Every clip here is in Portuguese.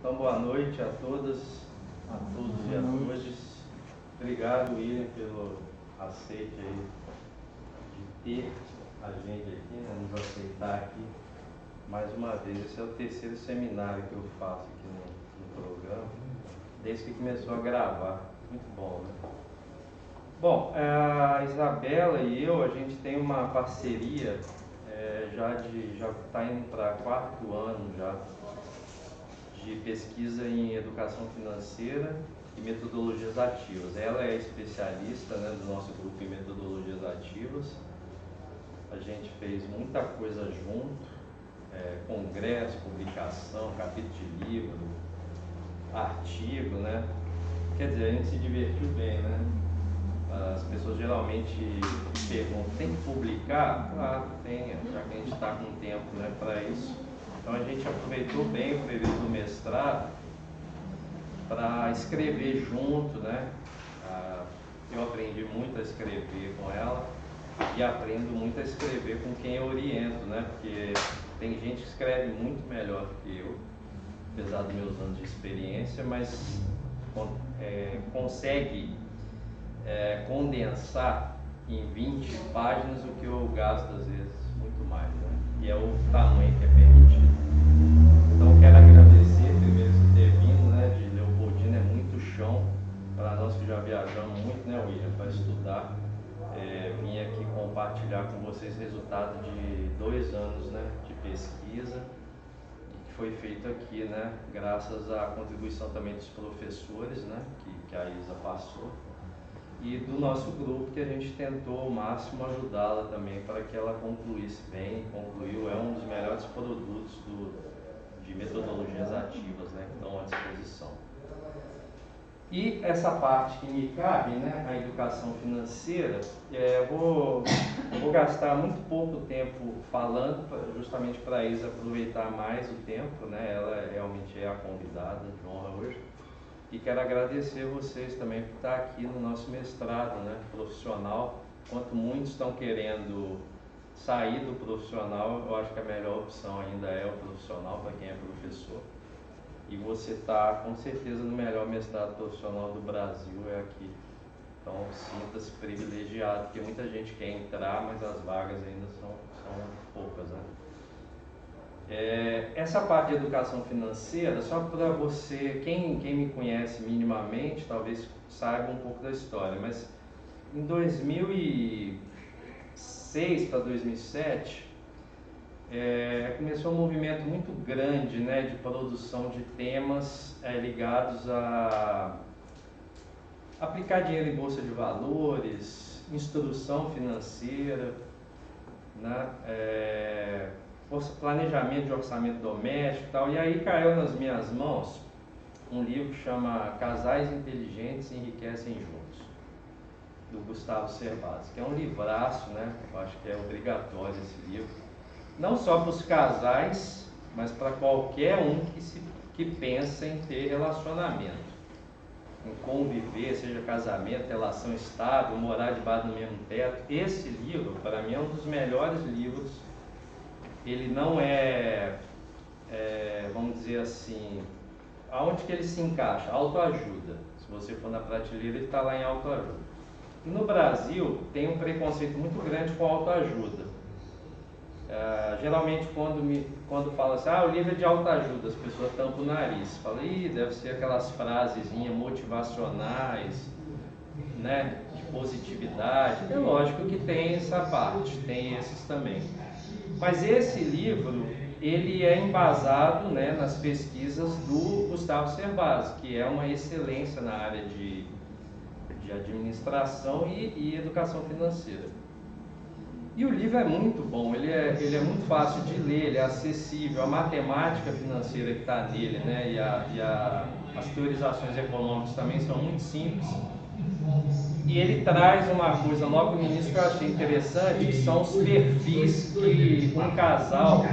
Então, boa noite a todas, a todos e a todas. Obrigado, William, pelo aceite aí de ter a gente aqui, né, nos aceitar aqui mais uma vez. Esse é o terceiro seminário que eu faço aqui no programa, desde que começou a gravar. Muito bom, né? Bom, a Isabela e eu, a gente tem uma parceria já está indo para 4º ano já de pesquisa em educação financeira e metodologias ativas. Ela é especialista, né, do nosso grupo em metodologias ativas. A gente fez muita coisa junto, congresso, publicação, capítulo de livro, artigo, né? Quer dizer, a gente se divertiu bem, né? As pessoas geralmente perguntam, tem que publicar? Claro, tem, já que a gente está com tempo, né, para isso. Então a gente aproveitou bem o período do mestrado para escrever junto, né? Eu aprendi muito a escrever com ela e aprendo muito a escrever com quem eu oriento, né? Porque tem gente que escreve muito melhor do que eu, apesar dos meus anos de experiência, mas consegue condensar em 20 páginas o que eu gasto às vezes muito mais, né? E é o tamanho que é permitido. Então quero agradecer primeiro por ter vindo, né? De Leopoldina é muito chão para nós que já viajamos muito, né, William, para estudar. Vim aqui compartilhar com vocês resultado de 2 anos, né, de pesquisa que foi feito aqui, né, graças à contribuição também dos professores, né, que a Isa passou, e do nosso grupo, que a gente tentou ao máximo ajudá-la também para que ela concluísse bem. Concluiu, é um dos melhores produtos de metodologias ativas, né, que estão à disposição. E essa parte que me cabe, né, a educação financeira, eu vou gastar muito pouco tempo falando, justamente para a Isa aproveitar mais o tempo, né, ela realmente é a convidada de honra hoje. E quero agradecer vocês também por estar aqui no nosso mestrado, né, profissional. Enquanto muitos estão querendo sair do profissional, eu acho que a melhor opção ainda é o profissional para quem é professor. E você está com certeza no melhor mestrado profissional do Brasil, é aqui. Então sinta-se privilegiado, porque muita gente quer entrar, mas as vagas ainda são poucas, né? Essa parte de educação financeira, só para você, quem me conhece minimamente, talvez saiba um pouco da história, mas em 2006 para 2007, começou um movimento muito grande, né, de produção de temas ligados a aplicar dinheiro em bolsa de valores, instrução financeira, né, planejamento de orçamento doméstico e tal. E aí caiu nas minhas mãos um livro que chama Casais Inteligentes Enriquecem Juntos, do Gustavo Cerbasi, que é um livraço, né? Eu acho que é obrigatório esse livro, não só para os casais, mas para qualquer um que pensa em ter relacionamento, em conviver, seja casamento, relação estável, morar debaixo do mesmo teto. Esse livro, para mim, é um dos melhores livros. Ele não vamos dizer assim, aonde que ele se encaixa? Autoajuda. Se você for na prateleira, ele está lá em autoajuda. E no Brasil tem um preconceito muito grande com autoajuda. Geralmente quando fala assim, o livro é de autoajuda, as pessoas tampam o nariz, falam, deve ser aquelas frasezinhas motivacionais, né, de positividade. É lógico que tem essa parte, tem esses também. Mas esse livro, ele é embasado, né, nas pesquisas do Gustavo Cerbasi, que é uma excelência na área de administração e educação financeira. E o livro é muito bom, ele é muito fácil de ler, ele é acessível, a matemática financeira que está nele, né, as teorizações econômicas também são muito simples. E ele traz uma coisa logo no início que eu achei interessante, que são os perfis que um casal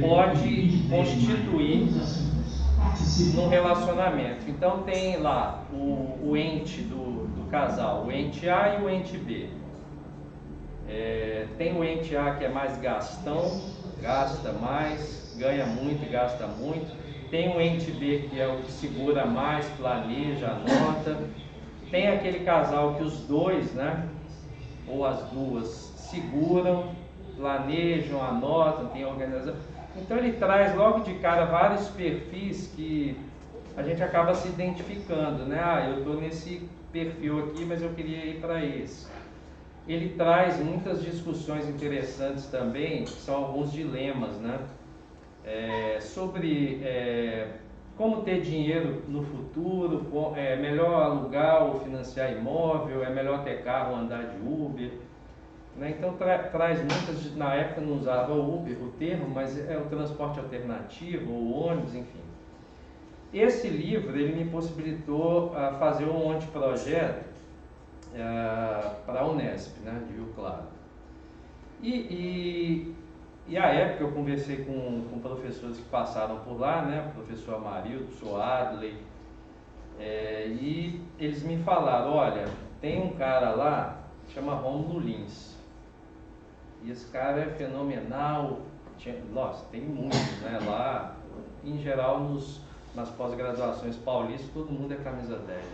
pode constituir num relacionamento. Então tem lá o ente do casal, o ente A e o ente B. Tem o ente A que é mais gastão, gasta mais, ganha muito e gasta muito. Tem um ente B que é o que segura mais, planeja, anota. Tem aquele casal que os dois, né, ou as duas, seguram, planejam, anotam, tem organização. Então ele traz logo de cara vários perfis que a gente acaba se identificando, né? Ah, eu estou nesse perfil aqui, mas eu queria ir para esse. Ele traz muitas discussões interessantes também, que são alguns dilemas, né? Sobre como ter dinheiro no futuro, é melhor alugar ou financiar imóvel, é melhor ter carro ou andar de Uber, né? Então traz muitas, na época não usava Uber o termo, mas é o transporte alternativo, o ônibus, enfim. Esse livro ele me possibilitou fazer um monte de projeto para a Unesp, né, de Rio Claro. E à época eu conversei com professores que passaram por lá, né, o professor Amarildo, o professor Adley, e eles me falaram, olha, tem um cara lá que chama Rômulo Lins, e esse cara é fenomenal, nossa, tem muitos, né, lá, em geral nas pós-graduações paulistas todo mundo é camisa 10, né?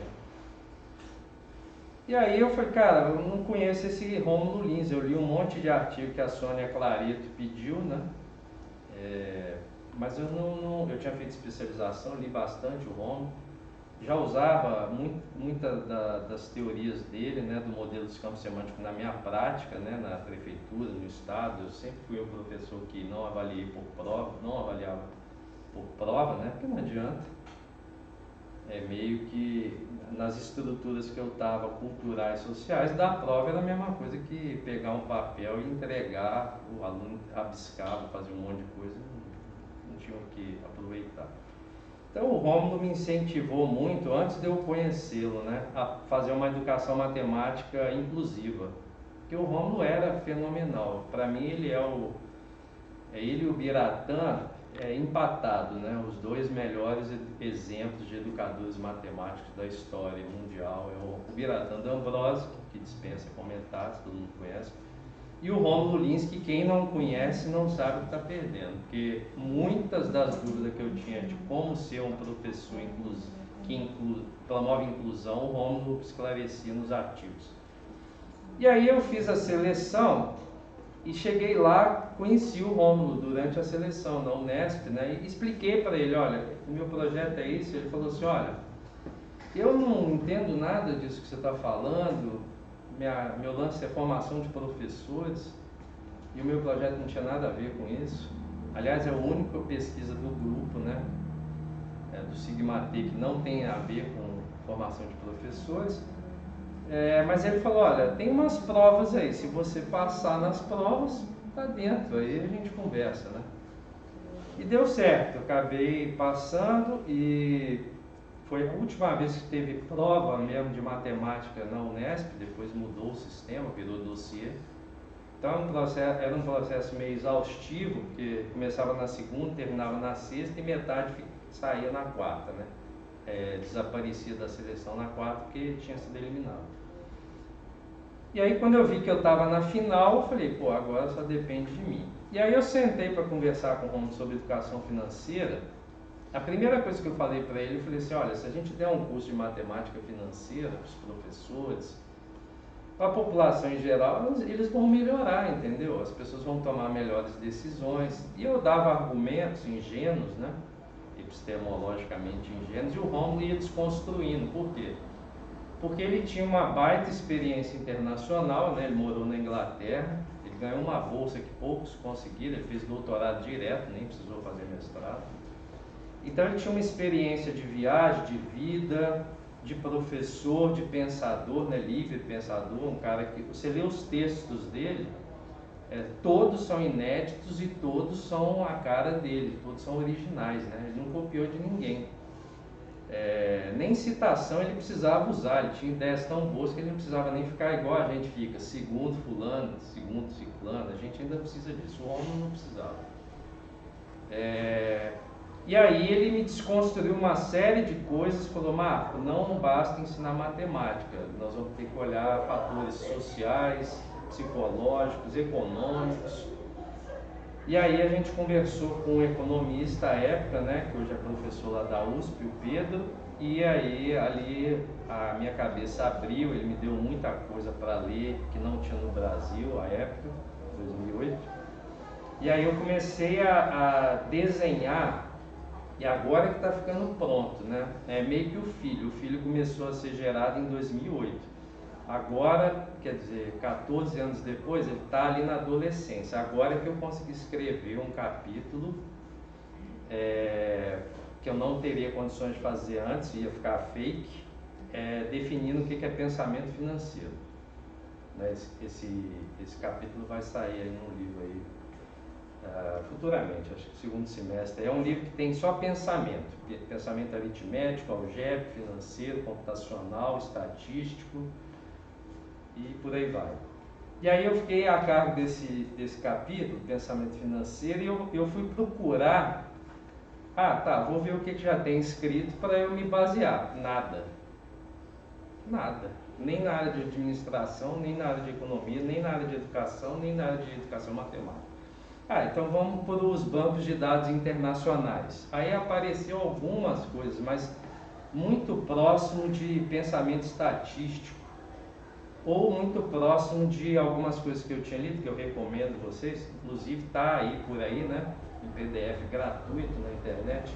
E aí eu falei, cara, eu não conheço esse Rômulo Lins, eu li um monte de artigo que a Sônia Clarito pediu, né? Mas eu tinha feito especialização, li bastante o Rômulo, já usava muitas das teorias dele, né, do modelo de campo semântico na minha prática, né, na prefeitura, no estado. Eu sempre fui um professor que não avaliei por prova, não avaliava por prova, né, porque não adianta. Meio que nas estruturas que eu estava, culturais, sociais, da prova era a mesma coisa que pegar um papel e entregar, o aluno rabiscava, fazia um monte de coisa, não tinha o que aproveitar. Então o Rômulo me incentivou muito, antes de eu conhecê-lo, né, a fazer uma educação matemática inclusiva, porque o Rômulo era fenomenal. Para mim ele ele e o Biratã empatado, né, os dois melhores exemplos de educadores matemáticos da história mundial. O Biratã D'Ambrosio, que dispensa comentários, todo mundo conhece, e o Rômulo Lins, que quem não conhece não sabe o que está perdendo, porque muitas das dúvidas que eu tinha de como ser um professor que promove inclusão, o Rômulo esclarecia nos artigos. E aí eu fiz a seleção e cheguei lá, conheci o Rômulo durante a seleção na Unesp, né, e expliquei para ele, olha, o meu projeto é isso. Ele falou assim, olha, eu não entendo nada disso que você está falando, meu lance é formação de professores e o meu projeto não tinha nada a ver com isso. Aliás, é a única pesquisa do grupo, né, do Sigma T, que não tem a ver com formação de professores. Mas ele falou, olha, tem umas provas aí, se você passar nas provas, tá dentro, aí a gente conversa, né? E deu certo, eu acabei passando e foi a última vez que teve prova mesmo de matemática na Unesp, depois mudou o sistema, virou dossiê. Então era um processo meio exaustivo, porque começava na segunda, terminava na sexta e metade saía na quarta, né? Desaparecia da seleção na quarta porque tinha sido eliminado. E aí quando eu vi que eu estava na final, eu falei, pô, agora só depende de mim. E aí eu sentei para conversar com o Rômulo sobre educação financeira. A primeira coisa que eu falei para ele, eu falei assim, olha, se a gente der um curso de matemática financeira para os professores, para a população em geral, eles vão melhorar, entendeu? As pessoas vão tomar melhores decisões. E eu dava argumentos ingênuos, né? Epistemologicamente ingênuos, e o Rômulo ia desconstruindo. Por quê? Porque ele tinha uma baita experiência internacional, né? Ele morou na Inglaterra, ele ganhou uma bolsa que poucos conseguiram, ele fez doutorado direto, nem precisou fazer mestrado. Então ele tinha uma experiência de viagem, de vida, de professor, de pensador, né? Livre pensador, um cara que, você lê os textos dele, todos são inéditos e todos são a cara dele, todos são originais, né? Ele não copiou de ninguém. Nem citação ele precisava usar, ele tinha ideias tão boas que ele não precisava nem ficar igual a gente fica, segundo fulano, segundo ciclano, a gente ainda precisa disso, o Rômulo não precisava. E aí ele me desconstruiu uma série de coisas, falou, Marco, não basta ensinar matemática, nós vamos ter que olhar fatores sociais, psicológicos, econômicos. E aí a gente conversou com um economista à época, né, que hoje é professor lá da USP, o Pedro, e aí ali a minha cabeça abriu, ele me deu muita coisa para ler que não tinha no Brasil à época, 2008. E aí eu comecei a desenhar, e agora que está ficando pronto, né? É meio que o filho começou a ser gerado em 2008. Agora, quer dizer, 14 anos depois, ele está ali na adolescência. Agora que eu consegui escrever um capítulo que eu não teria condições de fazer antes, ia ficar fake, definindo o que é pensamento financeiro. Né? Esse capítulo vai sair aí num livro aí, futuramente, acho que segundo semestre. É um livro que tem só pensamento aritmético, algébrico, financeiro, computacional, estatístico e por aí vai. E aí eu fiquei a cargo desse capítulo, pensamento financeiro, e eu fui procurar, vou ver o que já tem escrito para eu me basear. Nada, nem na área de administração, nem na área de economia, nem na área de educação, nem na área de educação matemática. Então vamos para os bancos de dados internacionais. Aí apareceu algumas coisas, mas muito próximo de pensamento estatístico, ou muito próximo de algumas coisas que eu tinha lido, que eu recomendo vocês, inclusive está aí por aí, né, em PDF gratuito na internet,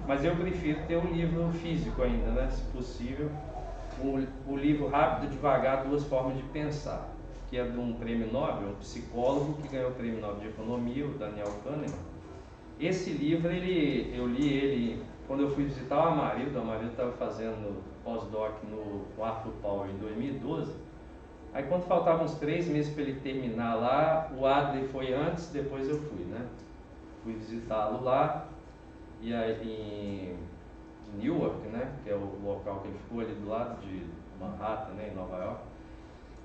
mas eu prefiro ter um livro físico ainda, né, se possível, o livro Rápido, Devagar, Duas Formas de Pensar, que é de um prêmio Nobel, um psicólogo que ganhou o prêmio Nobel de Economia, o Daniel Kahneman. Esse livro, eu li ele quando eu fui visitar o Amarildo estava fazendo pós-doc no Arthur Power em 2012. Aí quando faltavam uns 3 meses para ele terminar lá, o Adler foi antes, depois eu fui, né? Fui visitá-lo lá, e aí em Newark, né? Que é o local que ele ficou ali do lado de Manhattan, né? Em Nova York.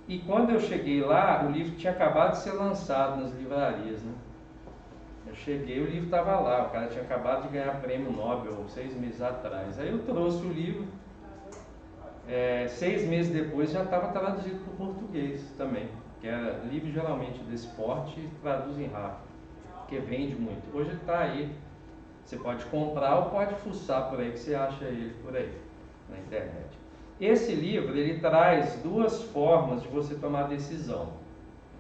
E quando eu cheguei lá, o livro tinha acabado de ser lançado nas livrarias, né? Eu cheguei, o livro estava lá, o cara tinha acabado de ganhar prêmio Nobel 6 meses atrás. Aí eu trouxe o livro, 6 meses depois já estava traduzido para o português também, que era livro geralmente desse porte e traduzem rápido, porque vende muito. Hoje ele está aí, você pode comprar ou pode fuçar por aí, que você acha ele por aí, na internet. Esse livro, ele traz 2 formas de você tomar decisão.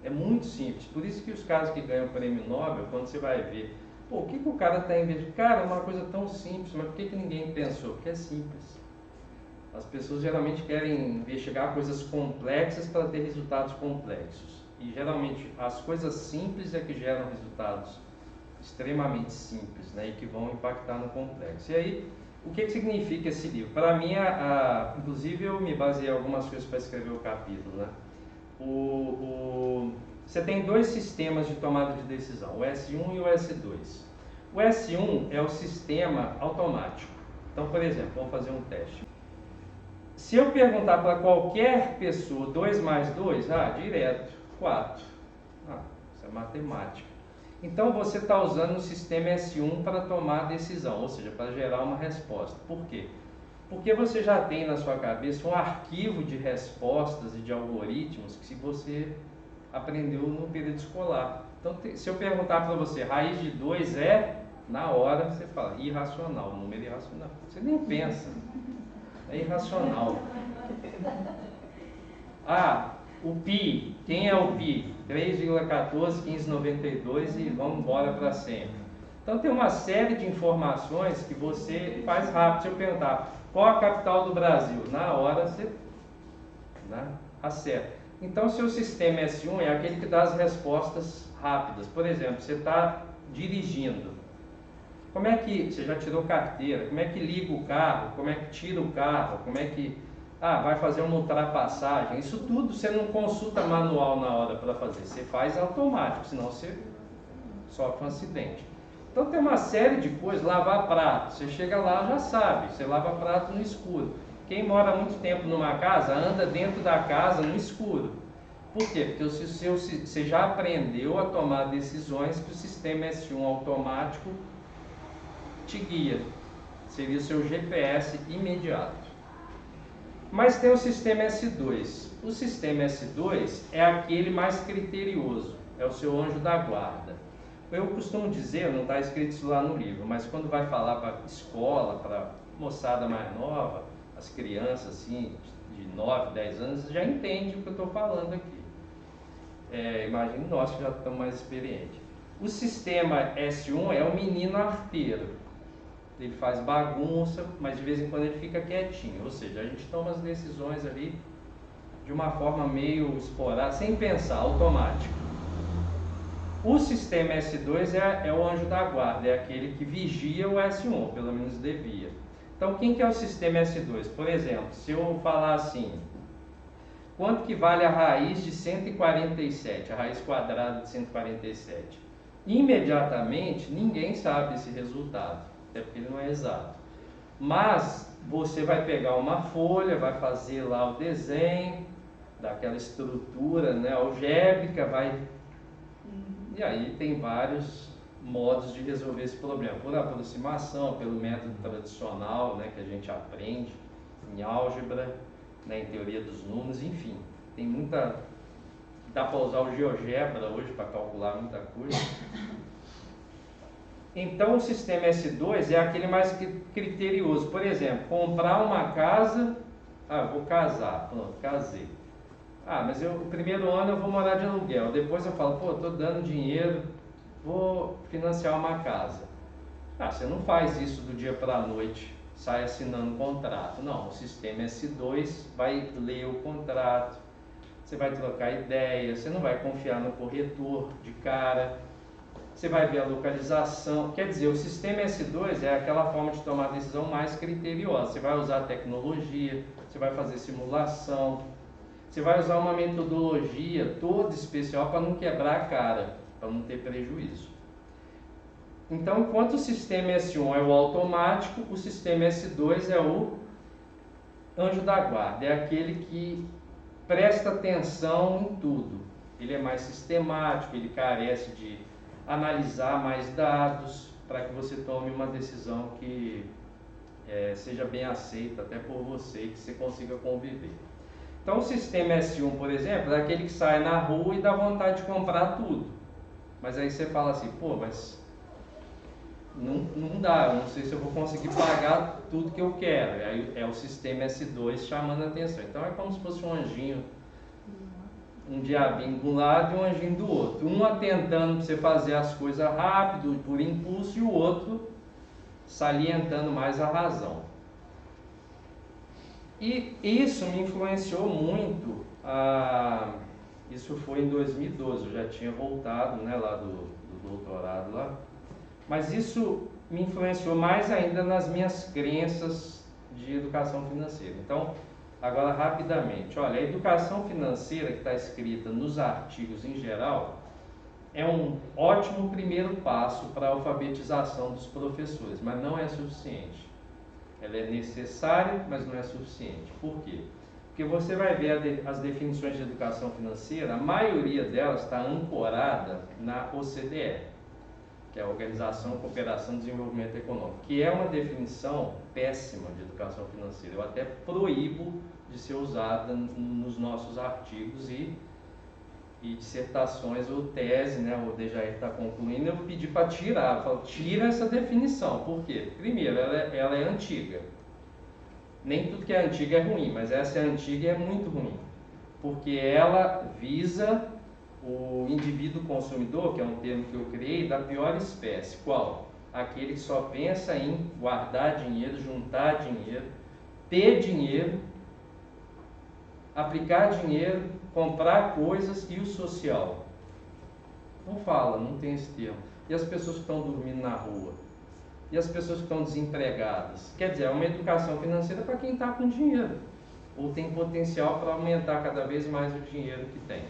É muito simples, por isso que os caras que ganham o prêmio Nobel, quando você vai ver, o que o cara está investindo? Cara, é uma coisa tão simples, mas por que ninguém pensou? Porque é simples. As pessoas geralmente querem investigar coisas complexas para ter resultados complexos. E geralmente as coisas simples é que geram resultados extremamente simples, né, e que vão impactar no complexo. E aí, o que significa esse livro? Para mim, inclusive eu me baseei em algumas coisas para escrever o capítulo, né? Você tem 2 sistemas de tomada de decisão, o S1 e o S2. O S1 é o sistema automático. Então, por exemplo, vamos fazer um teste. Se eu perguntar para qualquer pessoa 2 mais 2, direto, 4. Isso é matemática. Então você está usando o sistema S1 para tomar a decisão, ou seja, para gerar uma resposta. Por quê? Porque você já tem na sua cabeça um arquivo de respostas e de algoritmos que você aprendeu no período escolar. Então, se eu perguntar para você, raiz de 2 na hora você fala, irracional, número irracional. Você nem pensa, é irracional. O pi, quem é o pi? 3,14, 1592 e vamos embora para sempre. Então tem uma série de informações que você faz rápido. Se eu perguntar, qual a capital do Brasil? Na hora você acerta. Então seu sistema S1 é aquele que dá as respostas rápidas. Por exemplo, você está dirigindo. Como é que, você já tirou carteira, como é que liga o carro, como é que tira o carro, como é que, vai fazer uma ultrapassagem. Isso tudo você não consulta manual na hora para fazer, você faz automático, senão você sofre um acidente. Então tem uma série de coisas, lavar prato, você chega lá já sabe, você lava prato no escuro. Quem mora muito tempo numa casa, anda dentro da casa no escuro. Por quê? Porque você já aprendeu a tomar decisões que o sistema S1 automático te guia. Seria o seu GPS imediato. Mas tem o sistema S2. O sistema S2 é aquele mais criterioso. é o seu anjo da guarda. Eu costumo dizer, não está escrito isso lá no livro, mas quando vai falar para escola, para moçada mais nova, as crianças assim, de 9, 10 anos, já entende o que eu estou falando aqui. Imagine nós que já estamos mais experientes. O sistema S1 é o menino arteiro. Ele faz bagunça, mas de vez em quando ele fica quietinho. Ou seja, a gente toma as decisões ali de uma forma meio esporádica, sem pensar, automático. O sistema S2 é o anjo da guarda, é aquele que vigia o S1, pelo menos devia. Então, quem que é o sistema S2? Por exemplo, se eu falar assim, quanto que vale a raiz de 147, a raiz quadrada de 147? Imediatamente, ninguém sabe esse resultado, até porque ele não é exato. Mas, você vai pegar uma folha, vai fazer lá o desenho daquela estrutura, né, algébrica, e aí tem vários modos de resolver esse problema, por aproximação, pelo método tradicional, né, que a gente aprende em álgebra, né, em teoria dos números, enfim, tem muita... Dá para usar o GeoGebra hoje para calcular muita coisa. Então o sistema S2 é aquele mais criterioso. Por exemplo, comprar uma casa, vou casar, pronto, casei. Mas o primeiro ano eu vou morar de aluguel, depois eu falo, estou dando dinheiro, vou financiar uma casa. Você não faz isso do dia para a noite, sai assinando um contrato. Não, o sistema S2 vai ler o contrato, você vai trocar ideia, você não vai confiar no corretor de cara, você vai ver a localização. Quer dizer, o sistema S2 é aquela forma de tomar decisão mais criteriosa. Você vai usar tecnologia, você vai fazer simulação, você vai usar uma metodologia toda especial para não quebrar a cara, para não ter prejuízo. Então, enquanto o sistema S1 é o automático, o sistema S2 é o anjo da guarda, é aquele que presta atenção em tudo. Ele é mais sistemático, ele carece de analisar mais dados para que você tome uma decisão que seja bem aceita até por você e que você consiga conviver. Então o sistema S1, por exemplo, é aquele que sai na rua e dá vontade de comprar tudo. Mas aí você fala assim, mas não dá, eu não sei se eu vou conseguir pagar tudo que eu quero. Aí é o sistema S2 chamando a atenção. Então é como se fosse um anjinho, um diabinho de um lado e um anjinho do outro. Um atentando para você fazer as coisas rápido, por impulso, e o outro salientando mais a razão. E isso me influenciou muito, isso foi em 2012, eu já tinha voltado, né, lá do doutorado lá, mas isso me influenciou mais ainda nas minhas crenças de educação financeira. Então, agora rapidamente, olha, a educação financeira que está escrita nos artigos em geral é um ótimo primeiro passo para a alfabetização dos professores, mas não é suficiente. Ela é necessária, mas não é suficiente. Por quê? Porque você vai ver as definições de educação financeira, a maioria delas está ancorada na OCDE, que é a Organização, Cooperação e Desenvolvimento Econômico, que é uma definição péssima de educação financeira. Eu até proíbo de ser usada nos nossos artigos e dissertações ou tese, né, o Dejair está concluindo, eu pedi para tirar, eu falo, tira essa definição. Por quê? Primeiro, ela é antiga. Nem tudo que é antigo é ruim, mas essa é antiga e é muito ruim, porque ela visa o indivíduo consumidor, que é um termo que eu criei, da pior espécie. Qual? Aquele que só pensa em guardar dinheiro, juntar dinheiro, ter dinheiro, aplicar dinheiro, comprar coisas e o social. Não fala, não tem esse termo. E as pessoas que estão dormindo na rua? E as pessoas que estão desempregadas? Quer dizer, é uma educação financeira para quem está com dinheiro, ou tem potencial para aumentar cada vez mais o dinheiro que tem.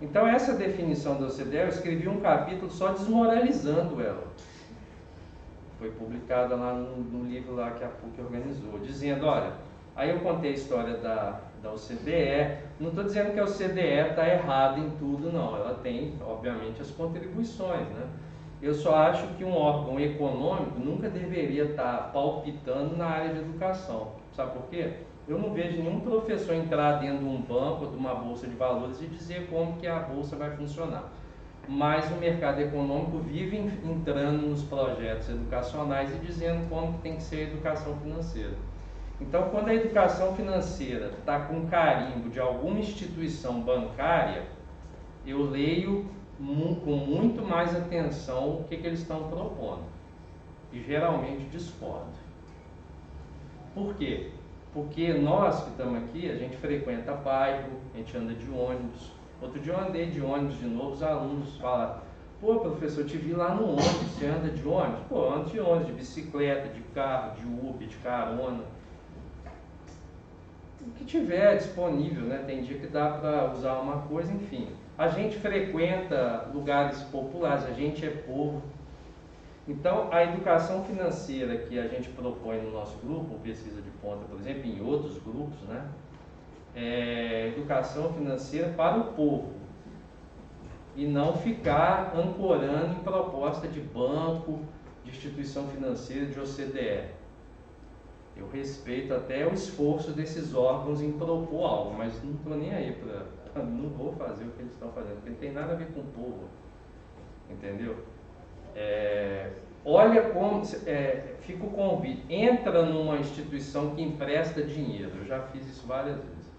Então essa definição da OCDE, eu escrevi um capítulo só desmoralizando ela. Foi publicada lá no livro lá que a PUC organizou, dizendo, olha, aí eu contei a história da OCDE, não estou dizendo que a OCDE está errada em tudo, não, ela tem, obviamente, as contribuições, né? Eu só acho que um órgão econômico nunca deveria estar palpitando na área de educação. Sabe por quê? Eu não vejo nenhum professor entrar dentro de um banco ou de uma bolsa de valores e dizer como que a bolsa vai funcionar. mas o mercado econômico vive entrando nos projetos educacionais e dizendo como que tem que ser a educação financeira. Então, quando a educação financeira está com carimbo de alguma instituição bancária, eu leio com muito mais atenção o que eles estão propondo. E geralmente discordo. Por quê? Porque nós que estamos aqui, a gente frequenta bairro, a gente anda de ônibus. Outro dia eu andei de ônibus de novo, os alunos falaram: pô, professor, eu te vi lá no ônibus, você anda de ônibus? Pô, eu ando de ônibus, de bicicleta, de carro, de Uber, de carona. O que tiver disponível, né? Tem dia que dá para usar uma coisa, enfim. A gente frequenta lugares populares, a gente é povo. Então, a educação financeira que a gente propõe no nosso grupo, Pesquisa de Ponta, por exemplo, em outros grupos, né? É educação financeira para o povo. E não ficar ancorando em proposta de banco, de instituição financeira, de OCDE. Eu respeito até o esforço desses órgãos em propor algo, mas não estou nem aí para... Não vou fazer o que eles estão fazendo, porque não tem nada a ver com o povo. Entendeu? Olha como... fica o convite. Entra numa instituição que empresta dinheiro. Eu já fiz isso várias vezes.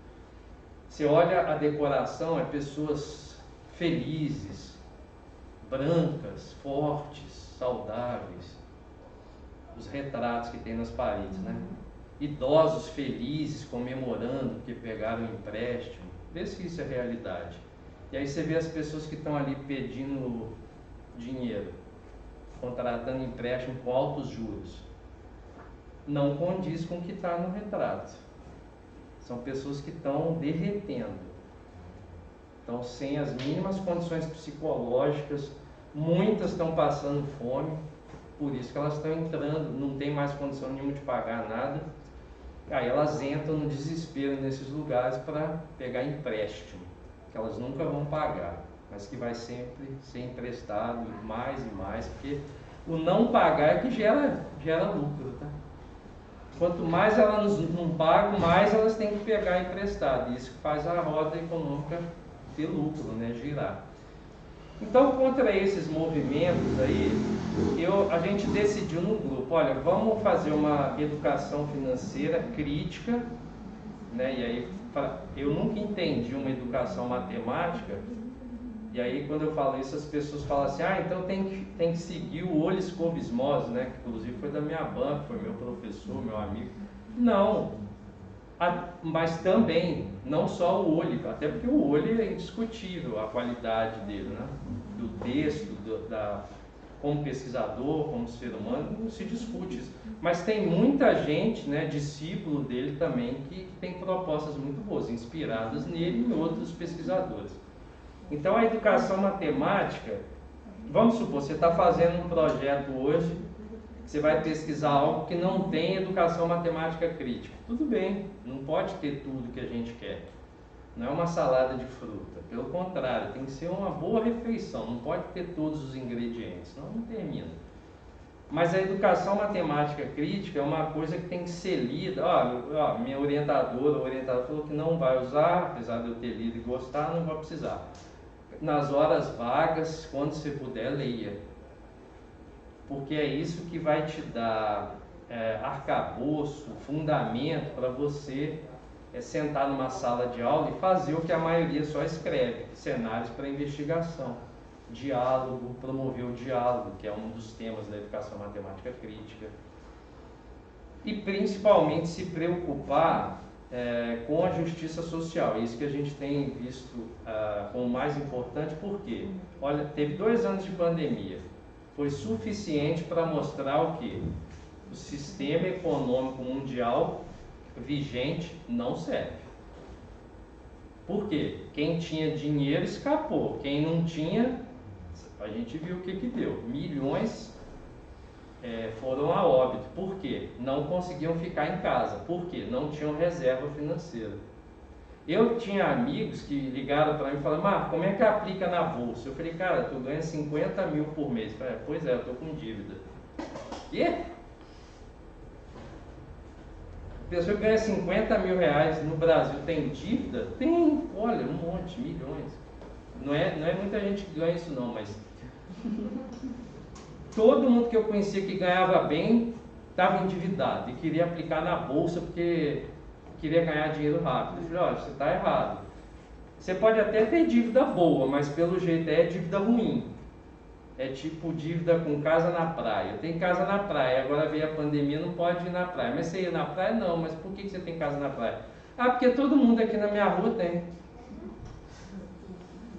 Você olha a decoração, é pessoas felizes, brancas, fortes, saudáveis. Os retratos que tem nas paredes, né? Idosos felizes, comemorando porque pegaram um empréstimo. Vê se isso é realidade. E aí você vê as pessoas que estão ali pedindo dinheiro, contratando empréstimo com altos juros. Não condiz com o que está no retrato. São pessoas que estão derretendo. Estão sem as mínimas condições psicológicas. Muitas estão passando fome. Por isso que elas estão entrando, não tem mais condição nenhuma de pagar nada. Aí elas entram no desespero nesses lugares para pegar empréstimo, que elas nunca vão pagar, mas que vai sempre ser emprestado mais e mais, porque o não pagar é que gera lucro, tá? Quanto mais elas não pagam, mais elas têm que pegar emprestado. Isso que faz a roda econômica ter lucro, né? Girar. Então, contra esses movimentos aí, a gente decidiu no grupo, olha, vamos fazer uma educação financeira crítica, né? E aí, eu nunca entendi uma educação matemática, e aí quando eu falo isso, as pessoas falam assim: ah, então tem que seguir o Oles Cobismos, né? Que inclusive foi da minha banca, foi meu professor, meu amigo. Não, mas também, não só o olho, até porque o olho é indiscutível, a qualidade dele, né? Do texto, como pesquisador, como ser humano, não se discute isso. Mas tem muita gente, né, discípulo dele também, que tem propostas muito boas, inspiradas nele e em outros pesquisadores. Então a educação matemática, vamos supor, você está fazendo um projeto hoje, você vai pesquisar algo que não tem educação matemática crítica. Tudo bem, não pode ter tudo que a gente quer. Não é uma salada de fruta. Pelo contrário, tem que ser uma boa refeição. Não pode ter todos os ingredientes, senão não termina. Mas a educação matemática crítica é uma coisa que tem que ser lida. Minha orientadora, o orientador falou que não vai usar, apesar de eu ter lido e gostar, não vai precisar. Nas horas vagas, quando você puder, leia. Porque é isso que vai te dar arcabouço, fundamento para você sentar numa sala de aula e fazer o que a maioria só escreve: cenários para investigação, diálogo, promover o diálogo, que é um dos temas da educação matemática crítica, e principalmente se preocupar com a justiça social. Isso que a gente tem visto como mais importante. Porque, olha, teve 2 anos de pandemia, foi suficiente para mostrar o que? O sistema econômico mundial vigente não serve. Por quê? Quem tinha dinheiro escapou, quem não tinha, a gente viu o que deu. Milhões foram a óbito. Por quê? Não conseguiam ficar em casa. Por quê? Não tinham reserva financeira. Eu tinha amigos que ligaram para mim e falaram: Marco, como é que aplica na bolsa? Eu falei: cara, tu ganha 50 mil por mês. Eu falei: pois é, eu tô com dívida. E a pessoa que ganha 50 mil reais no Brasil tem dívida? Tem, olha, um monte, milhões. Não é muita gente que ganha isso não, mas todo mundo que eu conhecia que ganhava bem estava endividado e queria aplicar na bolsa porque queria ganhar dinheiro rápido. Eu falei, olha, você está errado. Você pode até ter dívida boa, mas pelo jeito é dívida ruim. É tipo dívida com casa na praia. Eu tenho casa na praia, agora veio a pandemia, não pode ir na praia. Mas você ia na praia? Não, mas por que você tem casa na praia? Ah, porque todo mundo aqui na minha rua tem.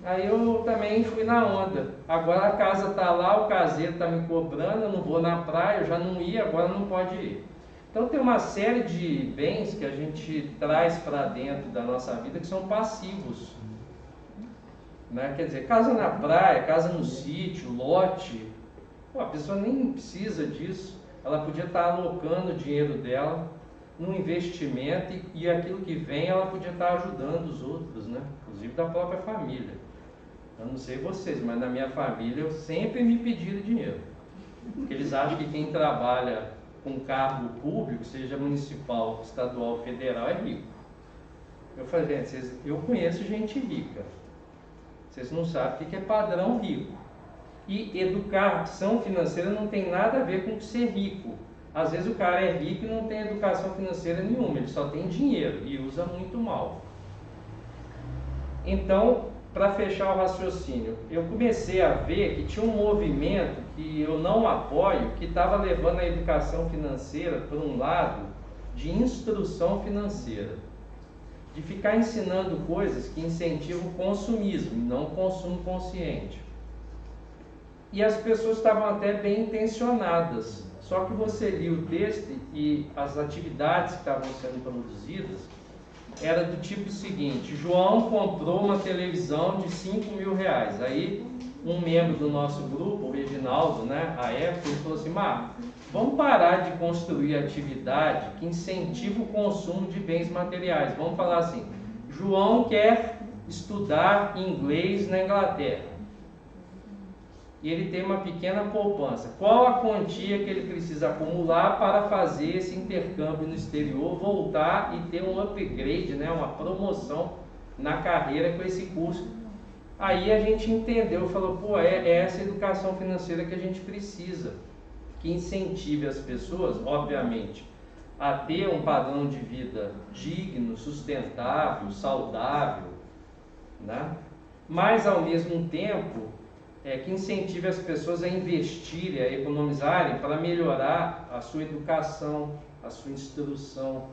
Aí eu também fui na onda. Agora a casa está lá, o caseiro está me cobrando, eu não vou na praia, eu já não ia, agora não pode ir. Então tem uma série de bens que a gente traz para dentro da nossa vida que são passivos. Né? Quer dizer, casa na praia, casa no sítio, lote. Pô, a pessoa nem precisa disso. Ela podia estar alocando o dinheiro dela num investimento e aquilo que vem ela podia estar ajudando os outros, né? Inclusive da própria família. Eu não sei vocês, mas na minha família eu sempre me pediram dinheiro. Porque eles acham que quem trabalha com cargo público, seja municipal, estadual, federal, é rico. Eu falei, gente, eu conheço gente rica. Vocês não sabem o que é padrão rico. E educação financeira não tem nada a ver com ser rico. Às vezes o cara é rico e não tem educação financeira nenhuma, ele só tem dinheiro e usa muito mal. Então, para fechar o raciocínio, eu comecei a ver que tinha um movimento que eu não apoio, que estava levando a educação financeira para um lado de instrução financeira, de ficar ensinando coisas que incentivam o consumismo, não o consumo consciente. E as pessoas estavam até bem intencionadas, só que você lia o texto e as atividades que estavam sendo produzidas era do tipo seguinte: João comprou uma televisão de R$5.000. Aí um membro do nosso grupo, o Reginaldo, né, à época, ele falou assim: Marco, vamos parar de construir atividade que incentiva o consumo de bens materiais. Vamos falar assim: João quer estudar inglês na Inglaterra e ele tem uma pequena poupança. Qual a quantia que ele precisa acumular para fazer esse intercâmbio no exterior, voltar e ter um upgrade, né, uma promoção na carreira com esse curso? Aí a gente entendeu, falou, pô, é essa educação financeira que a gente precisa, que incentive as pessoas, obviamente, a ter um padrão de vida digno, sustentável, saudável, né? Mas ao mesmo tempo que incentive as pessoas a investirem, a economizarem para melhorar a sua educação, a sua instrução,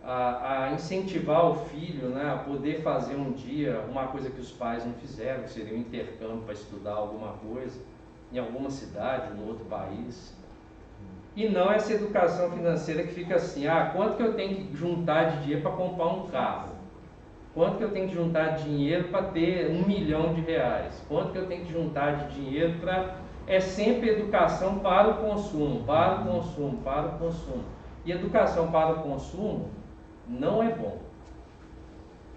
a incentivar o filho, né, a poder fazer um dia uma coisa que os pais não fizeram, que seria um intercâmbio para estudar alguma coisa em alguma cidade, em outro país. E não essa educação financeira que fica assim: quanto que eu tenho que juntar de dinheiro para comprar um carro? Quanto que eu tenho que juntar de dinheiro para ter R$1 milhão? Quanto que eu tenho que juntar de dinheiro para... É sempre educação para o consumo, para o consumo, para o consumo. E educação para o consumo não é bom.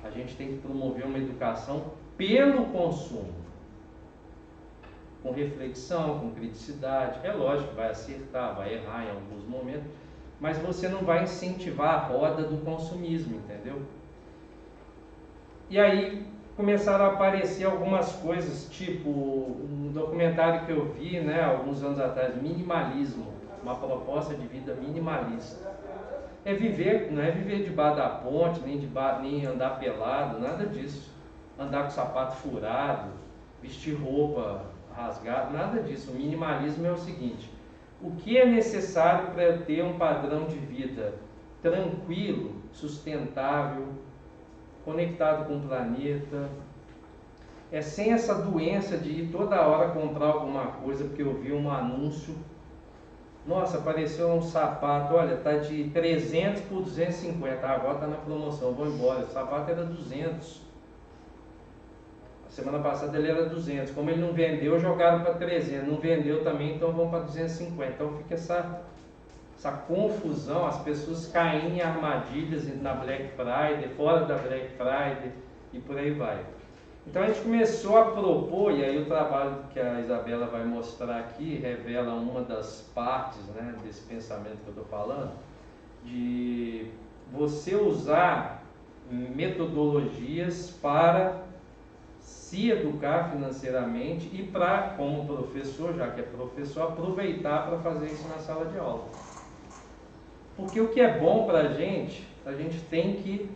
A gente tem que promover uma educação pelo consumo, com reflexão, com criticidade. É lógico, vai acertar, vai errar em alguns momentos, mas você não vai incentivar a roda do consumismo, entendeu? E aí começaram a aparecer algumas coisas, tipo um documentário que eu vi, né, alguns anos atrás, minimalismo, uma proposta de vida minimalista. É viver, não é viver debaixo da ponte, nem andar pelado, nada disso. Andar com sapato furado, vestir roupa rasgada, nada disso. O minimalismo é o seguinte: o que é necessário para eu ter um padrão de vida tranquilo, sustentável, conectado com o planeta, sem essa doença de ir toda hora comprar alguma coisa porque eu vi um anúncio. Nossa, apareceu um sapato, olha, tá de 300 por 250, agora tá na promoção, vou embora. O sapato era 200. A semana passada ele era 200. Como ele não vendeu, jogaram para 300. Não vendeu também, então vão para 250. Então fica essa confusão, as pessoas caem em armadilhas na Black Friday, fora da Black Friday e por aí vai. Então a gente começou a propor, e aí o trabalho que a Isabela vai mostrar aqui revela uma das partes, né, desse pensamento que eu estou falando, de você usar metodologias para se educar financeiramente e para, como professor, já que é professor, aproveitar para fazer isso na sala de aula. Porque o que é bom para a gente tem que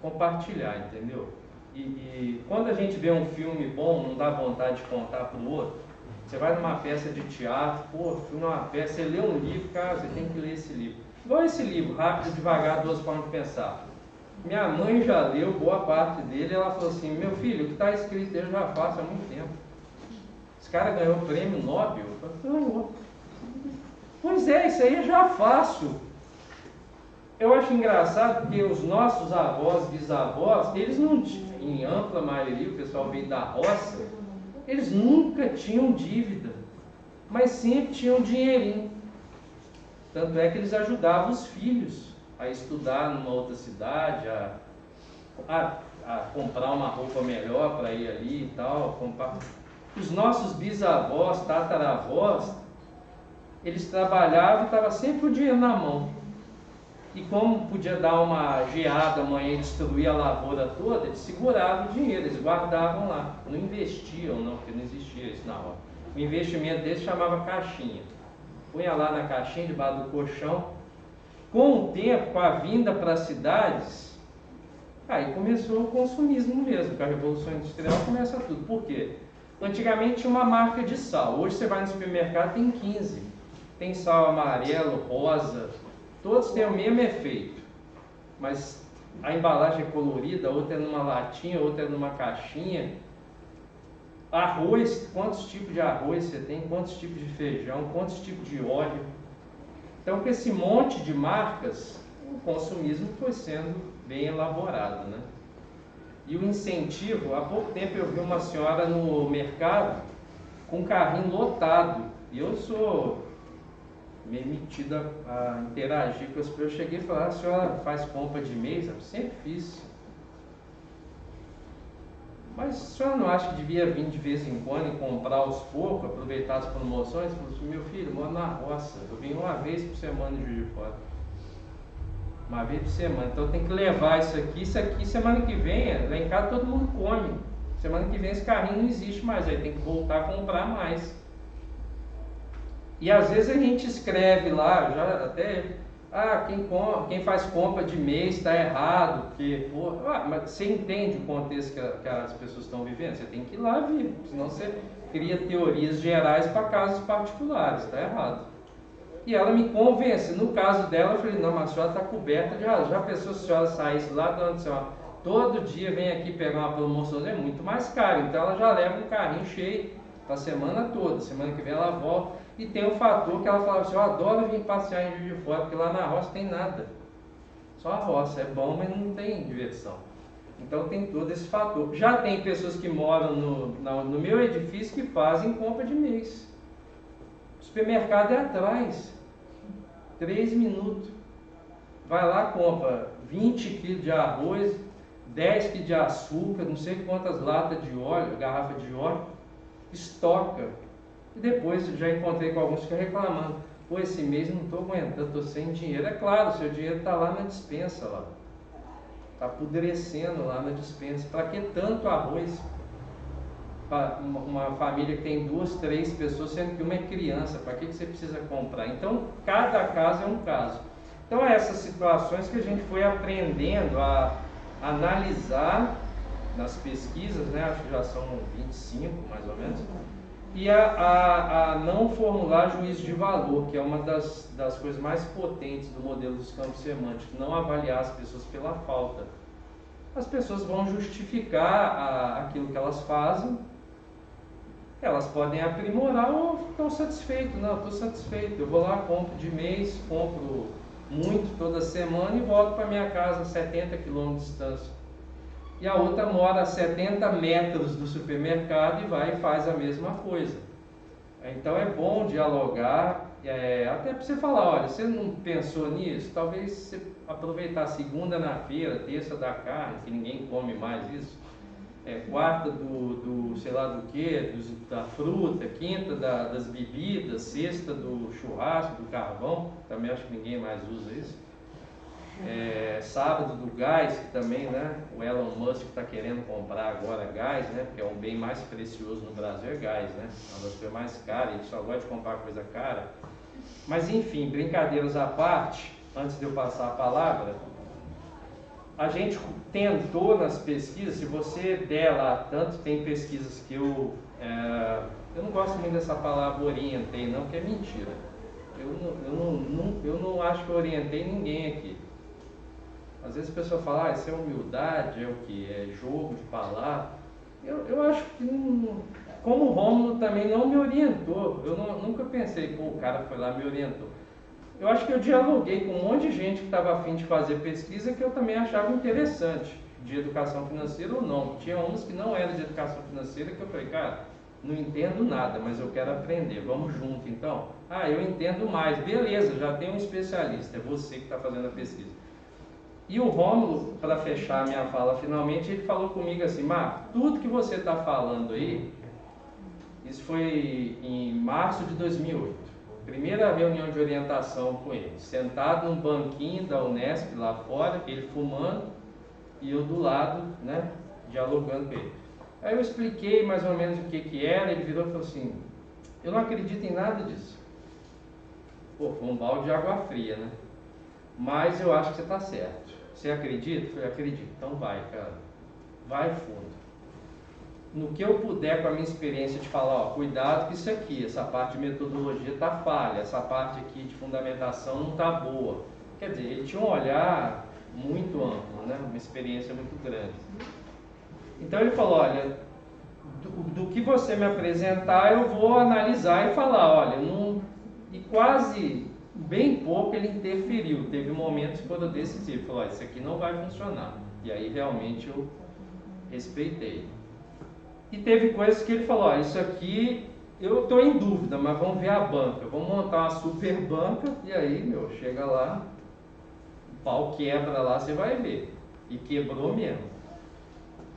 compartilhar, entendeu? E quando a gente vê um filme bom, não dá vontade de contar para o outro. Você vai numa peça de teatro, pô, fui numa peça, você lê um livro, cara, você tem que ler esse livro. Igual esse livro, Rápido, Devagar, 12 Formas de Pensar. Minha mãe já leu boa parte dele, ela falou assim, meu filho, o que está escrito eu já faço há muito tempo. Esse cara ganhou o prêmio Nobel. Eu falei, ganhou. Pois é, isso aí eu já faço. Eu acho engraçado porque os nossos avós, bisavós, eles não, em ampla maioria, o pessoal veio da roça, eles nunca tinham dívida, mas sempre tinham dinheirinho. Tanto é que eles ajudavam os filhos a estudar numa outra cidade, a comprar uma roupa melhor para ir ali e tal. Os nossos bisavós, tataravós, eles trabalhavam e estava sempre o dinheiro na mão. E como podia dar uma geada amanhã e destruir a lavoura toda, eles seguravam o dinheiro, eles guardavam lá. Não investiam não, porque não existia isso na hora. O investimento deles chamava caixinha. Punha lá na caixinha, debaixo do colchão. Com o tempo, com a vinda para as cidades, aí começou o consumismo mesmo. Com a Revolução Industrial começa tudo. Por quê? Antigamente tinha uma marca de sal. Hoje você vai no supermercado, tem 15. Tem sal amarelo, rosa, todos têm o mesmo efeito. Mas a embalagem é colorida, outra é numa latinha, outra é numa caixinha. Arroz, quantos tipos de arroz você tem, quantos tipos de feijão, quantos tipos de óleo. Então, com esse monte de marcas, o consumismo foi sendo bem elaborado, né? E o incentivo, há pouco tempo eu vi uma senhora no mercado com um carrinho lotado. E eu sou meio metido a interagir com as pessoas. Eu cheguei e falei, a senhora faz compra de mês? Eu sempre fiz. Mas a senhora não acha que devia vir de vez em quando e comprar aos poucos, aproveitar as promoções? Eu falei assim, meu filho, moro na roça, eu vim uma vez por semana em Juiz de Fora. Uma vez por semana, então tem que levar isso aqui semana que vem, lá em casa todo mundo come. Semana que vem esse carrinho não existe mais, aí tem que voltar a comprar mais. E às vezes a gente escreve lá, já até, quem faz compra de mês está errado, porque, mas você entende o contexto que as pessoas estão vivendo? Você tem que ir lá ver, senão você cria teorias gerais para casos particulares, está errado. E ela me convence, no caso dela, eu falei, não, mas a senhora está coberta de razão. Já pensou se a senhora saísse lá do ano, senhora, todo dia vem aqui pegar uma promoção, é muito mais caro, então ela já leva um carrinho cheio para a semana toda, semana que vem ela volta. E tem um fator que ela falava assim, eu adoro vir passear em Juiz de Fora, porque lá na roça tem nada. Só a roça, é bom, mas não tem diversão. Então tem todo esse fator. Já tem pessoas que moram no meu edifício que fazem compra de mês. O supermercado é atrás. 3 minutos. Vai lá, compra 20 kg de arroz, 10 kg de açúcar, não sei quantas latas de óleo, garrafa de óleo, estoca. E depois já encontrei com alguns que ficam reclamando, pô, esse mês não estou aguentando, estou sem dinheiro. É claro, seu dinheiro está lá na despensa, lá. Está apodrecendo lá na despensa. Para que tanto arroz? Para uma família que tem 2, 3 pessoas, sendo que uma é criança, para que você precisa comprar? Então, cada caso é um caso. Então, essas situações que a gente foi aprendendo a analisar nas pesquisas, né? Acho que já são 25, mais ou menos, e a não formular juízo de valor, que é uma das coisas mais potentes do modelo dos campos semânticos, não avaliar as pessoas pela falta. As pessoas vão justificar aquilo que elas fazem, elas podem aprimorar ou estão satisfeitos. Não, estou satisfeito, eu vou lá, compro de mês, compro muito toda semana e volto para minha casa a 70 km de distância. E a outra mora a 70 metros do supermercado e vai e faz a mesma coisa. Então é bom dialogar, até para você falar, olha, você não pensou nisso? Talvez você aproveitar segunda na feira, terça da carne, que ninguém come mais isso, quarta do sei lá do que, da fruta, quinta das bebidas, sexta do churrasco, do carvão, também acho que ninguém mais usa isso. sábado do gás, que também, né, o Elon Musk está querendo comprar agora gás, né, porque é um bem mais precioso no Brasil, é gás, né, é uma das coisas mais caras, a gente só gosta de comprar coisa cara. Mas enfim, brincadeiras à parte, antes de eu passar a palavra, a gente tentou nas pesquisas, se você der lá, tanto tem pesquisas que eu não gosto muito dessa palavra orientei não, porque é mentira. Eu não acho que eu orientei ninguém aqui. Às vezes a pessoa fala, isso é humildade, é o que? É jogo de palavra. Eu acho que, como o Rômulo também não me orientou, eu nunca pensei, pô, o cara foi lá e me orientou. Eu acho que eu dialoguei com um monte de gente que estava a fim de fazer pesquisa que eu também achava interessante, de educação financeira ou não. Tinha uns que não eram de educação financeira que eu falei, cara, não entendo nada, mas eu quero aprender, vamos junto então. Eu entendo mais, beleza, já tem um especialista, é você que está fazendo a pesquisa. E o Rômulo, para fechar a minha fala finalmente, ele falou comigo assim, Marco, tudo que você está falando aí, isso foi em março de 2008, primeira reunião de orientação com ele, sentado num banquinho da Unesp lá fora, ele fumando e eu do lado, né, dialogando com ele. Aí eu expliquei mais ou menos o que era, ele virou e falou assim, eu não acredito em nada disso. Pô, foi um balde de água fria, né? Mas eu acho que você está certo. Você acredita? Eu falei, acredito. Então vai, cara. Vai fundo. No que eu puder com a minha experiência de falar, ó, cuidado que isso aqui, essa parte de metodologia está falha, essa parte aqui de fundamentação não está boa. Quer dizer, ele tinha um olhar muito amplo, né? Uma experiência muito grande. Então ele falou, olha, do que você me apresentar eu vou analisar e falar, olha, e quase bem pouco ele interferiu, teve momentos que foram decisivos, falou, isso aqui não vai funcionar, e aí realmente eu respeitei. E teve coisas que ele falou, isso aqui eu estou em dúvida, mas vamos ver a banca, vamos montar uma super banca, e aí, chega lá, o pau quebra lá, você vai ver, e quebrou mesmo.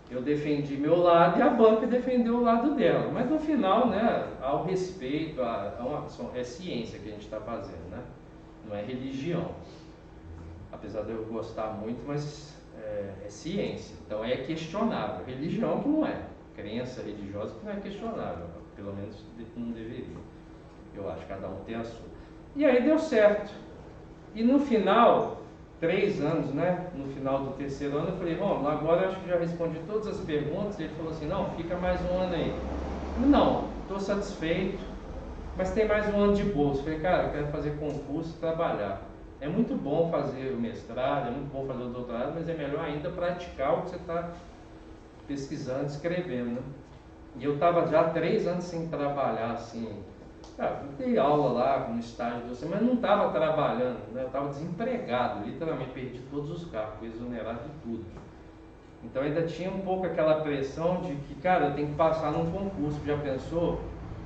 Eu defendi meu lado e a banca defendeu o lado dela. Mas no final, né, há o respeito, é ciência que a gente está fazendo, né? Não é religião. Apesar de eu gostar muito, mas é ciência. Então é questionável. Religião que não é. Crença religiosa que não é questionável. Pelo menos não deveria. Eu acho que cada um tem a sua. E aí deu certo. E no final... 3 anos, né? No final do 3º ano, eu falei, bom, agora eu acho que já respondi todas as perguntas. Ele falou assim, não, fica mais um ano aí. Eu falei, não, estou satisfeito, mas tem mais um ano de bolsa. Eu falei, cara, eu quero fazer concurso e trabalhar. É muito bom fazer o mestrado, é muito bom fazer o doutorado, mas é melhor ainda praticar o que você está pesquisando, escrevendo, né? E eu estava já 3 anos sem trabalhar, assim... dei aula lá no estágio, mas não estava trabalhando, né? Eu estava desempregado, literalmente perdi todos os carros, fui exonerado de tudo. Então ainda tinha um pouco aquela pressão de que, cara, eu tenho que passar num concurso. Já pensou?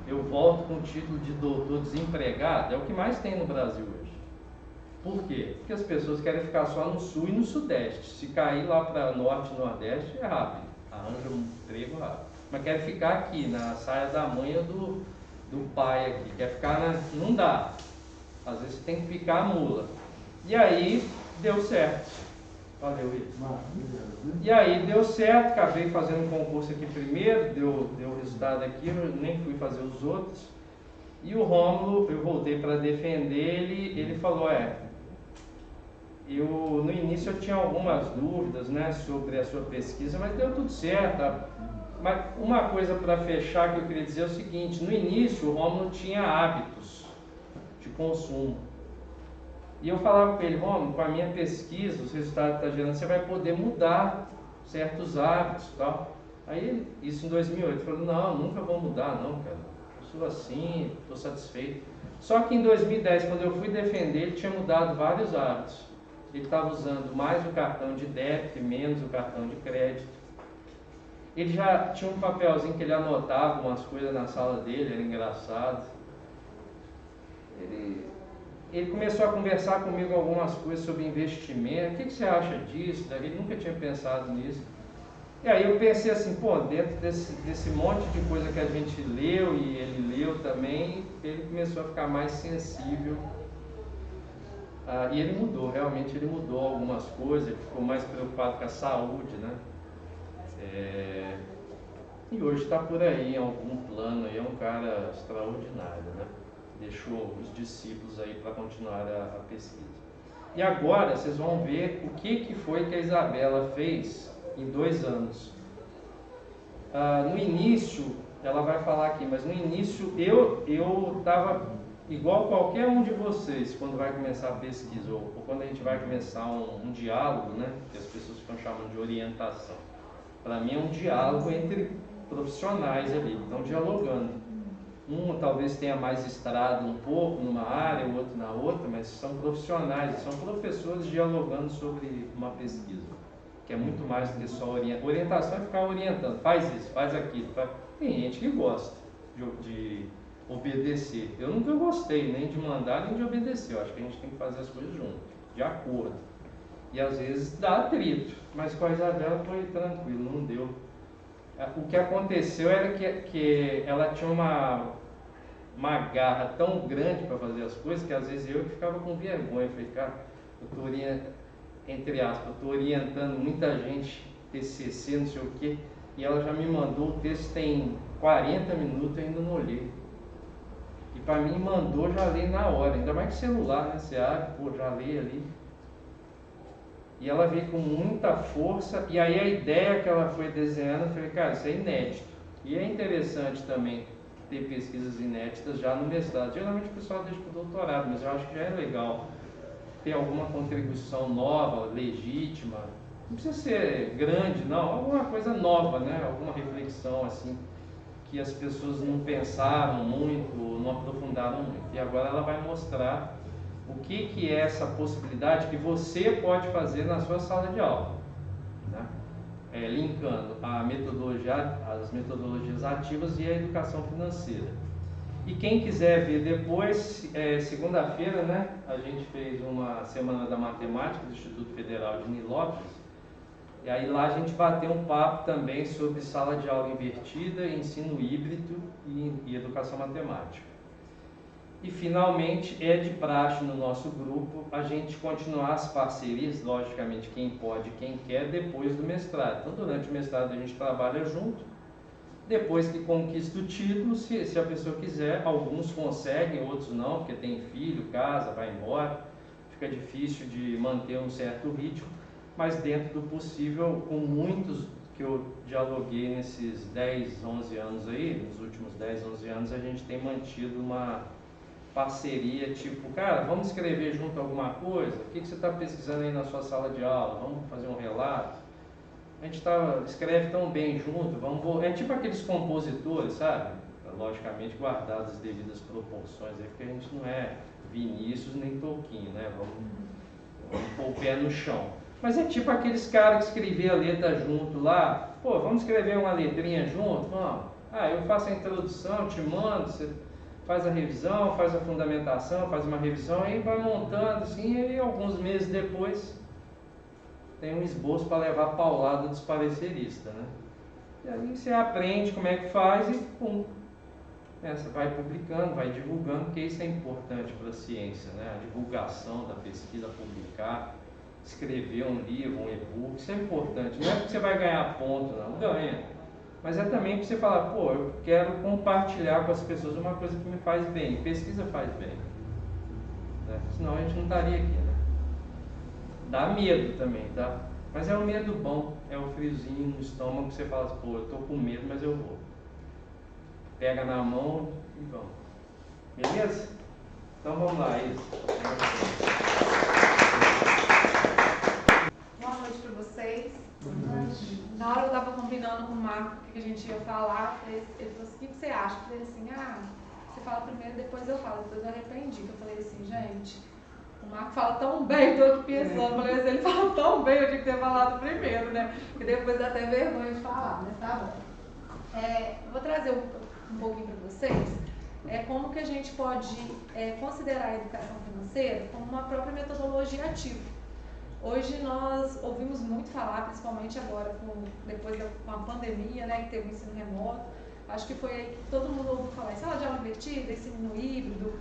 Eu volto com o título de doutor desempregado? É o que mais tem no Brasil hoje. Por quê? Porque as pessoas querem ficar só no sul e no sudeste. Se cair lá para norte e nordeste é rápido, arranja um emprego rápido. Mas quer ficar aqui, na saia da manha do pai aqui, quer ficar não dá, às vezes tem que ficar a mula. E aí deu certo. Valeu, Ito. E aí deu certo, acabei fazendo um concurso aqui primeiro, deu resultado aqui, eu nem fui fazer os outros. E o Rômulo, eu voltei para defender ele falou, no início eu tinha algumas dúvidas, né, sobre a sua pesquisa, mas deu tudo certo. Mas uma coisa para fechar que eu queria dizer é o seguinte, no início o Rômulo tinha hábitos de consumo. E eu falava com ele, Rômulo, com a minha pesquisa, os resultados que está gerando, você vai poder mudar certos hábitos e tal. Aí, isso em 2008, ele falou, não, nunca vou mudar não, cara. Eu sou assim, estou satisfeito. Só que em 2010, quando eu fui defender, ele tinha mudado vários hábitos. Ele estava usando mais o cartão de débito e menos o cartão de crédito. Ele já tinha um papelzinho que ele anotava umas coisas na sala dele, era engraçado. Ele começou a conversar comigo algumas coisas sobre investimento. O que você acha disso? Ele nunca tinha pensado nisso. E aí eu pensei assim, pô, dentro desse monte de coisa que a gente leu e ele leu também, ele começou a ficar mais sensível E ele mudou, realmente ele mudou algumas coisas, ele ficou mais preocupado com a saúde, né? E hoje está por aí em algum plano, aí é um cara extraordinário, né? Deixou os discípulos aí para continuar a pesquisa. E agora vocês vão ver o que foi que a Isabela fez em 2 anos. No início, ela vai falar aqui, mas no início eu estava igual qualquer um de vocês quando vai começar a pesquisa, ou quando a gente vai começar um diálogo, né? Que as pessoas ficam chamando de orientação. Para mim é um diálogo entre profissionais ali, estão dialogando. Um talvez tenha mais estrada um pouco numa área, o outro na outra, mas são profissionais, são professores dialogando sobre uma pesquisa, que é muito mais do que só orientação, é ficar orientando, faz isso, faz aquilo. Tem gente que gosta de obedecer. Eu nunca gostei nem de mandar nem de obedecer. Eu acho que a gente tem que fazer as coisas juntos, de acordo. E às vezes dá atrito, mas com a Isabela foi tranquilo, não deu. O que aconteceu era que ela tinha uma garra tão grande para fazer as coisas que às vezes eu ficava com vergonha. Eu falei, cara, eu estou entre aspas, eu estou orientando muita gente, TCC, não sei o quê, e ela já me mandou, o texto tem 40 minutos, eu ainda não olhei. E para mim mandou, já li na hora, ainda mais que celular, né? Você abre, já lê ali. E ela veio com muita força, e aí a ideia que ela foi desenhando, eu falei, cara, isso é inédito. E é interessante também ter pesquisas inéditas já no mestrado. Geralmente o pessoal deixa para o doutorado, mas eu acho que já é legal ter alguma contribuição nova, legítima. Não precisa ser grande, não, alguma coisa nova, né? Alguma reflexão assim, que as pessoas não pensaram muito, não aprofundaram muito. E agora ela vai mostrar o que é essa possibilidade que você pode fazer na sua sala de aula, né? Linkando as metodologias ativas e a educação financeira. E quem quiser ver depois, segunda-feira, né, a gente fez uma Semana da Matemática do Instituto Federal de Nilópolis, e aí lá a gente bateu um papo também sobre sala de aula invertida, ensino híbrido e educação matemática. E finalmente é de praxe no nosso grupo a gente continuar as parcerias, logicamente quem pode, quem quer, depois do mestrado. Então durante o mestrado a gente trabalha junto, depois que conquista o título, se a pessoa quiser, alguns conseguem, outros não, porque tem filho, casa, vai embora, fica difícil de manter um certo ritmo, mas dentro do possível, com muitos que eu dialoguei nesses 10, 11 anos aí, nos últimos 10, 11 anos, a gente tem mantido uma parceria, tipo, cara, vamos escrever junto alguma coisa? O que você está pesquisando aí na sua sala de aula? Vamos fazer um relato? A gente escreve tão bem junto, é tipo aqueles compositores, sabe? Logicamente guardadas as devidas proporções, porque a gente não é Vinícius nem Tolkien, né? Vamos pôr o pé no chão. Mas é tipo aqueles caras que escreviam a letra junto lá, pô, vamos escrever uma letrinha junto? Vamos. Eu faço a introdução, te mando, você faz a revisão, faz a fundamentação, faz uma revisão, aí vai montando assim, e alguns meses depois tem um esboço para levar a paulada dos pareceristas, né? E aí você aprende como é que faz e pum, você vai publicando, vai divulgando, porque isso é importante para a ciência, né? A divulgação da pesquisa, publicar, escrever um livro, um e-book, isso é importante. Não é porque você vai ganhar ponto, não, ganha. Mas é também para você falar, pô, eu quero compartilhar com as pessoas uma coisa que me faz bem. Pesquisa faz bem, né? Senão a gente não estaria aqui, né? Dá medo também, tá? Mas é um medo bom, é um friozinho no estômago que você fala assim, pô, eu tô com medo, mas eu vou. Pega na mão e vamos. Beleza? Então vamos lá, isso. Boa noite para vocês. Na hora eu estava combinando com o Marco o que a gente ia falar, ele falou assim, o que você acha? Eu falei assim, você fala primeiro, depois eu falo. Depois eu arrependi, que eu falei assim, gente, o Marco fala tão bem, estou aqui pensando, falei assim, ele fala tão bem, eu tinha que ter falado primeiro, né? Porque depois dá até vergonha de falar, né? Tá bom. Eu vou trazer um pouquinho para vocês, como que a gente pode considerar a educação financeira como uma própria metodologia ativa. Hoje nós ouvimos muito falar, principalmente agora, depois com a pandemia, né, que teve o ensino remoto. Acho que foi aí que todo mundo ouviu falar em sala de aula invertida, ensino híbrido,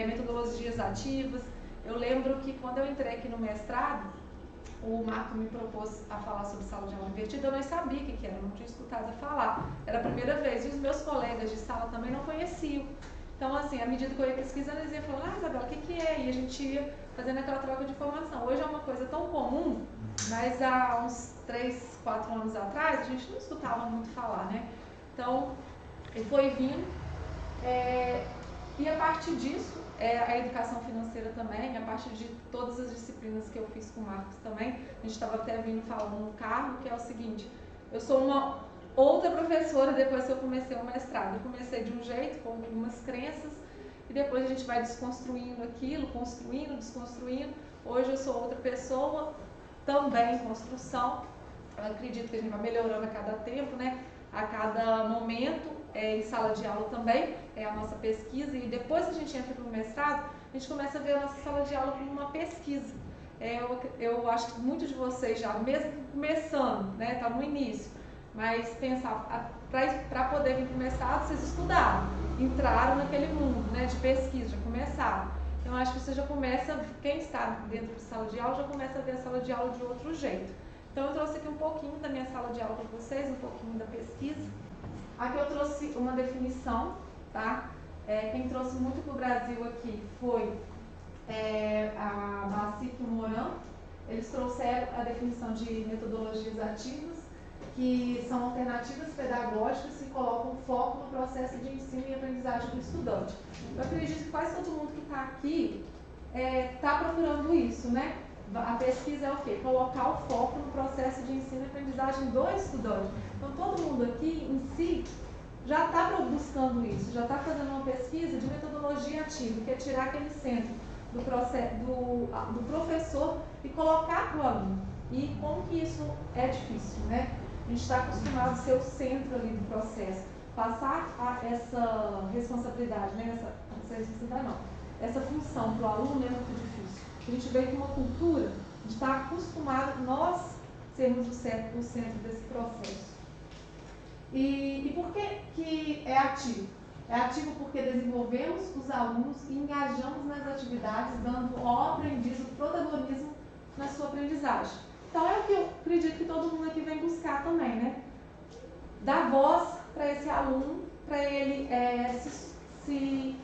metodologias ativas. Eu lembro que quando eu entrei aqui no mestrado, o Marco me propôs a falar sobre sala de aula invertida, eu não sabia o que era, não tinha escutado falar. Era a primeira vez, e os meus colegas de sala também não conheciam. Então, assim, à medida que eu ia pesquisando, eles iam falando, Isabela, o que é? E a gente ia fazendo aquela troca de informação. Hoje é uma coisa tão comum, mas há uns 3, 4 anos atrás, a gente não escutava muito falar, né? Então, ele foi vindo, e a partir disso, a educação financeira também, a partir de todas as disciplinas que eu fiz com o Marcos também, a gente estava até vindo falando no carro, que é o seguinte, eu sou uma outra professora depois que eu comecei o mestrado. Eu comecei de um jeito, com algumas crenças, e depois a gente vai desconstruindo aquilo, construindo, desconstruindo. Hoje eu sou outra pessoa, também em construção. Eu acredito que a gente vai melhorando a cada tempo, né? A cada momento, em sala de aula também, é a nossa pesquisa, e depois que a gente entra no mestrado, a gente começa a ver a nossa sala de aula como uma pesquisa. Eu acho que muitos de vocês já, mesmo começando, né, tá no início, mas pensar, para poder vir para o mestrado, vocês estudaram, entraram naquele mundo, né, de pesquisa, já começaram. Então, acho que você já começa, quem está dentro de sala de aula, já começa a ver a sala de aula de outro jeito. Então, eu trouxe aqui um pouquinho da minha sala de aula para vocês, um pouquinho da pesquisa. Aqui eu trouxe uma definição, tá? Quem trouxe muito para o Brasil aqui foi a Bacic e o Moran. Eles trouxeram a definição de metodologias ativas, que são alternativas pedagógicas que colocam foco no processo de ensino e aprendizagem do estudante. Eu acredito que quase todo mundo que está aqui está procurando isso, né? A pesquisa é o quê? Colocar o foco no processo de ensino e aprendizagem do estudante. Então, todo mundo aqui, em si, já está buscando isso, já está fazendo uma pesquisa de metodologia ativa, que é tirar aquele centro do professor e colocar para o aluno. E como que isso é difícil, né? A gente está acostumado a ser o centro ali do processo. Passar essa responsabilidade, né? Essa função para o aluno é muito difícil. A gente veio com uma cultura de estar acostumado, nós sermos o centro desse processo. E por que é ativo? É ativo porque desenvolvemos os alunos e engajamos nas atividades, dando ao aprendiz o protagonismo na sua aprendizagem. Então é o que eu acredito que todo mundo aqui vem buscar também, né? Dar voz para esse aluno, para ele se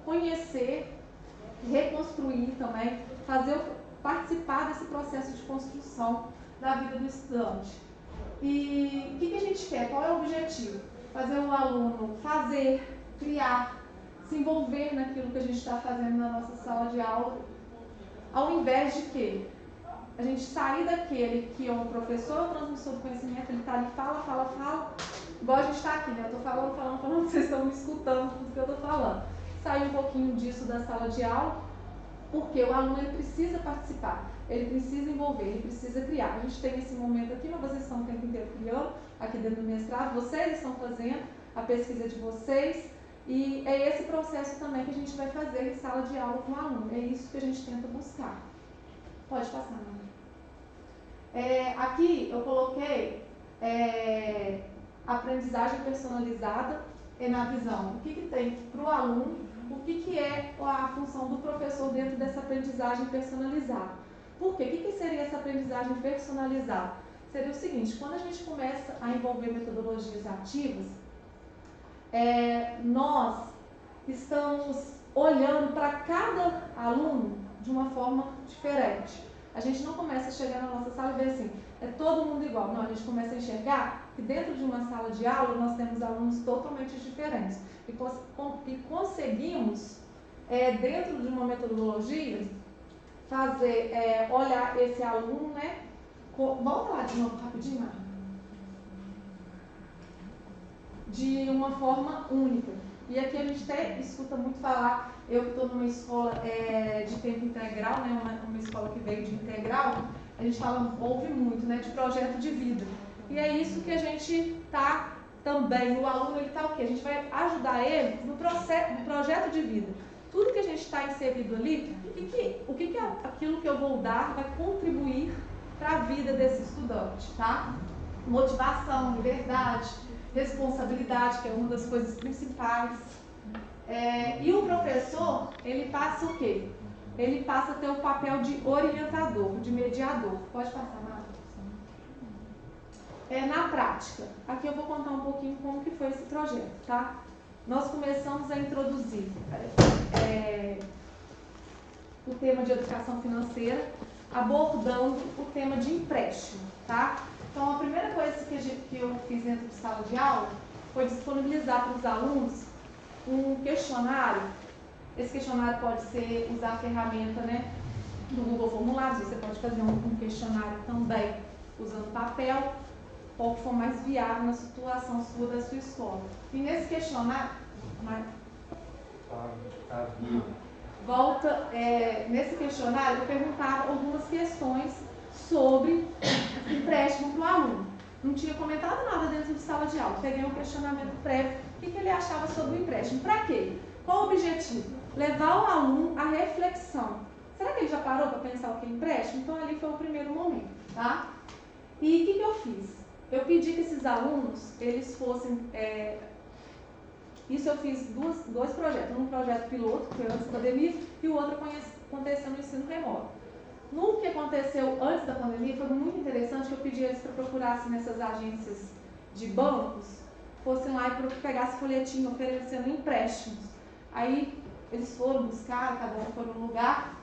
conhecer, reconstruir também, participar desse processo de construção da vida do estudante. E o que a gente quer? Qual é o objetivo? Fazer o aluno criar, se envolver naquilo que a gente está fazendo na nossa sala de aula, ao invés de quê? A gente sair daquele que é um professor, o transmissor do conhecimento, ele está ali, fala, igual a gente está aqui, né? Eu estou falando, vocês estão me escutando tudo que eu estou falando. Sair um pouquinho disso da sala de aula, porque o aluno ele precisa participar, ele precisa envolver, ele precisa criar. A gente tem esse momento aqui, mas vocês estão o tempo inteiro criando, aqui dentro do mestrado, vocês estão fazendo a pesquisa de vocês, e é esse processo também que a gente vai fazer em sala de aula com o aluno, é isso que a gente tenta buscar. Pode passar, Ana. Aqui eu coloquei aprendizagem personalizada na visão. O que tem para o aluno, o que é a função do professor dentro dessa aprendizagem personalizada. Por quê? O que seria essa aprendizagem personalizada? Seria o seguinte, quando a gente começa a envolver metodologias ativas, nós estamos olhando para cada aluno de uma forma diferente. A gente não começa a chegar na nossa sala e ver assim, é todo mundo igual. Não, a gente começa a enxergar que dentro de uma sala de aula nós temos alunos totalmente diferentes. E conseguimos, dentro de uma metodologia, olhar esse aluno, né? Volta lá de novo, rapidinho, Mara. De uma forma única. E aqui a gente até escuta muito falar, eu que estou numa escola de tempo integral, né, uma escola que veio de integral, a gente ouve muito, né, de projeto de vida. E é isso que a gente está também, o aluno ele está o quê? A gente vai ajudar ele no projeto de vida. Tudo que a gente está inserido ali, o que aquilo que eu vou dar vai contribuir para a vida desse estudante, tá? Motivação, liberdade, responsabilidade, que é uma das coisas principais. E o professor, ele passa o quê? ele passa a ter o papel de orientador, de mediador. Pode passar, Marcos? Na prática, aqui eu vou contar um pouquinho como que foi esse projeto, tá? Nós começamos a introduzir o tema de educação financeira, abordando o tema de empréstimo, tá? Então, a primeira coisa que eu fiz dentro de sala de aula foi disponibilizar para os alunos um questionário. Esse questionário pode ser usar a ferramenta, né, do Google Formulários, você pode fazer um questionário também usando papel, qual que for mais viável na situação sua da sua escola. E nesse questionário, nesse questionário eu perguntava algumas questões sobre empréstimo para o aluno. Não tinha comentado nada dentro de sala de aula. Peguei um questionamento prévio, o que ele achava sobre o empréstimo. Para quê? Qual o objetivo? Levar o aluno à reflexão. Será que ele já parou para pensar o que é empréstimo? Então ali foi o primeiro momento, tá? E o que eu fiz? Eu pedi que esses alunos, eles fossem... Isso eu fiz dois projetos. Um projeto piloto, que foi antes da pandemia, e o outro aconteceu no ensino remoto. No que aconteceu antes da pandemia, foi muito interessante que eu pedi eles para procurassem nessas agências de bancos, fossem lá e pegassem folhetinho oferecendo empréstimos. Aí eles foram buscar, cada um foi num lugar,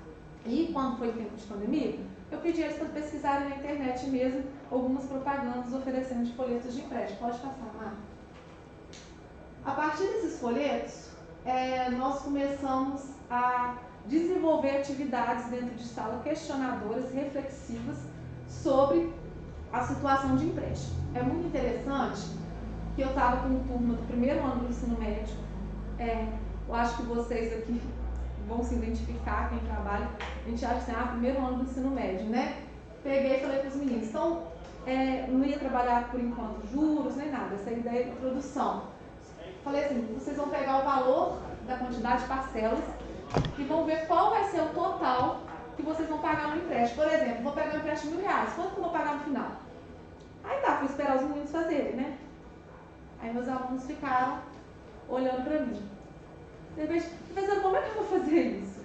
e quando foi tempo de pandemia, eu pedi eles para pesquisarem na internet mesmo algumas propagandas oferecendo de folhetos de empréstimo. Pode passar, Marcos. A partir desses folhetos, nós começamos a desenvolver atividades dentro de sala questionadoras, reflexivas, sobre a situação de empréstimo. É muito interessante que eu estava com uma turma do primeiro ano do ensino médio. Eu acho que vocês aqui vão se identificar, quem trabalha. A gente acha assim, primeiro ano do ensino médio, né? Peguei e falei para os meninos, então, não ia trabalhar por enquanto juros, nem nada, essa ideia de introdução. Falei assim, vocês vão pegar o valor da quantidade de parcelas e vão ver qual vai ser o total que vocês vão pagar no empréstimo. Por exemplo, vou pegar um empréstimo de R$1.000, quanto que eu vou pagar no final? Aí tá, fui esperar os meninos fazerem, né? Aí meus alunos ficaram olhando pra mim. De repente, professor, como é que eu vou fazer isso?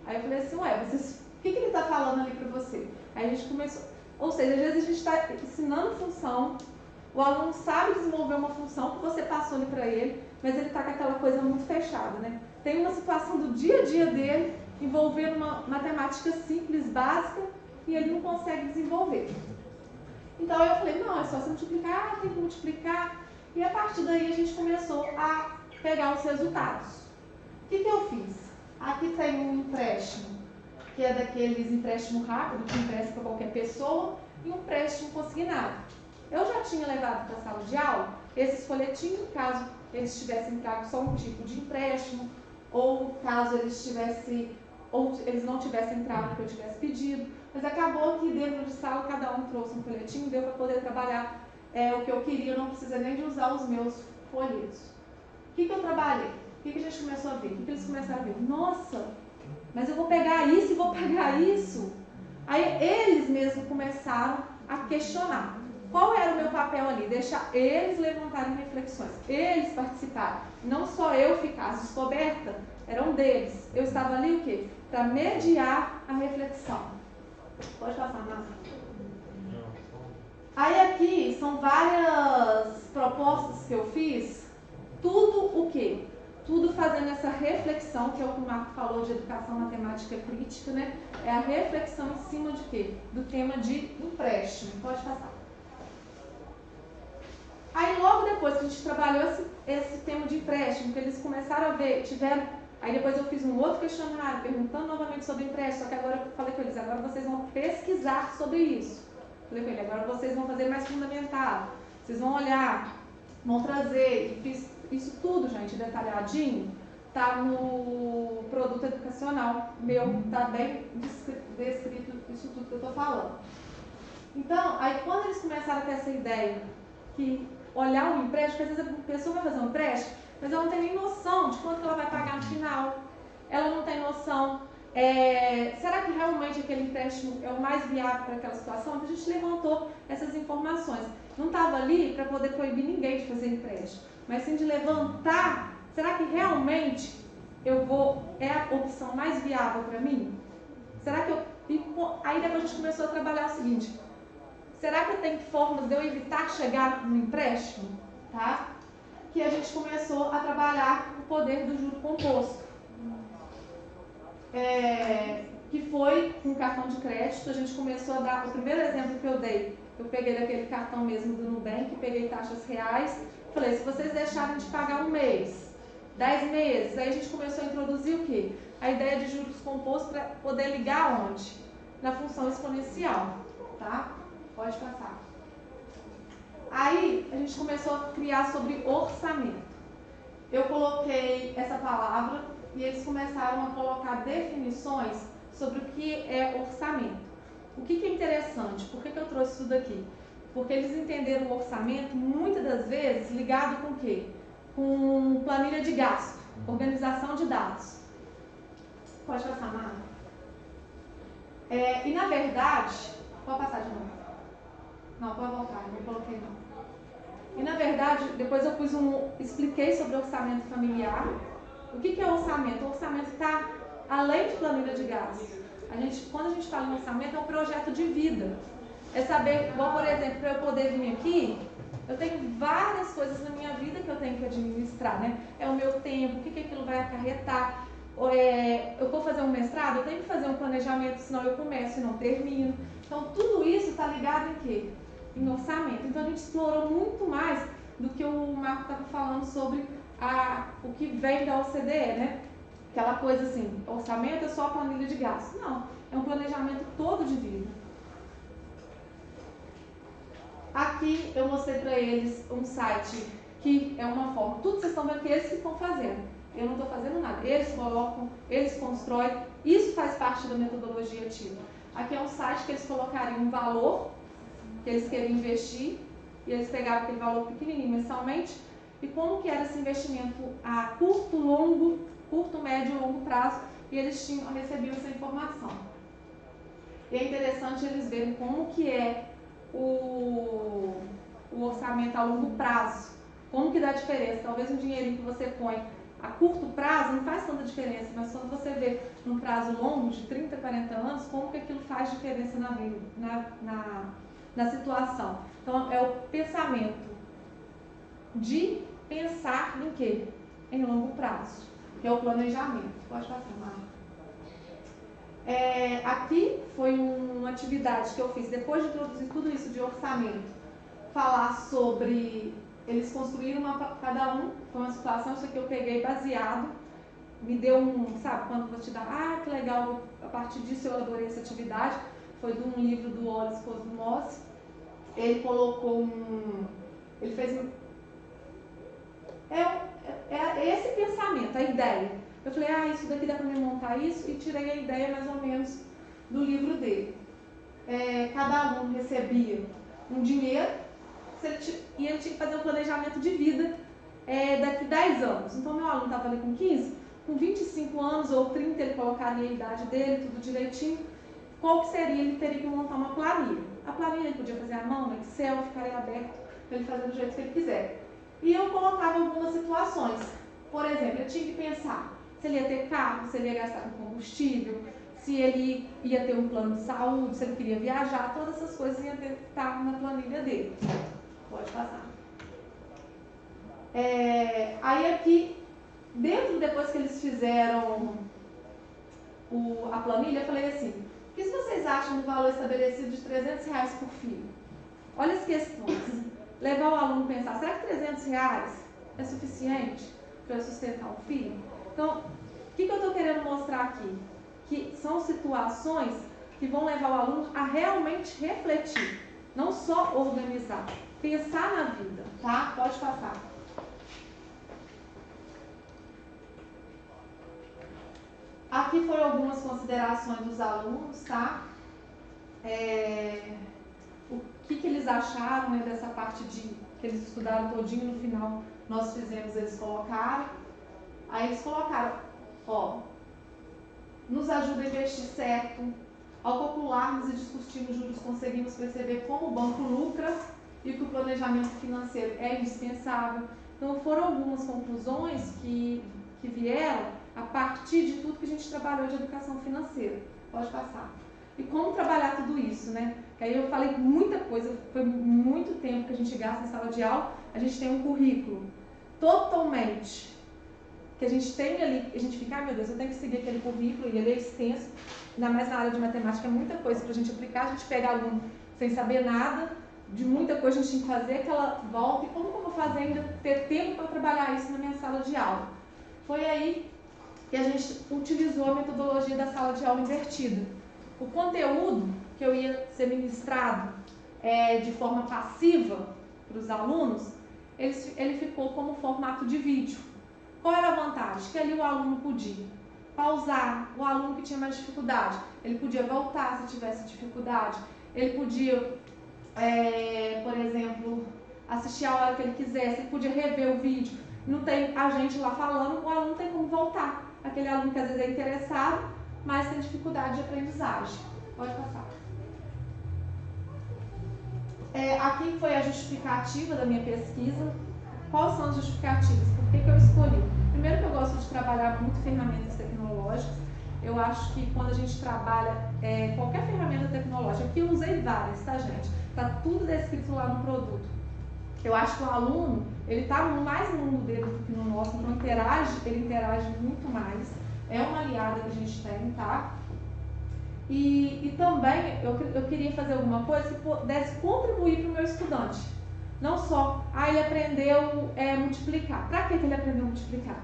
Aí eu falei assim, vocês, o que ele tá falando ali pra você? Aí a gente começou, ou seja, às vezes a gente está ensinando função, o aluno sabe desenvolver uma função que você passou ali para ele, mas ele está com aquela coisa muito fechada, né? Tem uma situação do dia a dia dele envolvendo uma matemática simples, básica, e ele não consegue desenvolver. Então eu falei, não, é só se multiplicar, tem que multiplicar. E a partir daí a gente começou a pegar os resultados. O que eu fiz? Aqui tem um empréstimo, que é daqueles empréstimos rápidos, que empresta para qualquer pessoa, e um empréstimo consignado. Eu já tinha levado para a sala de aula esses folhetinhos, caso eles tivessem trago só um tipo de empréstimo, ou caso eles não tivessem entrado que eu tivesse pedido. Mas acabou que dentro de sala cada um trouxe um folhetinho, deu para poder trabalhar o que eu queria, eu não precisa nem de usar os meus folhetos. O que eu trabalhei? O que a gente começou a ver? O que eles começaram a ver? Nossa, mas eu vou pegar isso e vou pegar isso. Aí eles mesmos começaram a questionar. Qual era o meu papel ali? Deixar eles levantarem reflexões, eles participarem. Não só eu ficar, as descobertas eram deles. Eu estava ali o quê? Para mediar a reflexão. Pode passar, Márcia. Aí aqui são várias propostas que eu fiz. Tudo o quê? Tudo fazendo essa reflexão, que é o que o Marco falou de educação matemática crítica, né? É a reflexão em cima de quê? Do tema de empréstimo. Pode passar. Aí logo depois que a gente trabalhou esse tema de empréstimo, que eles começaram a ver, aí depois eu fiz um outro questionário, perguntando novamente sobre empréstimo, só que agora eu falei com eles, agora vocês vão pesquisar sobre isso. Falei com ele, agora vocês vão fazer mais fundamentado, vocês vão olhar, vão trazer, fiz isso tudo, gente, detalhadinho, tá no produto educacional meu, tá bem descrito isso tudo que eu tô falando. Então, aí quando eles começaram a ter essa ideia, que olhar o empréstimo, porque às vezes a pessoa vai fazer um empréstimo, mas ela não tem nem noção de quanto ela vai pagar no final. Ela não tem noção, será que realmente aquele empréstimo é o mais viável para aquela situação? Então a gente levantou essas informações. Não estava ali para poder proibir ninguém de fazer empréstimo, mas sim de levantar, será que realmente é a opção mais viável para mim? Aí depois a gente começou a trabalhar o seguinte: será que eu tenho formas de eu evitar chegar no empréstimo? Tá? Que a gente começou a trabalhar o poder do juro composto. Que foi com cartão de crédito. A gente começou a dar, o primeiro exemplo que eu dei, eu peguei daquele cartão mesmo do Nubank, peguei taxas reais, falei, se vocês deixarem de pagar um mês, 10 meses, aí a gente começou a introduzir o quê? A ideia de juros compostos para poder ligar onde? Na função exponencial, tá? Pode passar. Aí a gente começou a criar sobre orçamento. Eu coloquei essa palavra e eles começaram a colocar definições sobre o que é orçamento. O que é interessante? Por que eu trouxe isso daqui? Porque eles entenderam o orçamento muitas das vezes ligado com o quê? Com planilha de gasto, organização de dados. Pode passar, Mara? E na verdade, pode passar de novo. Não, pode voltar, não coloquei não. E na verdade, depois eu expliquei sobre orçamento familiar. O que é orçamento? O orçamento está além de planilha de gastos. Quando a gente fala em orçamento, é um projeto de vida. É saber, igual, por exemplo, para eu poder vir aqui, eu tenho várias coisas na minha vida que eu tenho que administrar, né? É o meu tempo, o que aquilo vai acarretar. Eu vou fazer um mestrado, eu tenho que fazer um planejamento, senão eu começo e não termino. Então, tudo isso está ligado em quê? Em orçamento. Então, a gente explorou muito mais do que o Marco estava falando sobre o que vem da OCDE, né? Aquela coisa assim, orçamento é só a planilha de gastos. Não, é um planejamento todo de vida. Aqui eu mostrei para eles um site que é uma forma, tudo vocês estão vendo que eles que estão fazendo. Eu não estou fazendo nada. Eles colocam, eles constroem, isso faz parte da metodologia ativa. Aqui é um site que eles colocariam um valor que eles queriam investir e eles pegavam aquele valor pequenininho mensalmente e como que era esse investimento a curto, médio e longo prazo e eles recebiam essa informação. E é interessante eles verem como que é o orçamento a longo prazo, como que dá diferença. Talvez um dinheirinho que você põe a curto prazo não faz tanta diferença, mas quando você vê num prazo longo de 30, 40 anos, como que aquilo faz diferença na situação. Então, é o pensamento de pensar em quê? Em longo prazo, que é o planejamento. Pode passar, Marco. Aqui foi uma atividade que eu fiz, depois de introduzir tudo isso de orçamento, falar sobre, eles construíram cada um, foi uma situação, isso aqui eu peguei baseado, me deu sabe, quando você dá, que legal, a partir disso eu elaborei essa atividade, foi de um livro do Wallace Cosmos, ele colocou ele fez esse pensamento, a ideia. Eu falei, isso daqui dá para me montar isso, e tirei a ideia mais ou menos do livro dele. Cada aluno recebia um dinheiro, e ele tinha que fazer um planejamento de vida daqui 10 anos. Então, meu aluno estava ali com 15, com 25 anos ou 30, ele colocaria a idade dele, tudo direitinho. Qual que seria? Ele teria que montar uma planilha. A planilha ele podia fazer à mão, no Excel, ficaria aberto para ele fazer do jeito que ele quiser. E eu colocava algumas situações. Por exemplo, eu tinha que pensar se ele ia ter carro, se ele ia gastar com combustível, se ele ia ter um plano de saúde, se ele queria viajar, todas essas coisas iam estar na planilha dele. Pode passar. Aí aqui, depois que eles fizeram a planilha, eu falei assim, o que vocês acham do valor estabelecido de R$300 por filho? Olha as questões. Levar o aluno a pensar, será que R$300 é suficiente para eu sustentar um filho? Então, o que eu estou querendo mostrar aqui? Que são situações que vão levar o aluno a realmente refletir, não só organizar, pensar na vida, tá? Pode passar. Aqui foram algumas considerações dos alunos, tá? O que eles acharam, né, dessa parte que eles estudaram todinho, no final nós fizemos, eles colocaram. Aí eles colocaram, nos ajuda a investir certo, ao calcularmos e discutirmos juros, conseguimos perceber como o banco lucra e que o planejamento financeiro é indispensável. Então foram algumas conclusões que vieram a partir de tudo que a gente trabalhou de educação financeira. Pode passar. e como trabalhar tudo isso, né? Que aí eu falei muita coisa, foi muito tempo que a gente gasta na sala de aula. A gente tem um currículo totalmente que a gente tem ali, a gente fica, meu Deus, eu tenho que seguir aquele currículo, e ele é extenso, ainda mais na área de matemática, é muita coisa para a gente aplicar. A gente pega aluno sem saber nada, de muita coisa a gente tem que fazer aquela volta, e como que eu vou fazer ainda ter tempo para trabalhar isso na minha sala de aula? Foi aí que a gente utilizou a metodologia da sala de aula invertida. O conteúdo que eu ia ser ministrado de forma passiva para os alunos, ele ficou como formato de vídeo. Qual era a vantagem? Que ali o aluno podia pausar, o aluno que tinha mais dificuldade, ele podia voltar se tivesse dificuldade, ele podia, por exemplo, assistir a hora que ele quisesse, ele podia rever o vídeo. Não tem a gente lá falando, o aluno tem como voltar. Aquele aluno que às vezes é interessado, mas tem dificuldade de aprendizagem. Pode passar. Aqui foi a justificativa da minha pesquisa. Quais são as justificativas? Por que eu escolhi? Primeiro que eu gosto de trabalhar muito ferramentas tecnológicas. Eu acho que quando a gente trabalha qualquer ferramenta tecnológica, aqui eu usei várias, tá, gente? Está tudo descrito lá no produto. Eu acho que o aluno, ele está mais no mundo dele do que no nosso, então ele interage muito mais. É uma aliada que a gente tem, tá? E também eu queria fazer alguma coisa que pudesse contribuir para o meu estudante. Não só, ele aprendeu multiplicar. Para que ele aprendeu a multiplicar?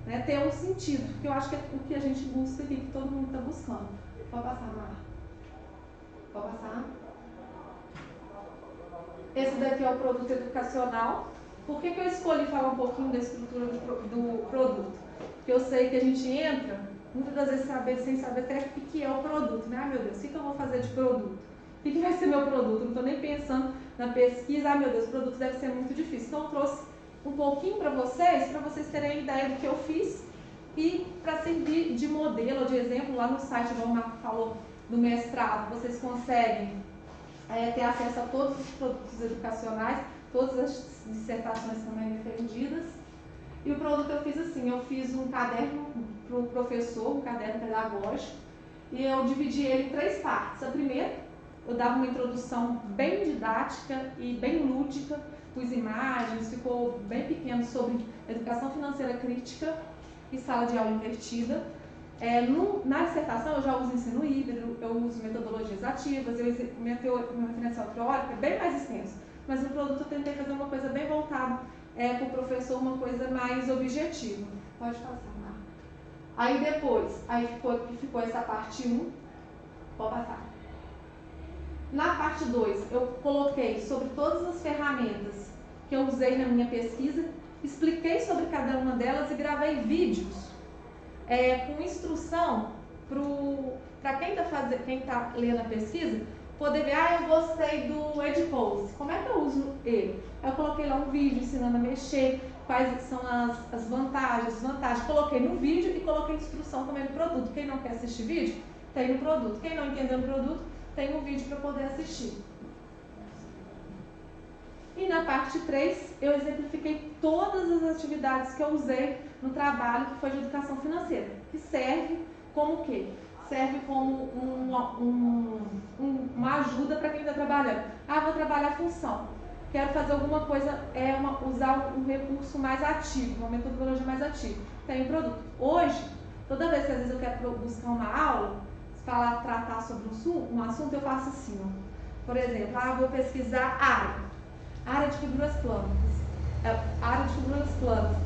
Né? Ter um sentido, porque eu acho que é o que a gente busca aqui, que todo mundo está buscando. Pode passar, Mara. Pode passar. Esse daqui é o produto educacional. Por que eu escolhi falar um pouquinho da estrutura do produto? Porque eu sei que a gente entra, muitas das vezes sem saber até o que é o produto. Né? Meu Deus, o que eu vou fazer de produto? O que vai ser meu produto? Não estou nem pensando na pesquisa. Meu Deus, o produto deve ser muito difícil. Então eu trouxe um pouquinho para vocês terem a ideia do que eu fiz e para servir de modelo, de exemplo. Lá no site, como o Marco falou, do mestrado, vocês conseguem ter acesso a todos os produtos educacionais, todas as dissertações também defendidas. E o produto eu fiz assim, eu fiz um caderno para o professor, um caderno pedagógico, e eu dividi ele em 3 partes. A primeira, eu dava uma introdução bem didática e bem lúdica, pus imagens, ficou bem pequeno sobre educação financeira crítica e sala de aula invertida. Na dissertação eu já uso ensino híbrido, eu uso metodologias ativas, meu referencial teórico é bem mais extenso, mas no produto eu tentei fazer uma coisa bem voltada para o professor, uma coisa mais objetiva. Pode passar, Marco. Aí depois, ficou essa parte 1, pode passar. Na parte 2, eu coloquei sobre todas as ferramentas que eu usei na minha pesquisa, expliquei sobre cada uma delas e gravei vídeos com instrução para quem tá lendo a pesquisa, poder ver, eu gostei do Edpose, como é que eu uso ele? Eu coloquei lá um vídeo ensinando a mexer, quais são as vantagens, desvantagens, coloquei no vídeo e coloquei instrução também no produto. Quem não quer assistir vídeo, tem no produto. Quem não entendeu o produto, tem um vídeo para poder assistir. E na parte 3, eu exemplifiquei todas as atividades que eu usei no trabalho, que foi de educação financeira, que serve como o quê? Serve como uma ajuda para quem está trabalhando. Vou trabalhar função. Quero fazer alguma coisa, usar um recurso mais ativo, uma metodologia mais ativa. Tem um produto. Hoje, toda vez que às vezes eu quero buscar uma aula, tratar sobre um assunto, eu faço assim, Por exemplo, vou pesquisar área de figuras planas. Área de figuras planas,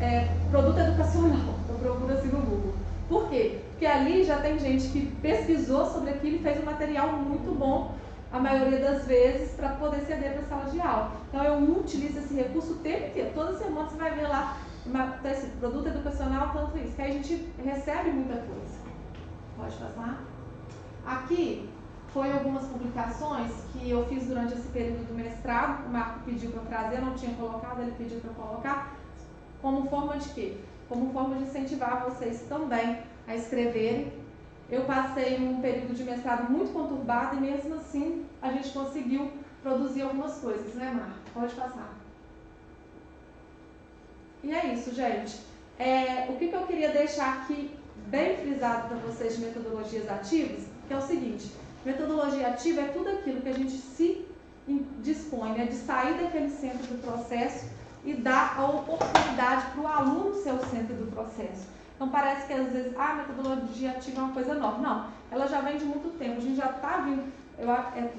produto educacional, eu procuro assim no Google. Por quê? Porque ali já tem gente que pesquisou sobre aquilo e fez um material muito bom, a maioria das vezes, para poder ceder para a sala de aula. Então eu utilizo esse recurso o tempo inteiro. Toda semana você vai ver lá, esse produto educacional, tanto isso, que aí a gente recebe muita coisa. Pode passar? Aqui foi algumas publicações que eu fiz durante esse período do mestrado. O Marco pediu para trazer, eu não tinha colocado, ele pediu para colocar. Como forma de quê? Como forma de incentivar vocês também a escreverem. Eu passei um período de mestrado muito conturbado e mesmo assim a gente conseguiu produzir algumas coisas, né, Marco? Pode passar. E é isso, gente. O que eu queria deixar aqui bem frisado para vocês de metodologias ativas, que é o seguinte: Metodologia ativa é tudo aquilo que a gente se dispõe, né, de sair daquele centro do processo e dar a oportunidade para o aluno ser o centro do processo. Então parece que às vezes a metodologia ativa é uma coisa nova. Não, ela já vem de muito tempo. A gente já está vindo,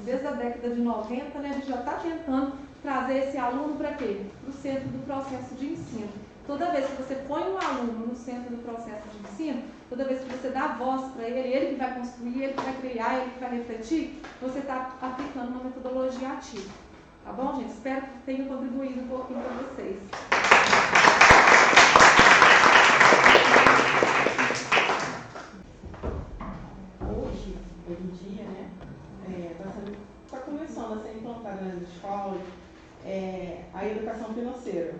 desde a década de 90, né, a gente já está tentando trazer esse aluno para quê? Para o centro do processo de ensino. Toda vez que você põe um aluno no centro do processo de ensino, toda vez que você dá voz para ele que vai construir, ele que vai criar, ele que vai refletir, você está aplicando uma metodologia ativa. Tá bom, gente? Espero que tenha contribuído um pouquinho para vocês. Hoje em dia, né, está começando a ser implantada nas escolas a educação financeira.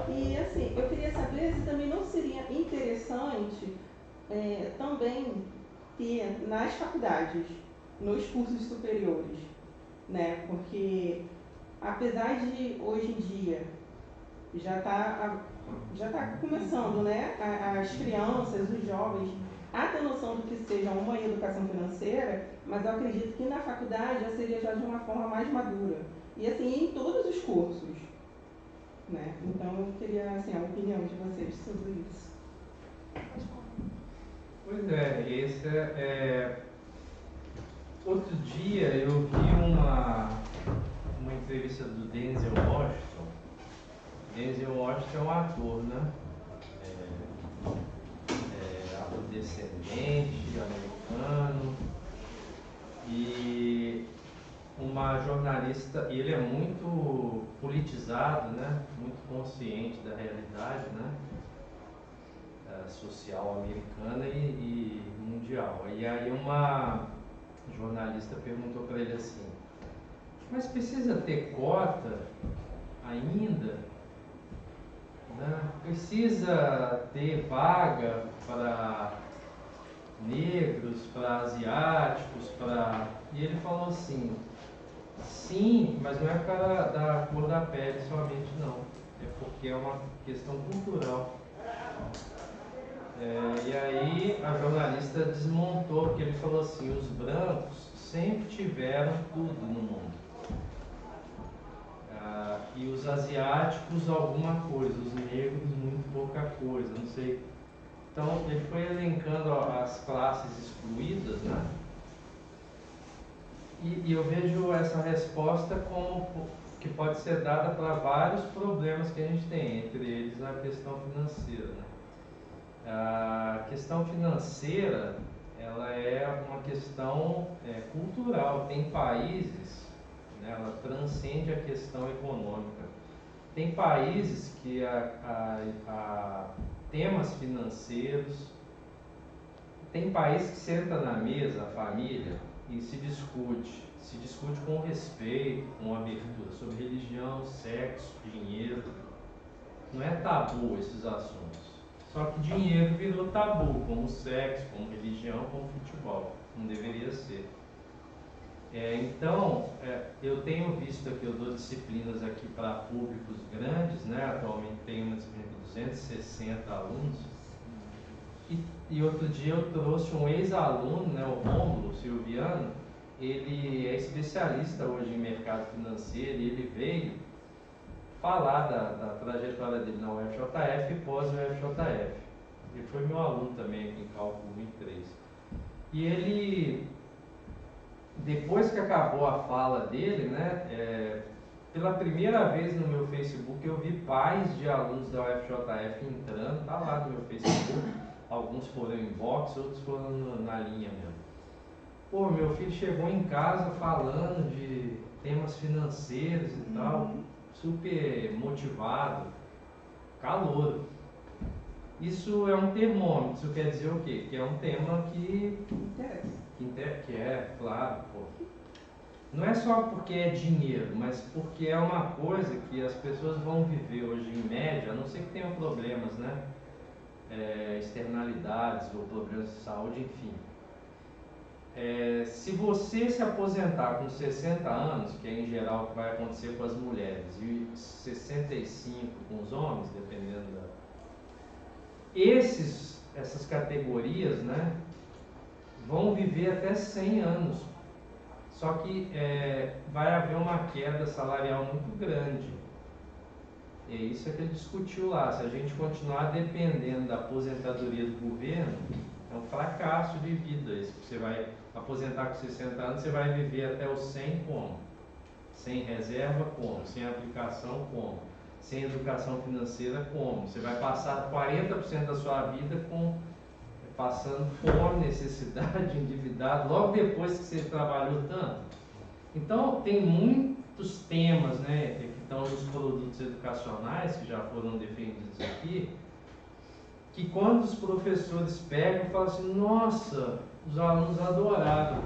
E assim, eu queria saber se também não seria interessante também ter nas faculdades, nos cursos superiores, né? Porque apesar de hoje em dia já tá começando, né, as crianças, os jovens a ter noção do que seja uma educação financeira, mas eu acredito que na faculdade já seria já de uma forma mais madura. E assim, em todos os cursos. Né? Então eu queria assim, a opinião de vocês sobre isso. Pois é, outro dia eu vi uma entrevista do Denzel Washington. Denzel Washington é um ator, né? Afrodescendente, americano, e uma jornalista, e ele é muito politizado, né? Muito consciente da realidade, né? Social americana e mundial. E aí uma jornalista perguntou para ele assim: mas precisa ter cota ainda? Né? Precisa ter vaga para negros, para asiáticos, E ele falou assim: sim, mas não é para da cor da pele somente, não. É porque é uma questão cultural. E aí a jornalista desmontou, porque ele falou assim: os brancos sempre tiveram tudo no mundo. E os asiáticos alguma coisa, os negros muito pouca coisa, não sei. Então ele foi elencando as classes excluídas, né? E eu vejo essa resposta como que pode ser dada para vários problemas que a gente tem, entre eles a questão financeira, né? A questão financeira, ela é uma questão cultural. Tem países, né, ela transcende a questão econômica. Tem países que temas financeiros, tem países que senta na mesa, a família, e se discute com respeito, com abertura, sobre religião, sexo, dinheiro. Não é tabu esses assuntos. Só que dinheiro virou tabu, como sexo, como religião, como futebol. Não deveria ser. Então, eu tenho visto aqui, eu dou disciplinas aqui para públicos grandes, né? Atualmente tenho uma disciplina de 260 alunos. E outro dia eu trouxe um ex-aluno, né, o Rômulo Silviano. Ele é especialista hoje em mercado financeiro e ele veio falar da trajetória dele na UFJF e pós-UFJF. Ele foi meu aluno também aqui em Cálculo 1 e 3. E ele, depois que acabou a fala dele, né, pela primeira vez no meu Facebook eu vi pais de alunos da UFJF entrando, tá lá no meu Facebook. Alguns foram em box, outros foram na linha mesmo. Pô, meu filho chegou em casa falando de temas financeiros e tal, super motivado, calor. Isso é um termômetro, isso quer dizer o quê? Que é um tema que claro, pô. Não é só porque é dinheiro, mas porque é uma coisa que as pessoas vão viver hoje em média, a não ser que tenham problemas, né? Externalidades ou problemas de saúde, enfim. Se você se aposentar com 60 anos, que é em geral o que vai acontecer com as mulheres, e 65 com os homens, dependendo essas categorias, né, vão viver até 100 anos. Só que vai haver uma queda salarial muito grande. E é isso que ele discutiu lá. Se a gente continuar dependendo da aposentadoria do governo, é um fracasso de vida. Isso. Você vai aposentar com 60 anos, você vai viver até os 100 como? Sem reserva como? Sem aplicação como? Sem educação financeira como? Você vai passar 40% da sua vida passando fome, necessidade, endividado, logo depois que você trabalhou tanto. Então, tem muitos temas, né, que estão nos produtos educacionais, que já foram defendidos aqui, que quando os professores pegam, falam assim, nossa, os alunos adoraram.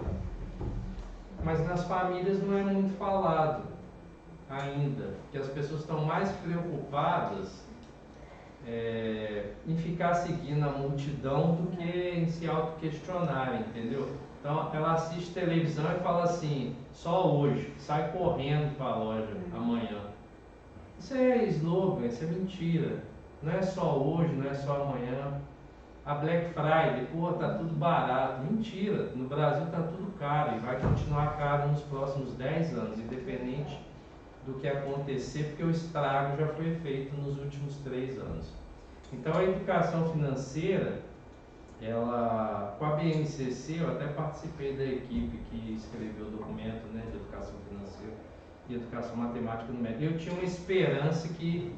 Mas nas famílias não é muito falado ainda, porque as pessoas estão mais preocupadas em ficar seguindo a multidão do que em se auto-questionar, entendeu? Então ela assiste televisão e fala assim, só hoje, sai correndo para a loja amanhã. Isso é slogan, isso é mentira. Não é só hoje, não é só amanhã. A Black Friday, pô, tá tudo barato. Mentira, no Brasil tá tudo caro e vai continuar caro nos próximos 10 anos, independente do que acontecer, porque o estrago já foi feito nos últimos 3 anos. Então a educação financeira, ela, com a BNCC, eu até participei da equipe que escreveu o documento, né, de educação financeira e educação matemática numérica. Eu tinha uma esperança que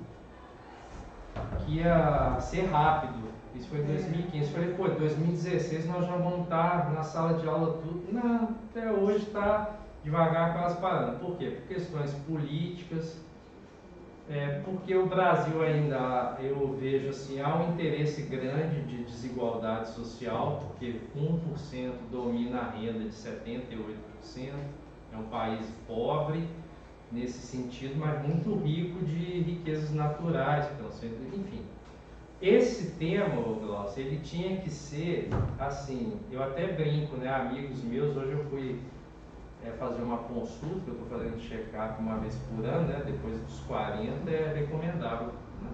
ia ser rápido. Isso foi em 2015. Eu falei, pô, em 2016 nós já vamos estar na sala de aula tudo. Não, até hoje está devagar, quase parando. Por quê? Por questões políticas, porque o Brasil ainda, eu vejo assim, há um interesse grande de desigualdade social, porque 1% domina a renda de 78%, é um país pobre nesse sentido, mas muito rico de riquezas naturais, enfim. Esse tema, Glaucio, ele tinha que ser assim, eu até brinco, né, amigos meus, hoje eu fui fazer uma consulta, eu estou fazendo check-up uma vez por ano, né, depois dos 40 é recomendável, né?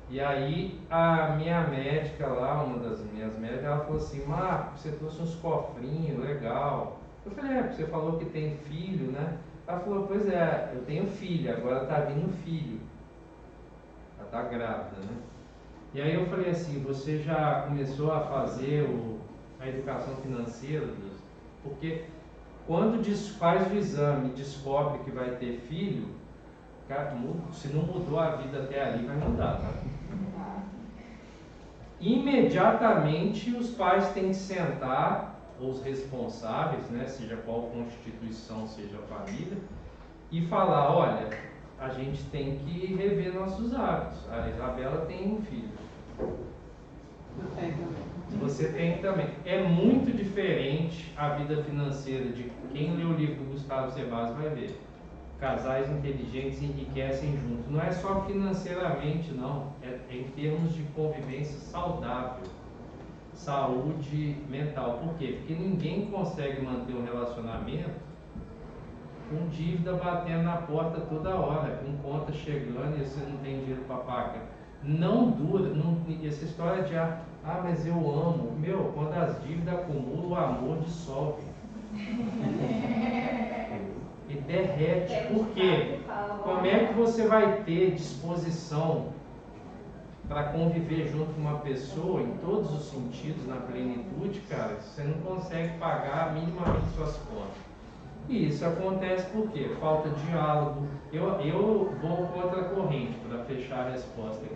E aí a minha médica lá, uma das minhas médicas, ela falou assim, Marco, você trouxe uns cofrinhos, legal. Eu falei, porque você falou que tem filho, né? Ela falou, pois é, eu tenho filha, agora está vindo filho. Ela está grávida, né? E aí eu falei assim, você já começou a fazer a educação financeira? Porque quando faz o exame e descobre que vai ter filho, cara, se não mudou a vida até ali, vai mudar, tá? Imediatamente os pais têm que sentar, ou os responsáveis, né, seja qual constituição, seja a família, e falar, olha, a gente tem que rever nossos hábitos. A Isabela tem um filho. Você tem também. É muito diferente a vida financeira de quem lê o livro do Gustavo Ceballos vai ver. Casais inteligentes enriquecem juntos. Não é só financeiramente, não. É em termos de convivência saudável. Saúde mental. Por quê? Porque ninguém consegue manter um relacionamento com dívida batendo na porta toda hora, com conta chegando e você não tem dinheiro para pagar. Não dura, essa história de mas eu amo. Meu, quando as dívidas acumulam, o amor dissolve. E derrete. Por quê? Como é que você vai ter disposição para conviver junto com uma pessoa em todos os sentidos, na plenitude, cara, se você não consegue pagar minimamente suas contas? E isso acontece por quê? Falta de diálogo. Eu vou contra a corrente para fechar a resposta aqui.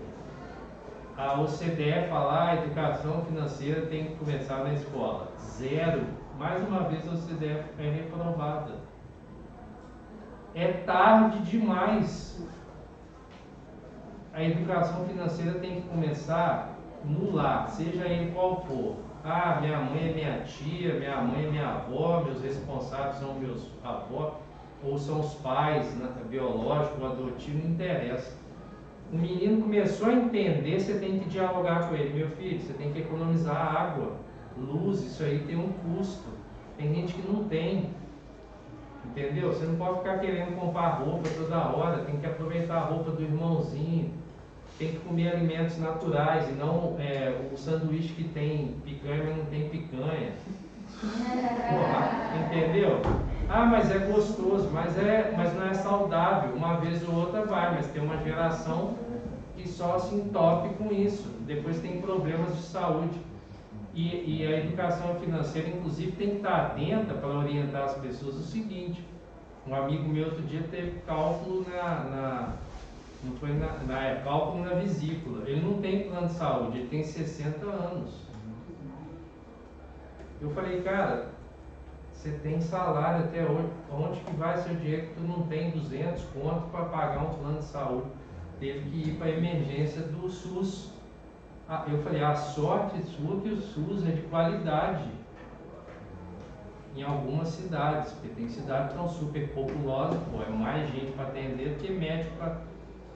A OCDE fala, a educação financeira tem que começar na escola. 0. Mais uma vez a OCDE é reprovada. É tarde demais. A educação financeira tem que começar no lar, seja ele qual for. Minha mãe é minha tia, minha mãe é minha avó, meus responsáveis são meus avós, ou são os pais, né, biológico ou adotivo, não interessa. O menino começou a entender, você tem que dialogar com ele. Meu filho, você tem que economizar água, luz, isso aí tem um custo. Tem gente que não tem. Entendeu? Você não pode ficar querendo comprar roupa toda hora, tem que aproveitar a roupa do irmãozinho, tem que comer alimentos naturais e não o sanduíche que tem picanha, mas não tem picanha. Entendeu? Ah, mas é gostoso, mas não é saudável. Uma vez ou outra vai, mas tem uma geração que só se entope com isso. Depois tem problemas de saúde. E a educação financeira, inclusive, tem que estar atenta para orientar as pessoas o seguinte. Um amigo meu outro dia teve cálculo cálculo na vesícula. Ele não tem plano de saúde, ele tem 60 anos. Eu falei, cara, você tem salário até hoje, onde que vai seu dinheiro que tu não tem 200 conto para pagar um plano de saúde? Teve que ir para a emergência do SUS. Eu falei, a sorte sua que o SUS é de qualidade em algumas cidades, porque tem cidades que são super populosas, é mais gente para atender do que médico para...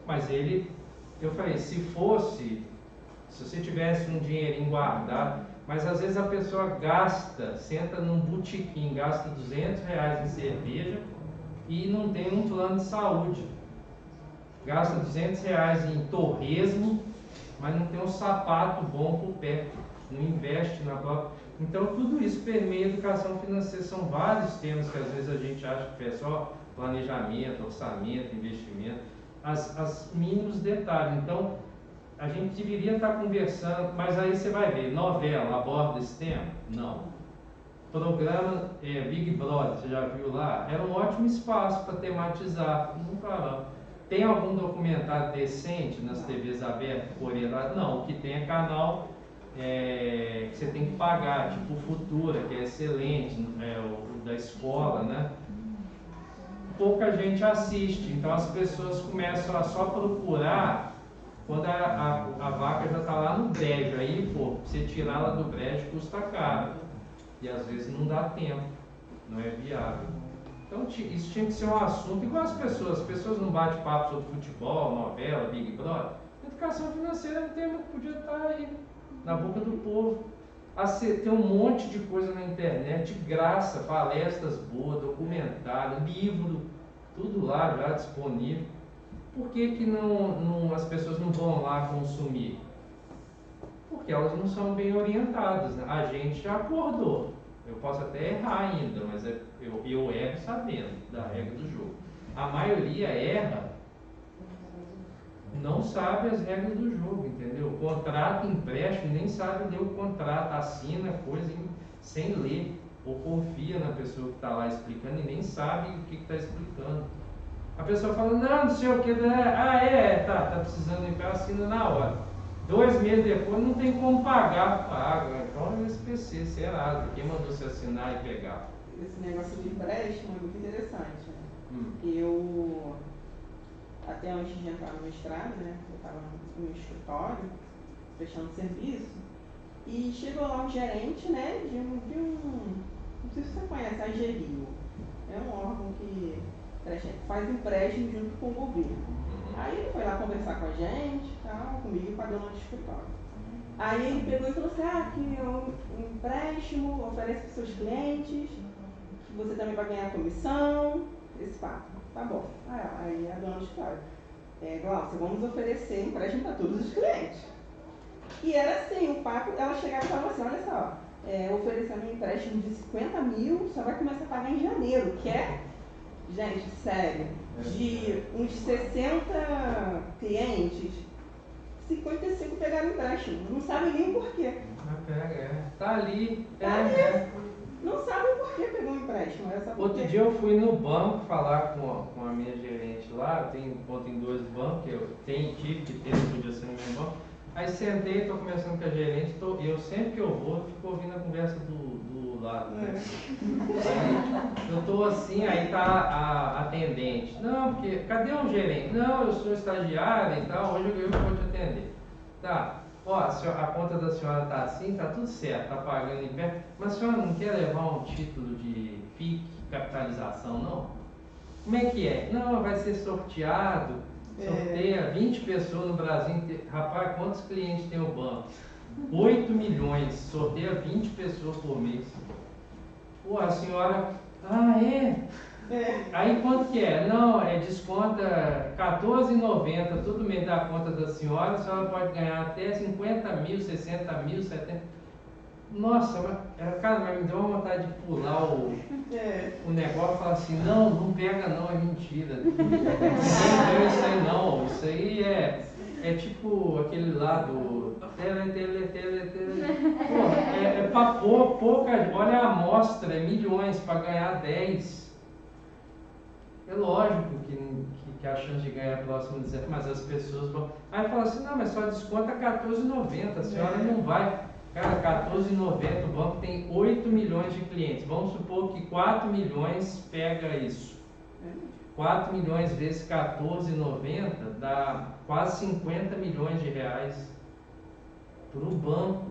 Mas eu falei, se você tivesse um dinheirinho guardado, mas às vezes a pessoa senta num botequim, gasta R$200 em cerveja e não tem um plano de saúde. Gasta R$200 em torresmo, mas não tem um sapato bom para o pé, não investe na própria. Então tudo isso permeia a educação financeira. São vários temas que às vezes a gente acha que é só planejamento, orçamento, investimento, as mínimos detalhes. Então a gente deveria estar conversando, mas aí você vai ver, novela aborda esse tema? Não. Programa Big Brother, você já viu lá? Era um ótimo espaço para tematizar, não parou. Tem algum documentário decente nas TVs abertas, orientado? Não, o que tem é canal que você tem que pagar, tipo Futura, que é excelente, o da escola, né? Pouca gente assiste, então as pessoas começam a só procurar quando a vaca já está lá no brejo. Aí, você tirar ela do brejo custa caro, e às vezes não dá tempo, não é viável. Então isso tinha que ser um assunto igual as pessoas não batem papo sobre futebol, novela, Big Brother. Educação financeira é um tema que podia estar aí, na boca do povo. Tem um monte de coisa na internet, de graça, palestras boas, documentário, livro, tudo lá já disponível. Por que as pessoas não vão lá consumir? Porque elas não são bem orientadas, né? A gente já acordou. Eu posso até errar ainda, mas eu erro sabendo da regra do jogo. A maioria erra, não sabe as regras do jogo, entendeu? Contrato, empréstimo, nem sabe ler o contrato, assina coisa sem ler, ou confia na pessoa que está lá explicando e nem sabe o que está explicando. A pessoa fala, não sei o que, tá precisando ir para assina na hora. 2 meses depois não tem como pagar, paga. Então é SPC, será? Quem mandou você assinar e pegar? Esse negócio de empréstimo é muito interessante, né? Eu, até antes de entrar no mestrado, né, eu estava no escritório, prestando serviço, e chegou lá um gerente, né, de um não sei se você conhece, a AGRIO. É um órgão que faz empréstimo junto com o governo. Aí ele foi lá conversar com a gente, tal, comigo e com a dona do escritório. Aí ele pegou e falou assim, que um empréstimo oferece para os seus clientes, que você também vai ganhar comissão, esse papo. Tá bom. Aí a dona do escritório, Glaucia, vamos oferecer empréstimo para todos os clientes. E era assim, o papo, ela chegava e falava assim, olha só, oferecendo um empréstimo de 50 mil, só vai começar a pagar em janeiro, que é, gente, sério, de uns 60 clientes, 55 pegaram empréstimo, não sabem nem o porquê. Tá ali. Não sabem por que pegou um empréstimo. Outro dia eu fui no banco falar com a minha gerente lá, eu tenho conta em 2 bancos, tive que ter, não podia ser no meu banco. Aí sentei, estou conversando com a gerente, eu sempre que eu vou, fico ouvindo a conversa do lado. Né? Aí eu estou assim, aí tá a atendente. Não, porque, cadê o gerente? Não, eu sou estagiária e tal, hoje eu vou te atender. Tá, a conta da senhora tá assim, tá tudo certo, tá pagando em pé, mas a senhora não quer levar um título de FIC, capitalização, não? Como é que é? Não, vai ser sorteado. Sorteia 20 pessoas no Brasil inteiro. Rapaz, quantos clientes tem o banco? 8 milhões. Sorteia 20 pessoas por mês. A senhora... Aí quanto que é? Não, desconta R$14,90 todo mês da conta da senhora. A senhora pode ganhar até 50 mil, 60 mil, 70... Nossa, cara, mas me deu uma vontade de pular o negócio e falar assim, não pega não, é mentira. Ninguém deu isso aí não. Isso aí é tipo aquele lá do Pô, é pra pouca. Olha a amostra, é milhões para ganhar 10. É lógico que a chance de ganhar próximo de 0, mas as pessoas vão. Aí fala assim, não, mas só desconta R$14,90, a senhora não vai. Cara, R$14,90, o banco tem 8 milhões de clientes. Vamos supor que 4 milhões pega isso. 4 milhões vezes R$14,90 dá quase 50 milhões de reais para o banco.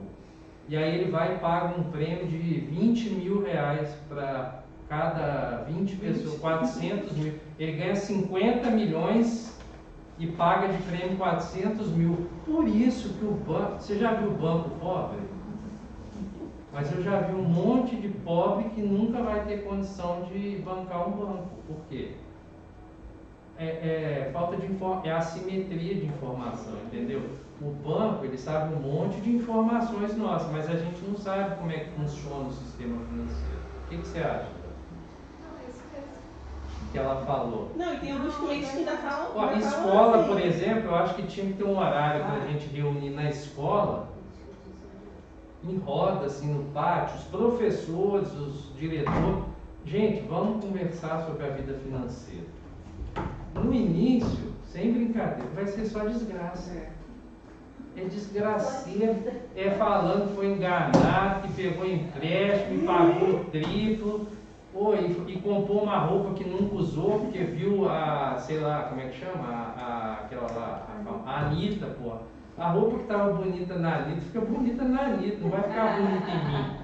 E aí ele vai e paga um prêmio de 20 mil reais para cada 20 pessoas, 400 mil. Ele ganha 50 milhões e paga de prêmio 400 mil. Por isso que o banco... Você já viu o banco pobre? Mas eu já vi um monte de pobre que nunca vai ter condição de bancar um banco. Por quê? Falta de é assimetria de informação, entendeu? O banco, ele sabe um monte de informações nossas, mas a gente não sabe como é que funciona o sistema financeiro. O que você acha? Não, é isso mesmo. Que ela falou. Não, e tem alguns clientes que ainda falam. Ó, escola, por exemplo, eu acho que tinha que ter um horário para a gente reunir na escola, em roda, assim, no pátio, os professores, os diretores. Gente, vamos conversar sobre a vida financeira. No início, sem brincadeira, vai ser só desgraça. É desgraceira, falando que foi enganado, que pegou empréstimo e pagou triplo, e comprou uma roupa que nunca usou, porque viu sei lá, como é que chama? Aquela lá, a Anitta, pô. A roupa que estava bonita na Anitta, fica bonita na Anitta, não vai ficar bonita em mim.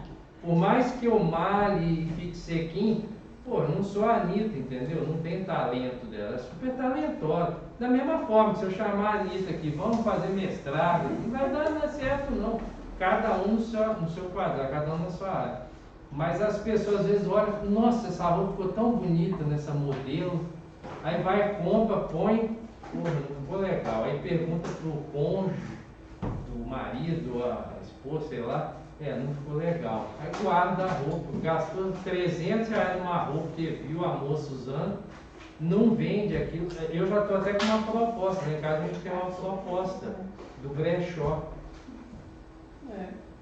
Por mais que eu malhe e fique sequinho, eu não sou a Anitta, entendeu? Não tem talento dela, é super talentosa. Da mesma forma, se eu chamar a Anitta aqui, vamos fazer mestrado, não vai dar certo não. Cada um no seu quadrado, cada um na sua área. Mas as pessoas às vezes olham, nossa, essa roupa ficou tão bonita nessa modelo. Aí vai, compra, põe, não ficou legal. Aí pergunta pro cônjuge, do marido, a esposa, sei lá, não ficou legal. Aí guarda a roupa, gastou R$300 numa roupa que viu a moça usando, não vende aquilo. Eu já estou até com uma proposta, né? Em casa a gente tem uma proposta do brechó.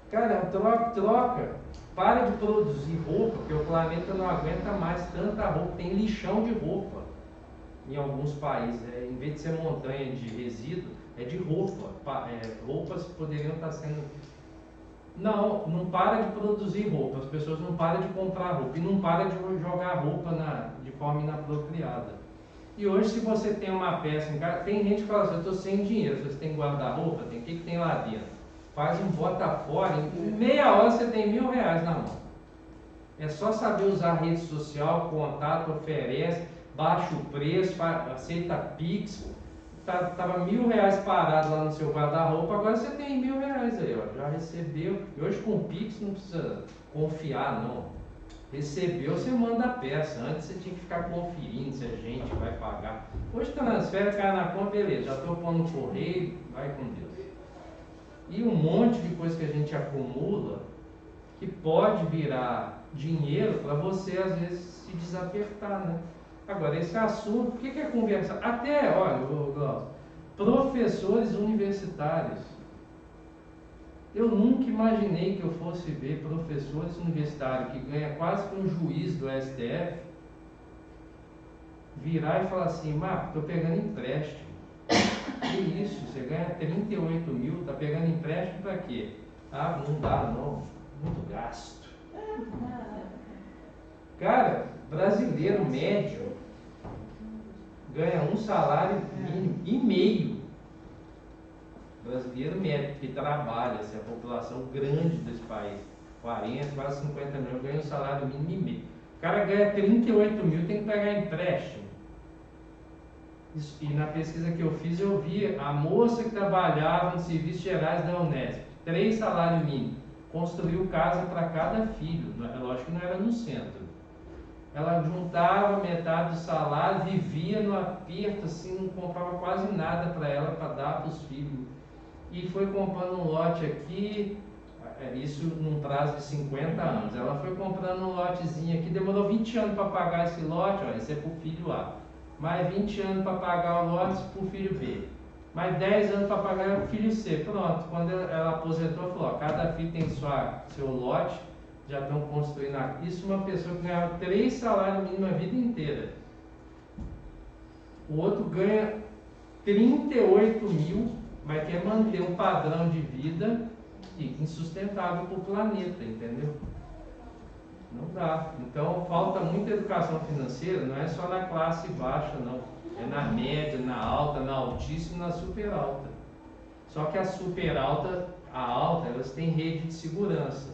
Cara, troca. Para de produzir roupa, porque o planeta não aguenta mais tanta roupa. Tem lixão de roupa em alguns países. Em vez de ser montanha de resíduo, é de roupa. Roupas poderiam estar sendo... Não para de produzir roupa. As pessoas não param de comprar roupa e não param de jogar roupa de forma inapropriada. E hoje, se você tem uma peça em casa, tem gente que fala assim, eu estou sem dinheiro, você tem que guardar roupa, o que tem lá dentro? Faz um bota fora, em meia hora você tem R$1.000 na mão. É só saber usar a rede social, contato, oferece, baixa o preço, aceita Pix. Tava R$1.000 parado lá no seu guarda-roupa, agora você tem R$1.000 aí, ó, já recebeu. E hoje com o Pix não precisa confiar não. Recebeu, você manda a peça. Antes você tinha que ficar conferindo se a gente vai pagar. Hoje transfere, cai na conta, beleza, já estou pondo no correio, vai com Deus. E um monte de coisa que a gente acumula que pode virar dinheiro para você às vezes se desapertar, né? Agora, esse assunto, o que é conversar? Até, olha, Glaucio, professores universitários. Eu nunca imaginei que eu fosse ver professores universitários que ganham quase que um juiz do STF virar e falar assim, Marco, estou pegando empréstimo. Que isso? Você ganha 38 mil, está pegando empréstimo para quê? Não dá não, muito gasto. Cara, brasileiro médio ganha um salário mínimo e meio. Brasileiro médio que trabalha, essa é a população grande desse país, 40, quase 50 milhões, ganha um salário mínimo e meio. O cara ganha 38 mil, tem que pegar empréstimo. E na pesquisa que eu fiz, eu vi a moça que trabalhava nos serviços gerais da Unesp, 3 salários mínimos, construiu casa para cada filho, lógico que não era no centro. Ela juntava metade do salário, vivia no aperto, assim, não comprava quase nada para ela, para dar para os filhos. E foi comprando um lote aqui, isso num prazo de 50 anos. Ela foi comprando um lotezinho aqui, demorou 20 anos para pagar esse lote, ó, esse é para o filho A. Mais 20 anos para pagar o lote para o filho B. Mais 10 anos para pagar o filho C. Pronto, quando ela aposentou, falou, ó, cada filho tem seu lote, já estão construindo aqui. Isso uma pessoa que ganhava 3 salários mínimos a vida inteira. O outro ganha 38 mil, mas quer manter um padrão de vida insustentável para o planeta, entendeu? Não dá. Então falta muita educação financeira, não é só na classe baixa, não. É na média, na alta, na altíssima e na super alta. Só que a super alta, a alta, elas têm rede de segurança.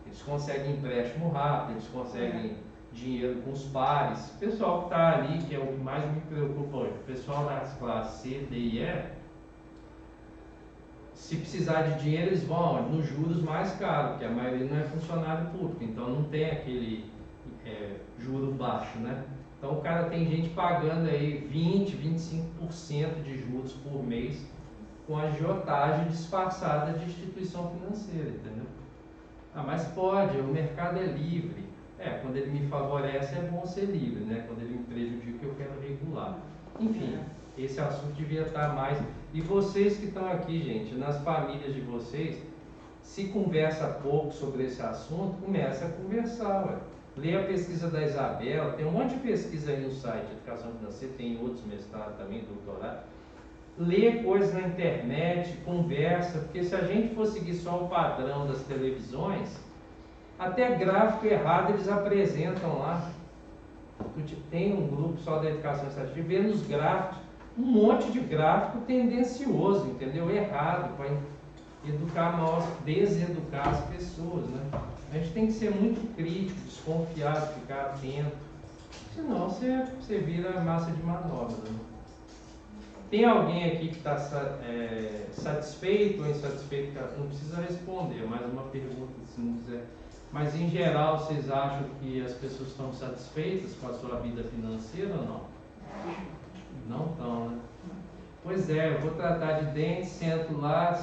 Eles conseguem empréstimo rápido, eles conseguem dinheiro com os pares. O pessoal que está ali, que é o que mais me preocupa hoje, o pessoal das classes C, D e E, se precisar de dinheiro, eles vão nos juros mais caros, porque a maioria não é funcionário público, então não tem aquele juro baixo, né? Então o cara tem gente pagando aí 20, 25% de juros por mês com agiotagem disfarçada de instituição financeira, entendeu? Ah, mas pode, o mercado é livre. Quando ele me favorece é bom ser livre, né? Quando ele me prejudica eu quero regular. Enfim, esse assunto devia estar mais... E vocês que estão aqui, gente, nas famílias de vocês, se conversa pouco sobre esse assunto, começa a conversar, ué. Lê a pesquisa da Isabela, tem um monte de pesquisa aí no site de Educação Financeira, tem outros mestrados também, doutorado. Lê coisas na internet, conversa, porque se a gente for seguir só o padrão das televisões, até gráfico errado eles apresentam lá. Tem um grupo só da educação estatística, vê nos gráficos, um monte de gráfico tendencioso, entendeu? Errado, para educar mal, deseducar as pessoas, né? A gente tem que ser muito crítico, desconfiado, ficar atento, senão você vira massa de manobra, né? Tem alguém aqui que está satisfeito ou insatisfeito? Não precisa responder, mais uma pergunta, se não quiser. Mas em geral, vocês acham que as pessoas estão satisfeitas com a sua vida financeira ou não? Não estão, né? Pois é, eu vou tratar de dente, sento lá,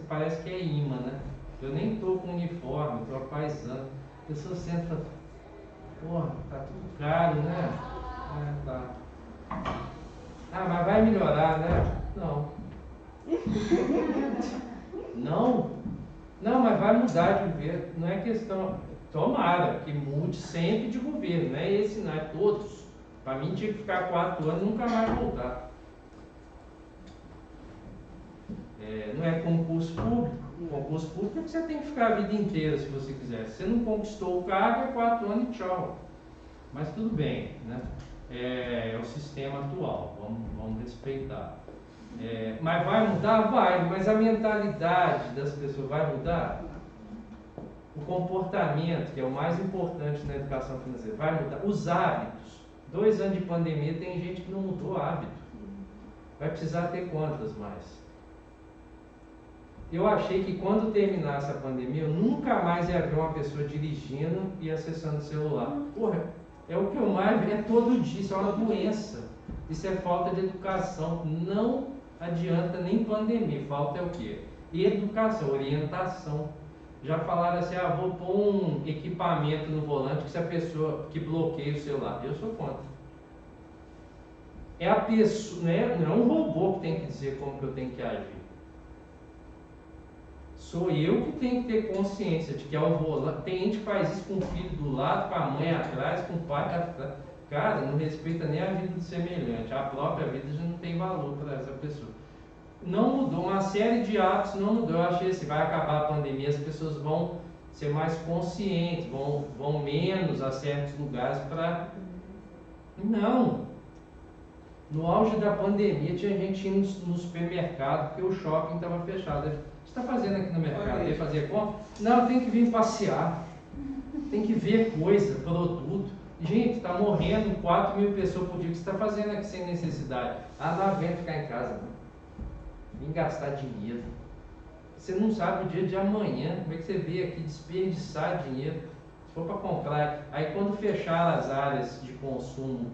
parece que é imã, né? Eu nem estou com uniforme, estou apaisando. A pessoa senta e fala, porra, tá tudo caro, né? Tá. Ah, mas vai melhorar, né? Não. Não? Não, mas vai mudar de governo. Não é questão... Tomara que mude sempre de governo, não é esse, não é todos. Para mim tinha que ficar 4 anos e nunca mais voltar. Não é concurso público. Concurso público é que você tem que ficar a vida inteira, se você quiser. Se você não conquistou o cargo, é 4 anos e tchau. Mas tudo bem, né? É o sistema atual, vamos respeitar. Mas vai mudar? Vai, mas a mentalidade das pessoas vai mudar? O comportamento, que é o mais importante na educação financeira, vai mudar? Os hábitos. 2 anos de pandemia, tem gente que não mudou hábito. Vai precisar ter quantas mais? Eu achei que quando terminasse a pandemia, eu nunca mais ia ver uma pessoa dirigindo e acessando o celular. Porra, é o que eu mais vejo, é todo dia, isso é uma doença. Isso é falta de educação. Não adianta nem pandemia, falta é o quê? Educação, orientação. Já falaram assim, vou pôr um equipamento no volante que se a pessoa que bloqueia o celular. Eu sou contra. É a pessoa, né? Não é um robô que tem que dizer como que eu tenho que agir. Sou eu que tenho que ter consciência de que ao volante, tem gente que faz isso com o filho do lado, com a mãe atrás, com o pai atrás. Cara, não respeita nem a vida do semelhante. A própria vida já não tem valor para essa pessoa. Não mudou, uma série de hábitos não mudou. Eu achei assim, vai acabar a pandemia, as pessoas vão ser mais conscientes, vão menos a certos lugares para... Não. No auge da pandemia tinha gente indo no supermercado porque o shopping estava fechado. O que você está fazendo aqui no mercado? Ia fazer compra? Não, tem que vir passear. Tem que ver coisa, produto. Gente, está morrendo 4 mil pessoas por dia. O que você está fazendo aqui sem necessidade? Não aguento ficar em casa. Não. Vem gastar dinheiro. Você não sabe o dia de amanhã. Como é que você veio aqui desperdiçar dinheiro? Se for para comprar. Aí quando fecharam as áreas de consumo,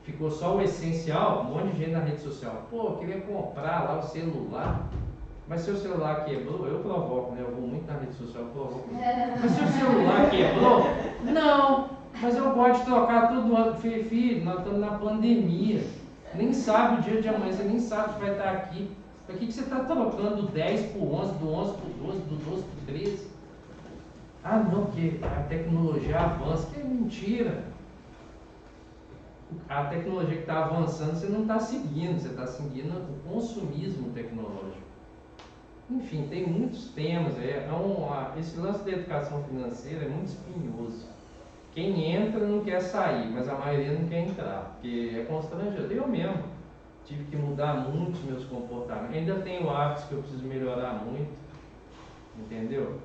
ficou só o essencial, um monte de gente na rede social. Pô, eu queria comprar lá o celular. mas seu celular quebrou, eu provoco, né? Eu vou muito na rede social, eu provoco. Mas seu celular quebrou? Não, mas eu gosto de trocar todo ano. Filho, nós estamos na pandemia. Nem sabe o dia de amanhã, você nem sabe se vai estar aqui. Para que você está trocando do 10 para o 11, do 11 para o 12, do 12 para o 13? Ah, não, porque a tecnologia avança. Que é mentira. A tecnologia que está avançando, você não está seguindo, você está seguindo o consumismo tecnológico. Enfim, tem muitos temas. Esse lance da educação financeira é muito espinhoso. Quem entra não quer sair, mas a maioria não quer entrar, porque é constrangedor. Eu mesmo tive que mudar muito os meus comportamentos. Ainda tenho hábitos que eu preciso melhorar muito, entendeu?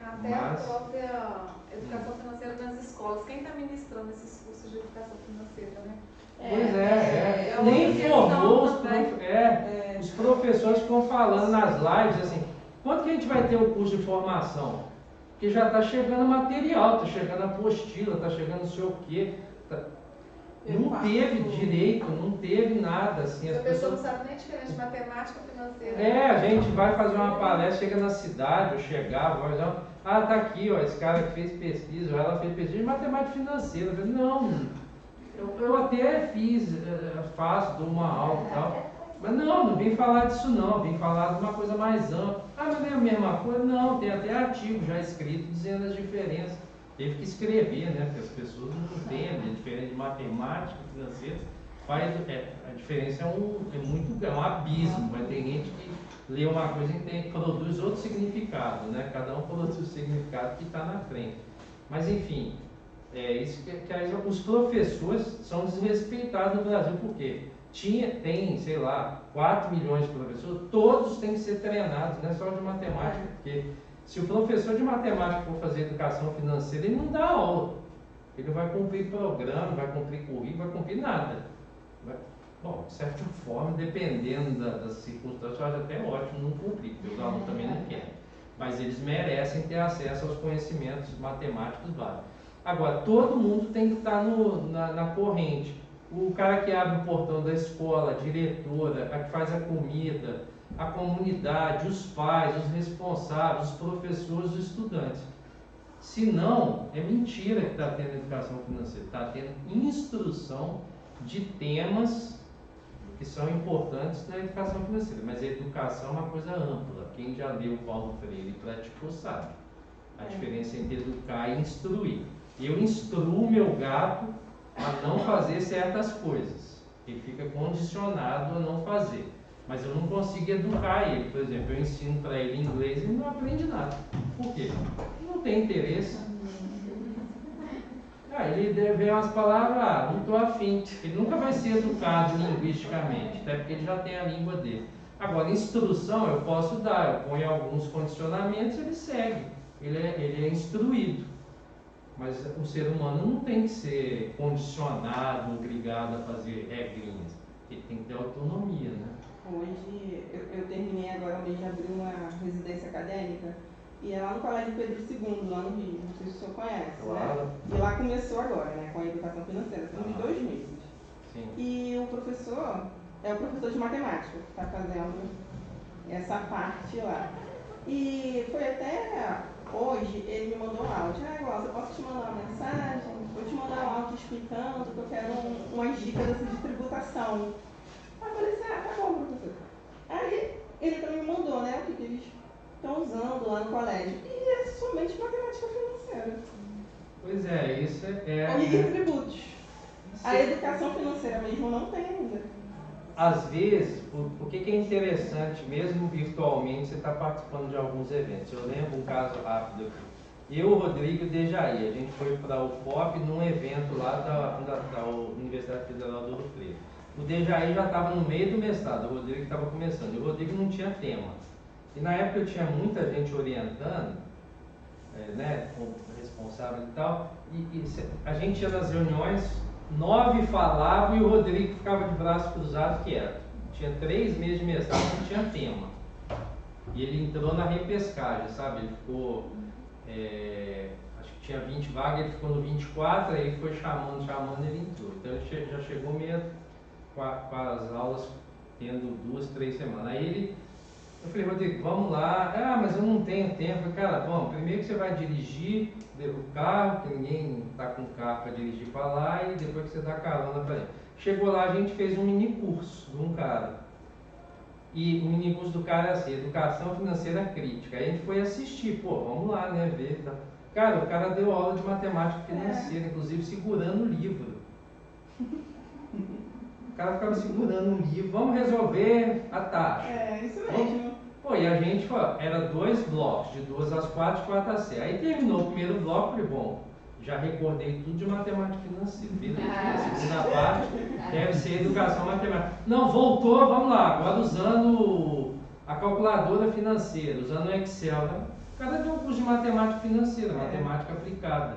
Até a própria educação financeira nas escolas. Quem está ministrando esses cursos de educação financeira, né? Pois nem formou os professores ficam falando nas lives assim, quando que a gente vai ter o curso de formação? Porque já está chegando material, está chegando apostila, está chegando não sei o quê. Não teve direito, não teve nada assim. A pessoa não sabe nem a diferença de matemática financeira. A gente vai fazer uma palestra, chega na cidade, ou chegava, vai dizer, tá aqui, ó, esse cara que fez pesquisa, ou ela fez pesquisa de matemática financeira. Eu falei, não, eu até faço, dou uma aula e tal, mas não vim falar disso não, vim falar de uma coisa mais ampla. Mas não é a mesma coisa? Não, tem até artigo já escrito dizendo as diferenças. Teve que escrever, né? Porque as pessoas não entendem, é diferente de matemática financeira. A diferença é um abismo, mas tem gente que lê uma coisa e produz outro significado, né? Cada um produz o significado que está na frente. Mas enfim, isso que os professores são desrespeitados no Brasil, por quê? Tem, sei lá, 4 milhões de professores, todos têm que ser treinados, não é só de matemática, porque se o professor de matemática for fazer educação financeira, ele não dá aula. Ele não vai cumprir programa, não vai cumprir currículo, não vai cumprir nada. Bom, de certa forma, dependendo das circunstâncias, eu acho até ótimo não cumprir, porque os alunos também não querem. Mas eles merecem ter acesso aos conhecimentos matemáticos básicos. Agora, todo mundo tem que estar na corrente. O cara que abre o portão da escola, a diretora, a que faz a comida, a comunidade, os pais, os responsáveis, os professores, os estudantes. Se não, é mentira que está tendo educação financeira. Está tendo instrução de temas que são importantes na educação financeira. Mas a educação é uma coisa ampla. Quem já leu Paulo Freire e praticou sabe. A diferença entre educar e instruir. Eu instruo o meu gato a não fazer certas coisas. Ele fica condicionado a não fazer. Mas eu não consigo educar ele. Por exemplo, eu ensino para ele inglês e ele não aprende nada. Por quê? Não tem interesse. Ele vê umas palavras, não estou afim. Ele nunca vai ser educado linguisticamente, até porque ele já tem a língua dele. Agora, instrução eu posso dar, eu ponho alguns condicionamentos e ele segue. Ele é instruído. Mas o ser humano não tem que ser condicionado, obrigado a fazer regrinhas. Ele tem que ter autonomia, né? Hoje, eu terminei agora o mês de abril uma residência acadêmica e é lá no Colégio Pedro II, lá no Rio, não sei se o senhor conhece, claro. Né? E lá começou agora, né, com a educação financeira, tem uns 2 meses. Sim. E o professor é o professor de matemática, que está fazendo essa parte lá. E foi até hoje, ele me mandou um áudio. Glaucia, eu posso te mandar uma mensagem? Vou te mandar um áudio explicando que eu quero umas dicas assim, de tributação. Aí eu falei assim, tá bom, professor. Aí ele também me mandou, né, o que eles estão usando lá no colégio. E é somente matemática financeira. Pois é, isso é... E tributos. A educação financeira mesmo não tem ainda. Às vezes, por que é interessante, mesmo virtualmente, você está participando de alguns eventos? Eu lembro um caso rápido aqui. Eu, o Rodrigo e o Dejaí, a gente foi para o UFOP num evento lá da Universidade Federal do Ouro Preto. O Dejaí já estava no meio do mestrado, o Rodrigo estava começando, e o Rodrigo não tinha tema. E na época eu tinha muita gente orientando, né, como responsável e tal, e a gente ia nas reuniões, 9 falavam e o Rodrigo ficava de braço cruzado quieto. Tinha 3 meses de mestrado, não tinha tema. E ele entrou na repescagem, sabe? Ele ficou, acho que tinha 20 vagas, ele ficou no 24, aí foi chamando, ele entrou. Então ele já chegou meio com as aulas tendo 2, 3 semanas. Aí ele Eu falei, Rodrigo, vamos lá. Ah, mas eu não tenho tempo. Eu falei, cara, bom, primeiro que você vai dirigir o carro, que ninguém está com carro para dirigir para lá, e depois que você dá carona para ele. Chegou lá, a gente fez um mini curso de um cara. E o mini curso do cara é assim, Educação Financeira Crítica. Aí a gente foi assistir, pô, vamos lá, né, ver. Tá. Cara, o cara deu aula de matemática financeira, inclusive segurando o livro. O cara ficava segurando um livro, vamos resolver a taxa. Isso mesmo. Pô, e a gente, era 2 blocos, de 2 às 4, de 4 às 6. Aí terminou o primeiro bloco, falei, bom, já recordei tudo de matemática financeira. Beleza, a segunda parte deve ser educação matemática. Não, voltou, vamos lá, agora usando a calculadora financeira, usando o Excel. Né? O cara deu um curso de matemática financeira, matemática aplicada,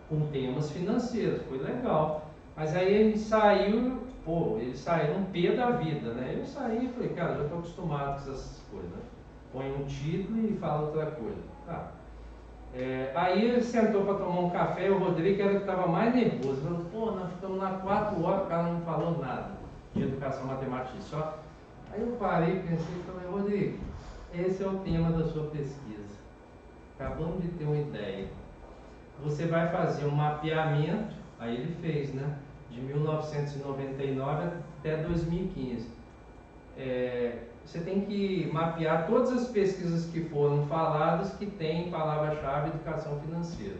com temas financeiros, foi legal. Mas aí ele saiu, eles saíram pé da vida, né? Eu saí e falei, cara, já estou acostumado com essas coisas, né? Põe um título e fala outra coisa. Tá. Aí ele sentou para tomar um café e o Rodrigo era que estava mais nervoso. Falou, pô, nós ficamos lá 4 horas, o cara não falou nada de educação matemática só. Aí eu parei, pensei e falei, Rodrigo, esse é o tema da sua pesquisa. Acabamos de ter uma ideia. Você vai fazer um mapeamento, aí ele fez, né? De 1999 até 2015. Você tem que mapear todas as pesquisas que foram faladas que tem palavra-chave educação financeira.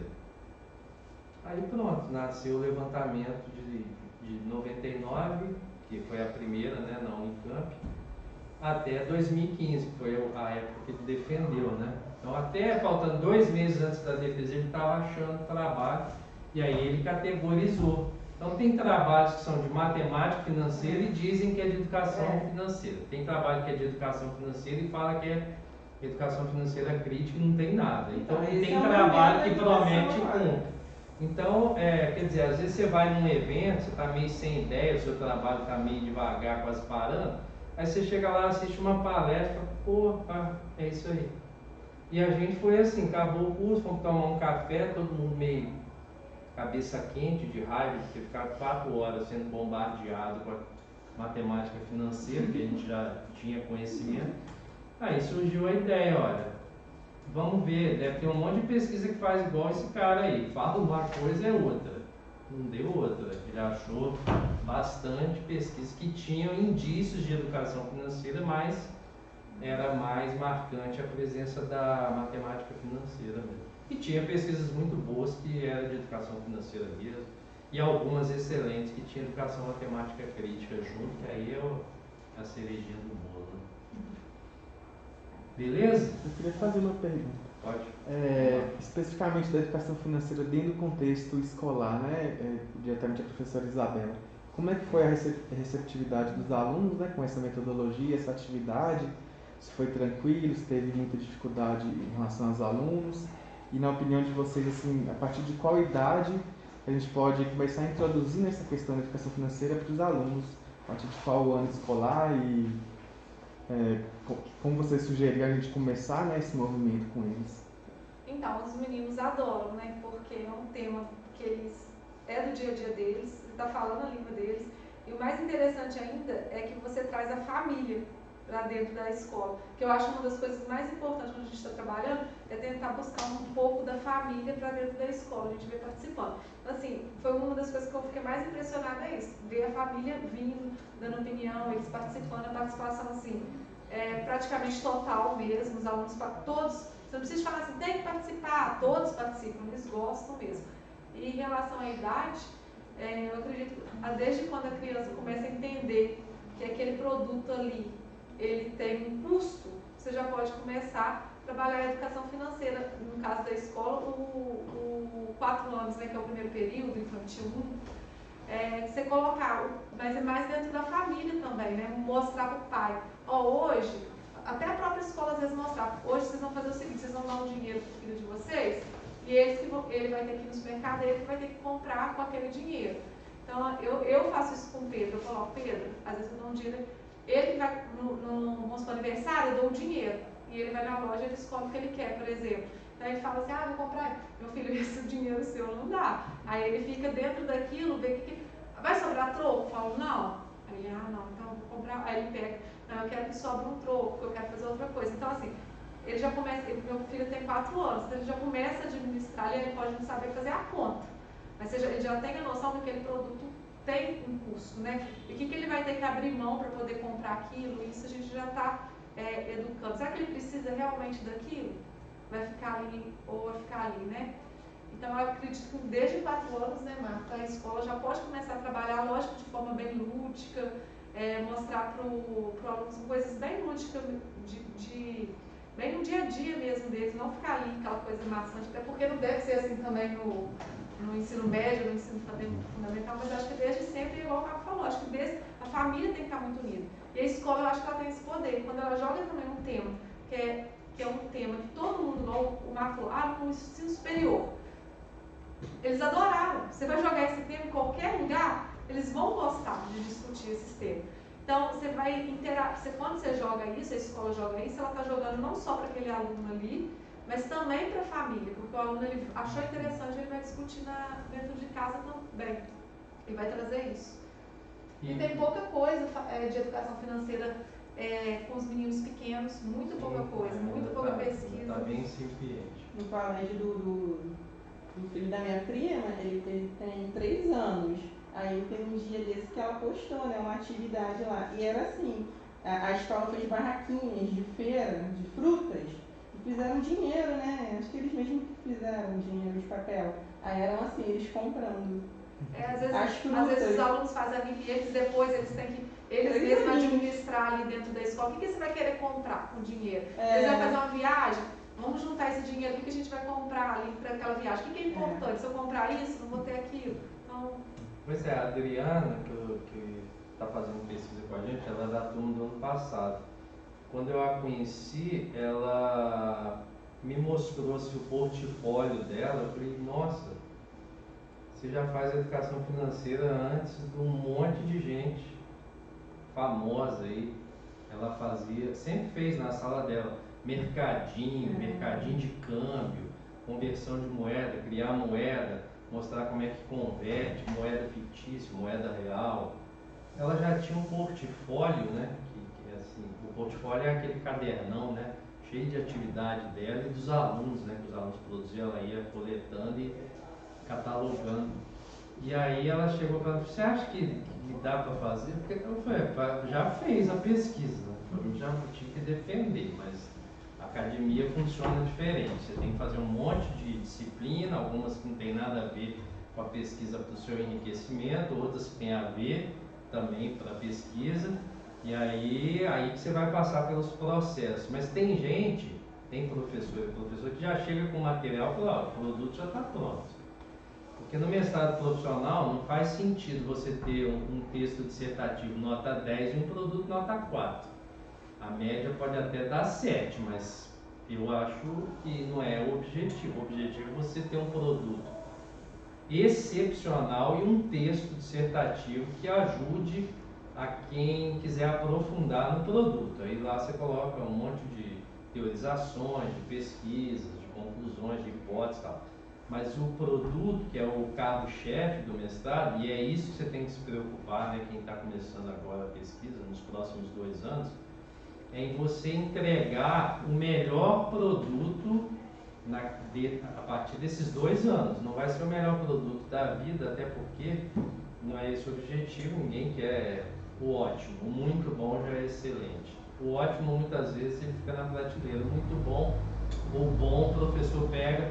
Aí pronto, nasceu o levantamento de 99, que foi a primeira, né, na Unicamp, até 2015, que foi a época que ele defendeu, né? Então até faltando 2 meses antes da defesa ele estava achando trabalho e aí ele categorizou. Então tem trabalhos que são de matemática financeira e dizem que é de educação financeira. Tem trabalho que é de educação financeira e fala que é educação financeira crítica e não tem nada. Então tem trabalho que promete um. Então, quer dizer, às vezes você vai num evento, você está meio sem ideia, o seu trabalho está meio devagar, quase parando, aí você chega lá, assiste uma palestra, é isso aí. E a gente foi assim, acabou o curso, fomos tomar um café, todo mundo meio cabeça quente, de raiva, de ter ficado 4 horas sendo bombardeado com a matemática financeira, que a gente já tinha conhecimento. Aí surgiu a ideia, olha, vamos ver, deve ter um monte de pesquisa que faz igual esse cara aí, fala uma coisa é outra, não deu outra. Ele achou bastante pesquisas que tinham indícios de educação financeira, mas era mais marcante a presença da matemática financeira mesmo. E tinha pesquisas muito boas que eram de educação financeira mesmo, e algumas excelentes que tinham educação matemática crítica junto, que aí é a cerejinha do bolo. Beleza? Eu queria fazer uma pergunta. Pode. Especificamente da educação financeira dentro do contexto escolar, né? Diretamente a professora Isabela. Como é que foi a receptividade dos alunos, né, com essa metodologia, essa atividade? Se foi tranquilo, se teve muita dificuldade em relação aos alunos? E na opinião de vocês, assim, a partir de qual idade a gente pode começar a introduzir essa questão da educação financeira para os alunos? A partir de qual ano escolar e como você sugeriu a gente começar, né, esse movimento com eles? Então, os meninos adoram, né? Porque é um tema que é do dia a dia deles, está falando a língua deles. E o mais interessante ainda é que você traz a família para dentro da escola. Que eu acho uma das coisas mais importantes quando a gente está trabalhando é tentar buscar um pouco da família para dentro da escola, a gente vê participando. Então, assim, foi uma das coisas que eu fiquei mais impressionada, é isso, ver a família vindo, dando opinião, eles participando, a participação, assim, praticamente total mesmo, os alunos, todos, você não precisa falar assim, tem que participar, todos participam, eles gostam mesmo. E em relação à idade, eu acredito que desde quando a criança começa a entender que aquele produto ali, ele tem um custo, você já pode começar a trabalhar a educação financeira, no caso da escola, o 4 anos, né, que é o primeiro período, infantil 1, você colocar, mas é mais dentro da família também, né, mostrar para o pai, hoje, até a própria escola às vezes mostrar, hoje vocês vão fazer o seguinte, vocês vão dar um dinheiro para o filho de vocês, e ele vai ter que ir no supermercado, ele vai ter que comprar com aquele dinheiro. Então, eu faço isso com o Pedro, eu falo, Pedro, às vezes eu dou um dinheiro, ele vai no aniversário, eu dou o dinheiro, e ele vai na loja, ele escolhe o que ele quer, por exemplo. Então ele fala assim, vou comprar, meu filho, esse dinheiro seu não dá. Aí ele fica dentro daquilo, vê que vai sobrar troco? Eu falo, não. Aí, não, então eu vou comprar. Aí ele pega, não, eu quero que sobre um troco, eu quero fazer outra coisa. Então, assim, ele já começa, meu filho tem 4 anos, então ele já começa a administrar, ele pode não saber fazer a conta, mas ele já tem a noção de que aquele produto tem um custo, né? E o que ele vai ter que abrir mão para poder comprar aquilo, isso a gente já está educando. Será que ele precisa realmente daquilo? Vai ficar ali ou vai ficar ali, né? Então, eu acredito que desde 4 anos, né, Marta, a escola já pode começar a trabalhar, lógico, de forma bem lúdica, mostrar para o aluno coisas bem lúdicas, bem no dia a dia mesmo deles, não ficar ali aquela coisa maçante, até porque não deve ser assim também no ensino médio, no ensino fundamental, mas acho que desde sempre, igual o Marco falou, acho que desde a família tem que estar muito unida. E a escola, eu acho que ela tem esse poder, e quando ela joga também um tema, que é um tema que todo mundo, igual o Marco falou, no ensino superior, eles adoraram. Você vai jogar esse tema em qualquer lugar, eles vão gostar de discutir esses temas. Então, você vai interagir, quando você joga isso, a escola joga isso, ela está jogando não só para aquele aluno ali, mas também para a família, porque o aluno ele achou interessante, ele vai discutir dentro de casa também. Ele vai trazer isso. E tem pouca coisa de educação financeira com os meninos pequenos, muito pouca coisa, muito pouca pesquisa. Está bem incipiente. No colégio do filho da minha prima, ele tem 3 anos. Aí teve um dia desse que ela postou, né, uma atividade lá. E era assim, a escola fez barraquinhas de feira, de frutas, e fizeram dinheiro, né? Acho que eles mesmos que fizeram dinheiro de papel. Aí eram assim, eles comprando. Às vezes os alunos fazem a eles depois eles têm que eles mesmos administrar ali dentro da escola. O que você vai querer comprar com dinheiro? Eles vão fazer uma viagem? Vamos juntar esse dinheiro, o que a gente vai comprar ali para aquela viagem? O que é importante? Se eu comprar isso, não vou ter aquilo. Então... Pois é, a Adriana, que está fazendo pesquisa com a gente, ela é da turma do ano passado. Quando eu a conheci, ela me mostrou assim, o portfólio dela. Eu falei, nossa, você já faz educação financeira antes de um monte de gente famosa aí. Ela fazia, sempre fez na sala dela, mercadinho de câmbio, conversão de moeda, criar moeda, mostrar como é que converte, moeda fictícia, moeda real. Ela já tinha um portfólio, né? Que assim, o portfólio é aquele cadernão, né? Cheio de atividade dela e dos alunos, né? Que os alunos produziam, ela ia coletando e catalogando. E aí ela chegou para mim, você acha que dá para fazer? Porque eu falei, já fez a pesquisa, eu já tive que defender, mas a academia funciona diferente. Você tem que fazer um monte de disciplina, algumas que não tem nada a ver com a pesquisa para o seu enriquecimento, outras que tem a ver também para a pesquisa, e aí que você vai passar pelos processos. Mas tem gente, tem professor que já chega com material e fala, o produto já está pronto. Porque no mestrado profissional não faz sentido você ter um texto dissertativo nota 10 e um produto nota 4. A média pode até dar 7, mas eu acho que não é o objetivo. O objetivo é você ter um produto excepcional e um texto dissertativo que ajude a quem quiser aprofundar no produto. Aí lá você coloca um monte de teorizações, de pesquisas, de conclusões, de hipóteses e tal. Mas o produto, que é o carro-chefe do mestrado, e é isso que você tem que se preocupar, né, quem está começando agora a pesquisa, nos próximos 2 anos, é em você entregar o melhor produto a partir desses 2 anos. Não vai ser o melhor produto da vida, até porque não é esse o objetivo, ninguém quer o ótimo. O muito bom já é excelente. O ótimo, muitas vezes, ele fica na prateleira. Muito bom, o bom, o professor pega,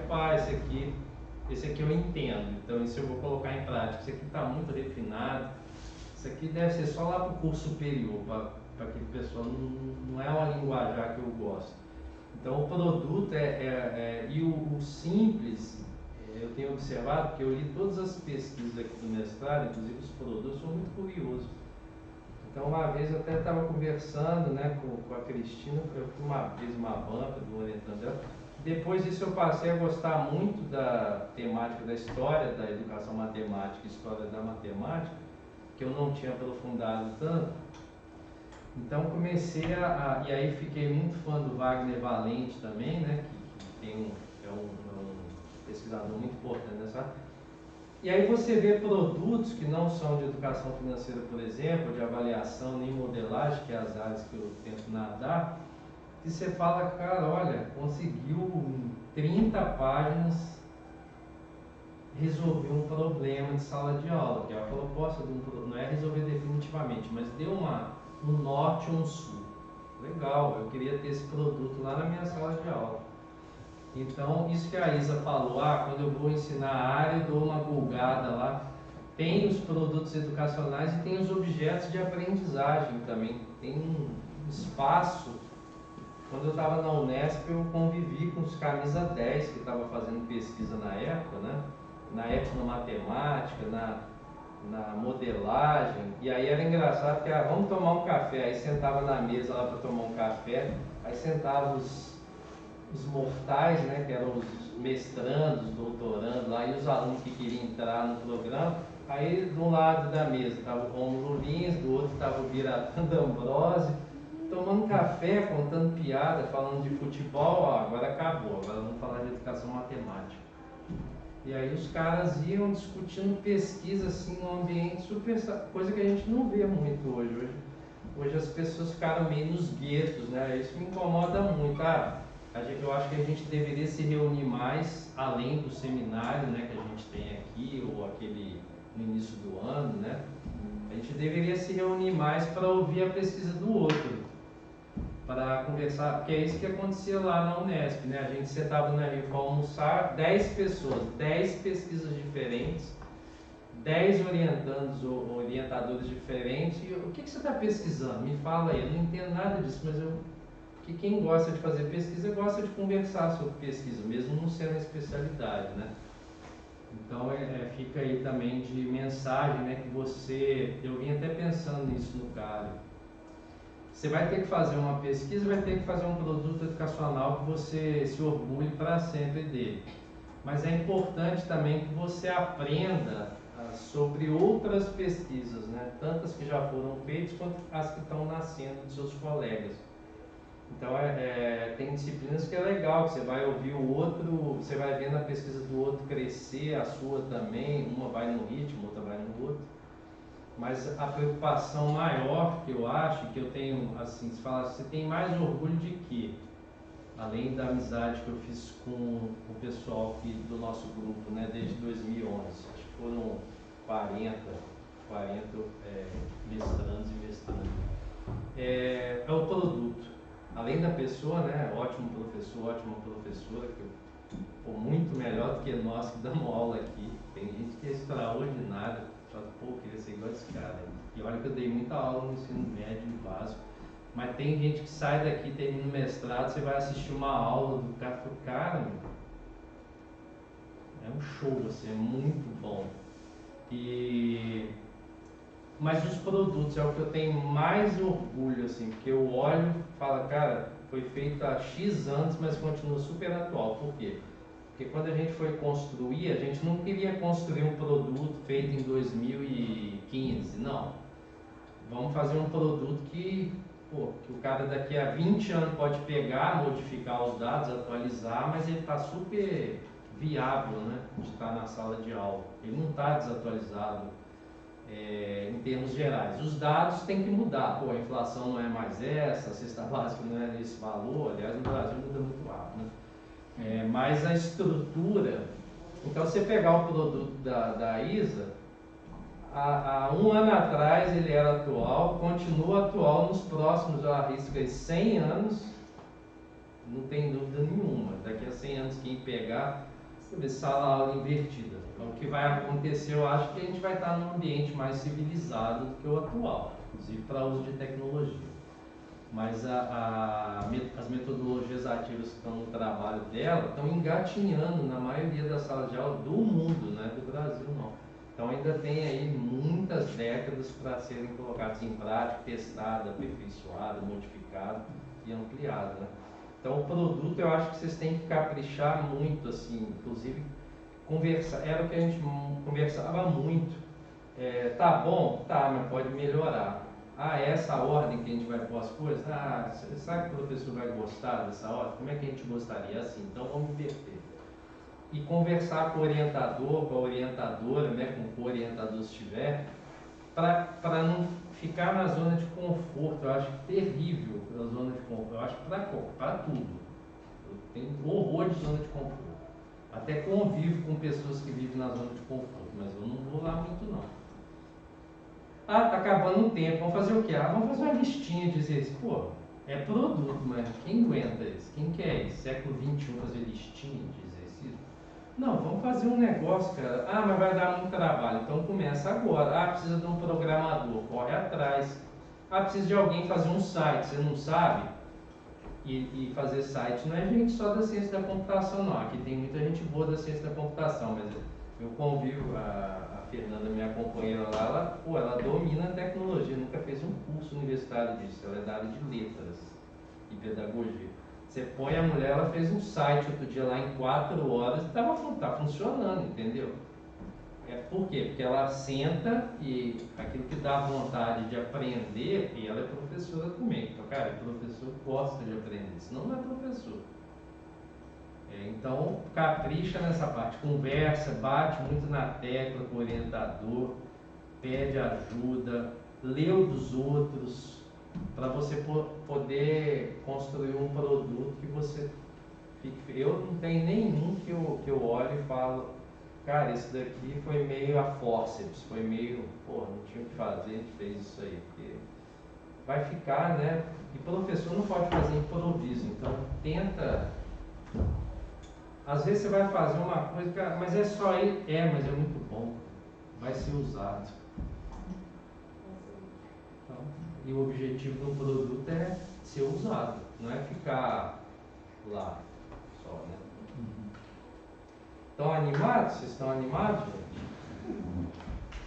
esse aqui eu entendo, então isso eu vou colocar em prática. Esse aqui está muito refinado, isso aqui deve ser só lá para o curso superior, para aquele pessoal, não é uma linguajar que eu gosto. Então o produto e o simples, eu tenho observado, porque eu li todas as pesquisas aqui do mestrado, inclusive os produtos, são muito curiosos. Então uma vez eu até estava conversando, né, com a Cristina, eu fui uma vez uma banca do orientando dela. Depois disso eu passei a gostar muito da temática da história da educação matemática, história da matemática, que eu não tinha aprofundado tanto. Então comecei e aí fiquei muito fã do Wagner Valente também, né, que é um pesquisador muito importante nessa. E aí você vê produtos que não são de educação financeira, por exemplo, de avaliação nem modelagem, que é as áreas que eu tento nadar, que você fala, cara, olha, conseguiu em 30 páginas resolver um problema de sala de aula, que é a proposta de não é resolver definitivamente, mas deu um norte e um sul. Legal, eu queria ter esse produto lá na minha sala de aula. Então, isso que a Isa falou, quando eu vou ensinar a área, eu dou uma gulgada lá. Tem os produtos educacionais e tem os objetos de aprendizagem também. Tem um espaço. Quando eu estava na Unesp, eu convivi com os camisa 10 que estavam fazendo pesquisa na época, né? Na etnomatemática, na modelagem. E aí era engraçado que, vamos tomar um café. Aí sentava na mesa lá para tomar um café. Aí sentavam os mortais, né, que eram os mestrandos, doutorandos lá, e os alunos que queriam entrar no programa. Aí, de um lado da mesa estava o Rômulo Lins, do outro estava o Biratã D'Ambrosio, tomando café, contando piada, falando de futebol. Agora acabou, agora vamos falar de educação matemática. E aí os caras iam discutindo pesquisa assim, num ambiente super... coisa que a gente não vê muito hoje. Hoje as pessoas ficaram meio nos guetos, né? Isso me incomoda muito. Eu acho que a gente deveria se reunir mais, além do seminário, né, que a gente tem aqui, ou aquele no início do ano, né? A gente deveria se reunir mais para ouvir a pesquisa do outro, para conversar, porque é isso que acontecia lá na Unesp, né? A gente sentava na Rio para almoçar, 10 pessoas, 10 pesquisas diferentes, 10 orientandos ou orientadores diferentes. E o que você está pesquisando? Me fala aí, eu não entendo nada disso, mas que quem gosta de fazer pesquisa gosta de conversar sobre pesquisa, mesmo não sendo a especialidade, né? Então fica aí também de mensagem, né, que eu vim até pensando nisso no CARE. Você vai ter que fazer uma pesquisa, vai ter que fazer um produto educacional que você se orgulhe para sempre dele. Mas é importante também que você aprenda sobre outras pesquisas, né? Tantas que já foram feitas quanto as que estão nascendo dos seus colegas. Então tem disciplinas que é legal, que você vai ouvir o outro, você vai vendo a pesquisa do outro crescer, a sua também, uma vai no ritmo, outra vai no outro. Mas a preocupação maior que eu acho, que eu tenho, assim, se fala, você tem mais orgulho de quê? Além da amizade que eu fiz com o pessoal do nosso grupo, né, desde 2011, acho que foram 40 mestrandos e mestrandas. É o produto. Além da pessoa, né, ótimo professor, ótima professora, que foi muito melhor do que nós que damos aula aqui. Tem gente que é extraordinária, fala, queria ser igual esse cara. E olha que eu dei muita aula no ensino médio e básico. Mas tem gente que sai daqui, termina o mestrado, você vai assistir uma aula do cara, é um show, assim, é muito bom. Mas os produtos é o que eu tenho mais orgulho, assim, porque eu olho e falo, cara, foi feito há X anos, mas continua super atual. Por quê? Porque quando a gente foi construir, a gente não queria construir um produto feito em 2015, não. Vamos fazer um produto que o cara daqui a 20 anos pode pegar, modificar os dados, atualizar, mas ele está super viável, né, de estar na sala de aula. Ele não está desatualizado. Em termos gerais, os dados têm que mudar. A inflação não é mais essa, a cesta básica não é esse valor. Aliás, no Brasil muda muito rápido, né? Mas a estrutura. Então, você pegar o produto da ISA, há um ano atrás ele era atual, continua atual nos próximos, eu arrisco aí 100 anos, não tem dúvida nenhuma. Daqui a 100 anos, quem pegar, você vê sala-aula invertida. Então, o que vai acontecer, eu acho que a gente vai estar num ambiente mais civilizado do que o atual, inclusive para uso de tecnologia. Mas as metodologias ativas que estão no trabalho dela estão engatinhando na maioria das salas de aula do mundo, não é do Brasil não. Então ainda tem aí muitas décadas para serem colocadas em prática, testada, aperfeiçoada, modificada e ampliada, né? Então o produto eu acho que vocês têm que caprichar muito, assim, inclusive conversar, era o que a gente conversava muito. Tá bom? Tá, mas pode melhorar. Essa ordem que a gente vai pôr as coisas? Será que o professor vai gostar dessa ordem? Como é que a gente gostaria? Assim, então vamos inverter. e conversar com o orientador, com a orientadora, né, com o orientador se tiver, para não ficar na zona de conforto. Eu acho terrível a zona de conforto. Eu acho para tudo. Eu tenho horror de zona de conforto. Até convivo com pessoas que vivem na zona de conforto, mas eu não vou lá muito não. Ah, tá acabando o tempo, vamos fazer o quê? Ah, vamos fazer uma listinha de exercícios. Pô, é produto, mas quem aguenta isso? Quem quer isso? Século XXI fazer listinha de exercício? Não, vamos fazer um negócio, cara. Ah, mas vai dar muito trabalho, então começa agora. Ah, precisa de um programador, corre atrás. Ah, precisa de alguém fazer um site, você não sabe? E fazer site não é gente só da ciência da computação, não. Aqui tem muita gente boa da ciência da computação, mas eu convivo, a Fernanda, minha companheira lá, ela domina a tecnologia, nunca fez um curso universitário disso, ela é da área de letras e pedagogia. Você põe a mulher, ela fez um site outro dia lá em 4 horas e tá funcionando, entendeu? Por quê? Porque ela senta e aquilo que dá vontade de aprender, e ela é professora também. Então, cara, o professor gosta de aprender, senão não é professor. Então, capricha nessa parte, conversa, bate muito na tecla com o orientador, pede ajuda, lê o dos outros, para você poder construir um produto que você fique... Eu não tenho nenhum que eu olho e falo, cara, esse daqui foi meio a forceps, foi meio, não tinha o que fazer, a gente fez isso aí, porque vai ficar, né? E professor não pode fazer improviso, então tenta. Às vezes você vai fazer uma coisa, cara, mas é só aí, mas é muito bom, vai ser usado. Então, e o objetivo do produto é ser usado, não é ficar lá só, né? Estão animados? Vocês estão animados, gente?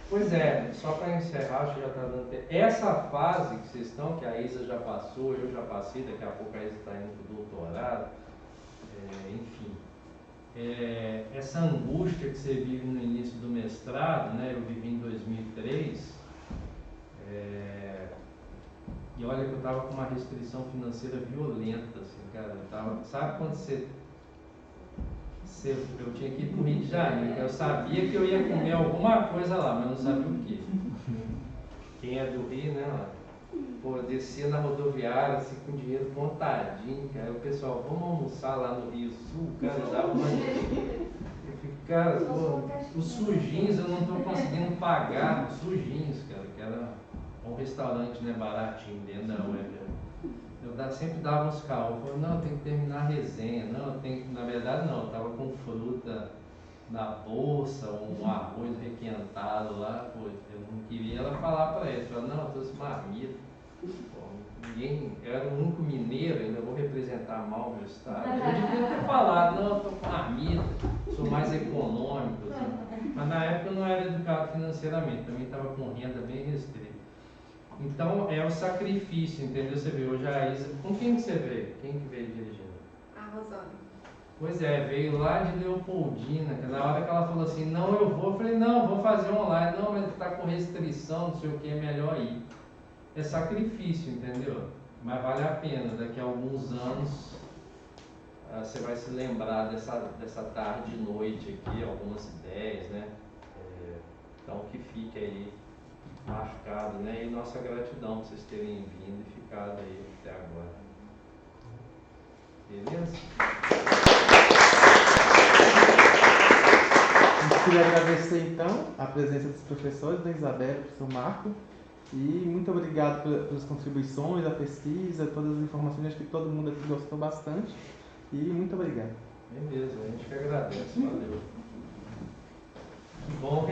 Pois é, só para encerrar, acho que já está dando tempo. Essa fase que vocês estão, que a Isa já passou, eu já passei, daqui a pouco a Isa está indo para o doutorado, enfim. Essa angústia que você vive no início do mestrado, né? Eu vivi em 2003, e olha que eu estava com uma restrição financeira violenta, assim, cara. Sabe quando eu tinha que ir para o Rio de Janeiro, eu sabia que eu ia comer alguma coisa lá, mas não sabia o que. Quem é do Rio, né? Eu descia na rodoviária assim, com dinheiro contadinho, cara. O pessoal, vamos almoçar lá no Rio Sul, cara, dava uma... Eu fico, cara, os sujinhos eu não estou conseguindo pagar, os sujinhos, cara, que era um restaurante, né, baratinho dentro da UFRJ. Eu sempre dava uns calos, eu falei, não, tem que terminar a resenha, não, na verdade não, eu estava com fruta na bolsa, um arroz requentado lá, eu não queria ela falar para ele, falou, não, eu trouxe marmita, eu era o único mineiro, ainda vou representar mal o meu estado, eu devia ter falado, não, eu estou com marmita, sou mais econômico, assim. Mas na época eu não era educado financeiramente, também estava com renda bem restrita. Então é o sacrifício, entendeu? Você vê hoje a Isa. Com quem que você veio? Quem que veio dirigindo? A Rosana. Pois é, veio lá de Leopoldina, que na hora que ela falou assim, não, eu vou, eu falei, não, vou fazer online, não, mas está com restrição, não sei o que, é melhor ir. É sacrifício, entendeu? Mas vale a pena, daqui a alguns anos você vai se lembrar dessa tarde e noite aqui, algumas ideias, né? Então que fique aí machucado, né? E nossa gratidão por vocês terem vindo e ficado aí até agora. Beleza? Eu queria agradecer então a presença dos professores, da Isabela, do professor Marco, e muito obrigado pelas contribuições, a pesquisa, todas as informações, acho que todo mundo aqui gostou bastante, e muito obrigado. Beleza, a gente que agradece, valeu. Que bom.